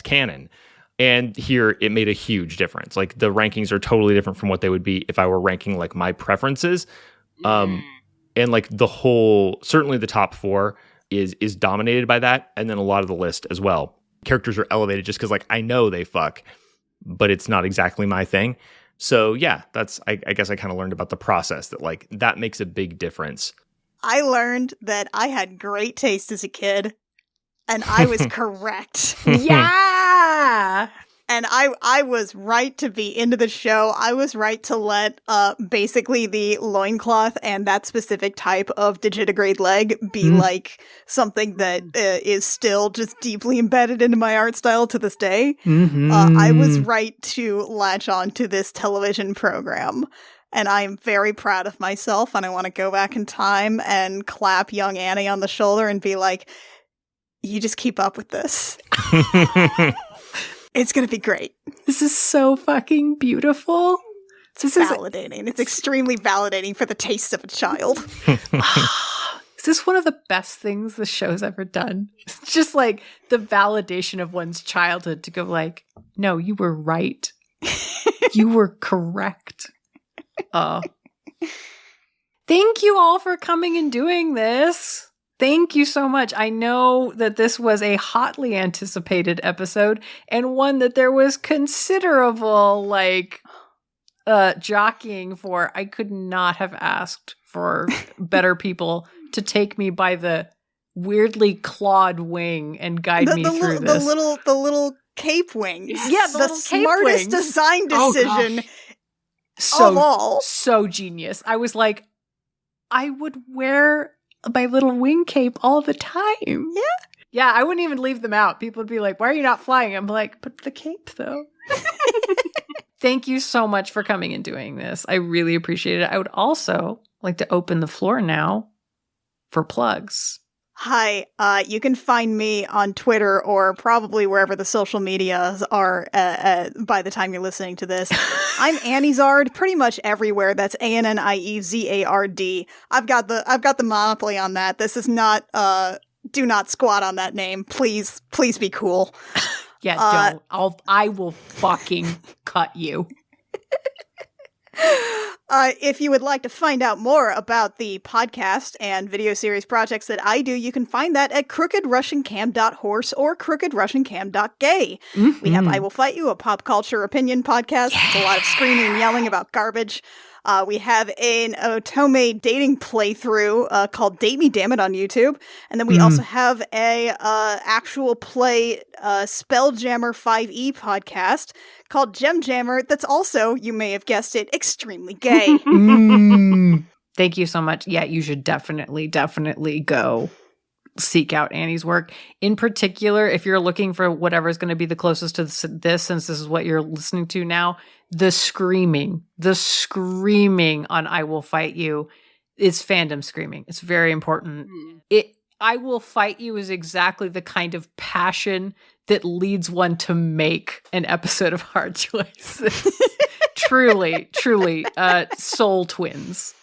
canon. And here it made a huge difference. Like the rankings are totally different from what they would be if I were ranking like my preferences. And like the whole, certainly the top 4 is dominated by that. And then a lot of the list as well. Characters are elevated just because like I know they fuck, but it's not exactly my thing. So yeah, that's, I guess I kind of learned about the process that like that makes a big difference. I learned that I had great taste as a kid. And I was correct. Yeah! And I was right to be into the show. I was right to let basically the loincloth and that specific type of digitigrade leg be like something that is still just deeply embedded into my art style to this day. I was right to latch on to this television program. And I am very proud of myself. And I want to go back in time and clap young Annie on the shoulder and be like, you just keep up with this. It's going to be great. This is so fucking beautiful. It's validating. It's extremely validating for the taste of a child. Is this one of the best things the show's ever done? It's just like the validation of one's childhood to go like, no, you were right. You were correct. Thank you all for coming and doing this. Thank you so much. I know that this was a hotly anticipated episode and one that there was considerable jockeying for. I could not have asked for better people to take me by the weirdly clawed wing and guide me through this. The little cape wings. Yeah, the smartest design decision of all. So genius. I was like, I would wear my little wing cape all the time. Yeah, I wouldn't even leave them out. People would be like, why are you not flying? I'm like, but the cape though. Thank you so much for coming and doing this. I really appreciate it. I would also like to open the floor now for plugs. Hi, you can find me on Twitter or probably wherever the social medias are by the time you're listening to this. I'm Anniezard, pretty much everywhere. That's ANNIEZARD. I've got the monopoly on that. This is not do not squat on that name. Please be cool. Yeah, don't. I will fucking cut you. If you would like to find out more about the podcast and video series projects that I do, you can find that at crookedrussiancam.horse or crookedrussiancam.gay. We have I Will Fight You, a pop culture opinion podcast. It's a lot of screaming and yelling about garbage. We have an Otome dating playthrough called Date Me Damn It on YouTube. And then we also have a actual play Spelljammer 5e podcast called Gem Jammer that's also, you may have guessed it, extremely gay. Thank you so much. Yeah, you should definitely go seek out Annie's work. In particular, if you're looking for whatever is going to be the closest to this, since this is what you're listening to now, the screaming on I Will Fight You is fandom screaming. It's very important. I Will Fight You is exactly the kind of passion that leads one to make an episode of Hard Choices. Truly, soul twins.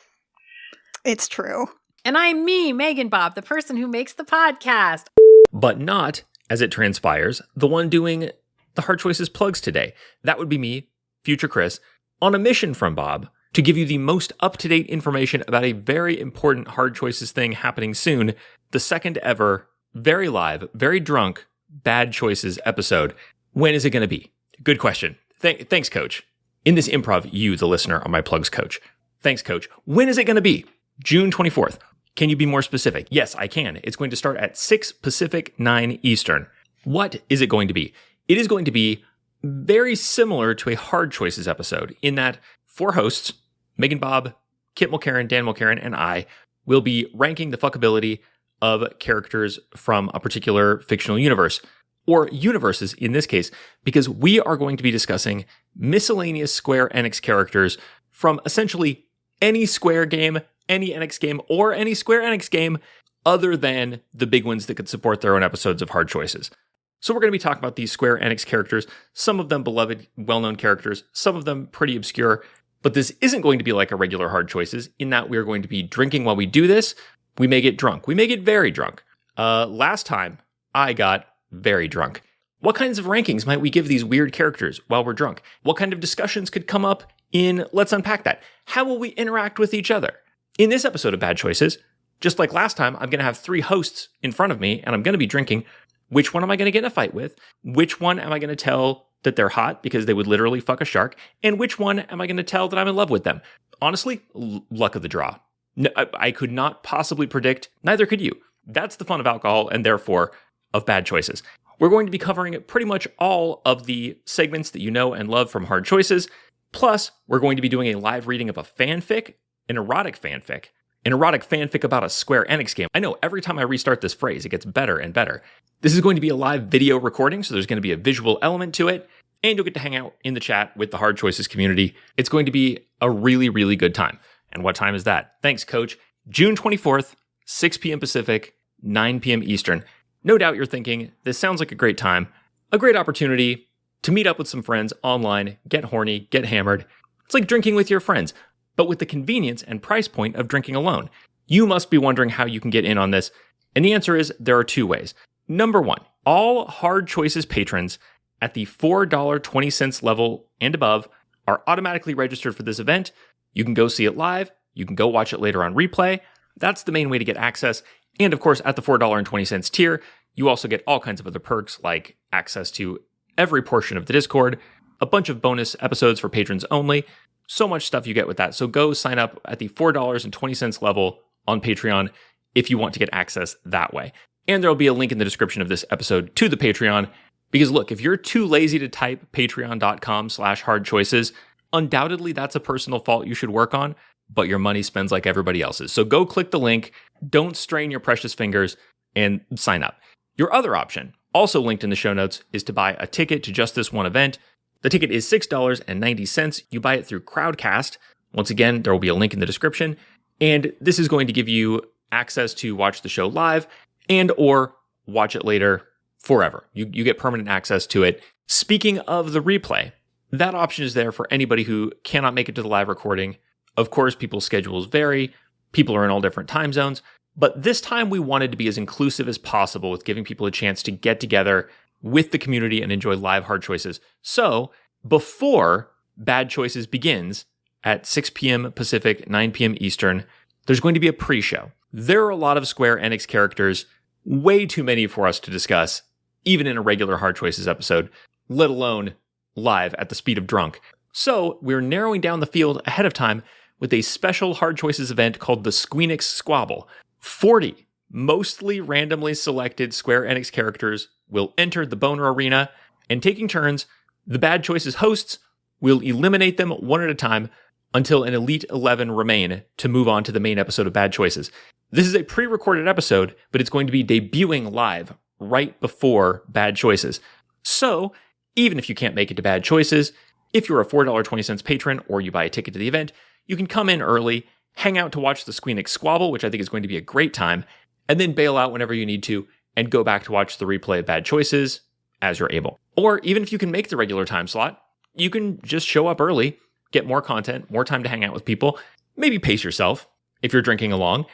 It's true. And I'm me, MeganBob, the person who makes the podcast. But not, as it transpires, the one doing the Hard Choices plugs today. That would be me, future Kris, on a mission from Bob to give you the most up-to-date information about a very important Hard Choices thing happening soon, the second ever, very live, very drunk, Bad Choices episode. When is it going to be? Good question. Thanks, Coach. In this improv, you, the listener, are my plugs, Coach. Thanks, Coach. When is it going to be? June 24th. Can you be more specific? Yes, I can. It's going to start at 6 Pacific, 9 Eastern. What is it going to be? It is going to be very similar to a Hard Choices episode in that 4 hosts, MeganBob, Kit Mulcairn, Dan Mulcairn, and I, will be ranking the fuckability of characters from a particular fictional universe, or universes in this case, because we are going to be discussing miscellaneous Square Enix characters from essentially any Square game, any Enix game, or any Square Enix game other than the big ones that could support their own episodes of Hard Choices. So we're going to be talking about these Square Enix characters, some of them beloved, well-known characters, some of them pretty obscure, but this isn't going to be like a regular Hard Choices in that we're going to be drinking while we do this. We may get drunk. We may get very drunk. Last time, I got very drunk. What kinds of rankings might we give these weird characters while we're drunk? What kind of discussions could come up in Let's Unpack That? How will we interact with each other? In this episode of Bad Choices, just like last time, I'm going to have 3 hosts in front of me, and I'm going to be drinking. Which one am I going to get in a fight with? Which one am I going to tell that they're hot because they would literally fuck a shark? And which one am I going to tell that I'm in love with them? Honestly, luck of the draw. No, I could not possibly predict, neither could you. That's the fun of alcohol and therefore of Bad Choices. We're going to be covering pretty much all of the segments that you know and love from Hard Choices. Plus, we're going to be doing a live reading of a fanfic, an erotic fanfic about a Square Enix game. I know every time I restart this phrase, it gets better and better. This is going to be a live video recording, so there's going to be a visual element to it, and you'll get to hang out in the chat with the Hard Choices community. It's going to be a really, really good time. And what time is that? Thanks, Coach. June 24th, 6 p.m. Pacific, 9 p.m. Eastern. No doubt you're thinking, this sounds like a great time, a great opportunity to meet up with some friends online, get horny, get hammered. It's like drinking with your friends, but with the convenience and price point of drinking alone. You must be wondering how you can get in on this, and the answer is there are 2 ways. Number 1, all Hard Choices patrons at the $4.20 level and above are automatically registered for this event. You can go see it live. You can go watch it later on replay. That's the main way to get access. And of course, at the $4.20 tier, you also get all kinds of other perks like access to every portion of the Discord, a bunch of bonus episodes for patrons only. So much stuff you get with that. So go sign up at the $4.20 level on Patreon if you want to get access that way. And there'll be a link in the description of this episode to the Patreon. Because look, if you're too lazy to type patreon.com/hardchoices, undoubtedly that's a personal fault you should work on, but your money spends like everybody else's. So go click the link, don't strain your precious fingers, and sign up. Your other option, also linked in the show notes, is to buy a ticket to just this one event. The ticket is $6.90. You buy it through Crowdcast. Once again, there will be a link in the description. And this is going to give you access to watch the show live and or watch it later forever. You get permanent access to it. Speaking of the replay, that option is there for anybody who cannot make it to the live recording. Of course, people's schedules vary. People are in all different time zones. But this time we wanted to be as inclusive as possible with giving people a chance to get together with the community and enjoy live Hard Choices. So before Bad Choices begins at 6 p.m. Pacific, 9 p.m. Eastern, there's going to be a pre-show. There are a lot of Square Enix characters, way too many for us to discuss, even in a regular Hard Choices episode, let alone live at the speed of drunk. So we're narrowing down the field ahead of time with a special Hard Choices event called the Squeenix Squabble. 40 mostly randomly selected Square Enix characters will enter the Boner Arena, and taking turns, the Bad Choices hosts will eliminate them one at a time until an Elite 11 remain to move on to the main episode of Bad Choices. This is a pre-recorded episode, but it's going to be debuting live right before Bad Choices. So, even if you can't make it to Bad Choices, if you're a $4.20 patron or you buy a ticket to the event, you can come in early, hang out to watch the Squeenix Squabble, which I think is going to be a great time, and then bail out whenever you need to and go back to watch the replay of Bad Choices as you're able. Or even if you can make the regular time slot, you can just show up early, get more content, more time to hang out with people, maybe pace yourself if you're drinking along.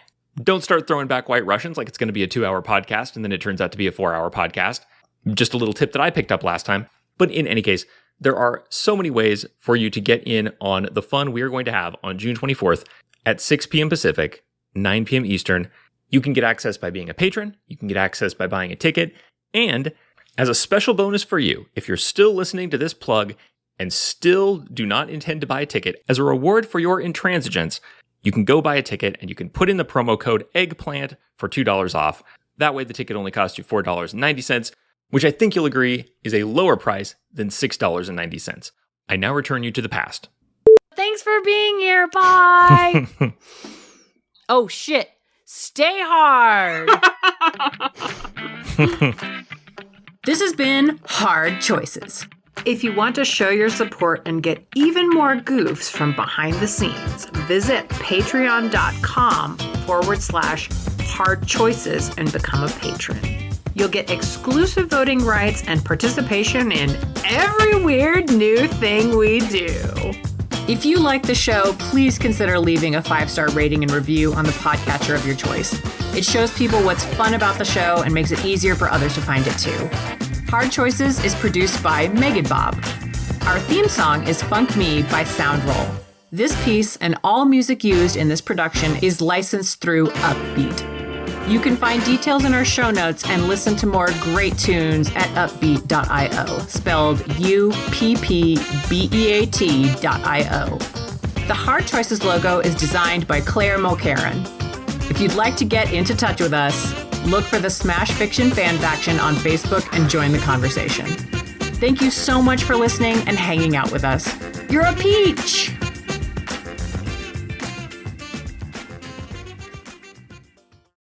Don't start throwing back White Russians like it's going to be a 2-hour podcast and then it turns out to be a 4-hour podcast. Just a little tip that I picked up last time. But in any case, There are so many ways for you to get in on the fun we are going to have on June 24th at 6 p.m. Pacific, 9 p.m. Eastern. You can get access by being a patron. You can get access by buying a ticket. And as a special bonus for you, if you're still listening to this plug and still do not intend to buy a ticket, as a reward for your intransigence, you can go buy a ticket and you can put in the promo code EGGPLANT for $2 off. That way the ticket only costs you $4.90, which I think you'll agree is a lower price than $6.90. I now return you to the past. Thanks for being here. Bye. Oh, shit. Stay hard. This has been Hard Choices. If you want to show your support and get even more goofs from behind the scenes, visit patreon.com/hard choices and become a patron. You'll get exclusive voting rights and participation in every weird new thing we do. If you like the show, please consider leaving a 5-star rating and review on the podcatcher of your choice. It shows people what's fun about the show and makes it easier for others to find it too. Hard Choices is produced by MeganBob. Our theme song is Funk Me by Soundroll. This piece and all music used in this production is licensed through Uppbeat. You can find details in our show notes and listen to more great tunes at uppbeat.io, spelled UPPBEAT.io. The Hard Choices logo is designed by Claire Mulcairn. If you'd like to get into touch with us, look for the Smash Fiction Fan Faction on Facebook and join the conversation. Thank you so much for listening and hanging out with us. You're a peach!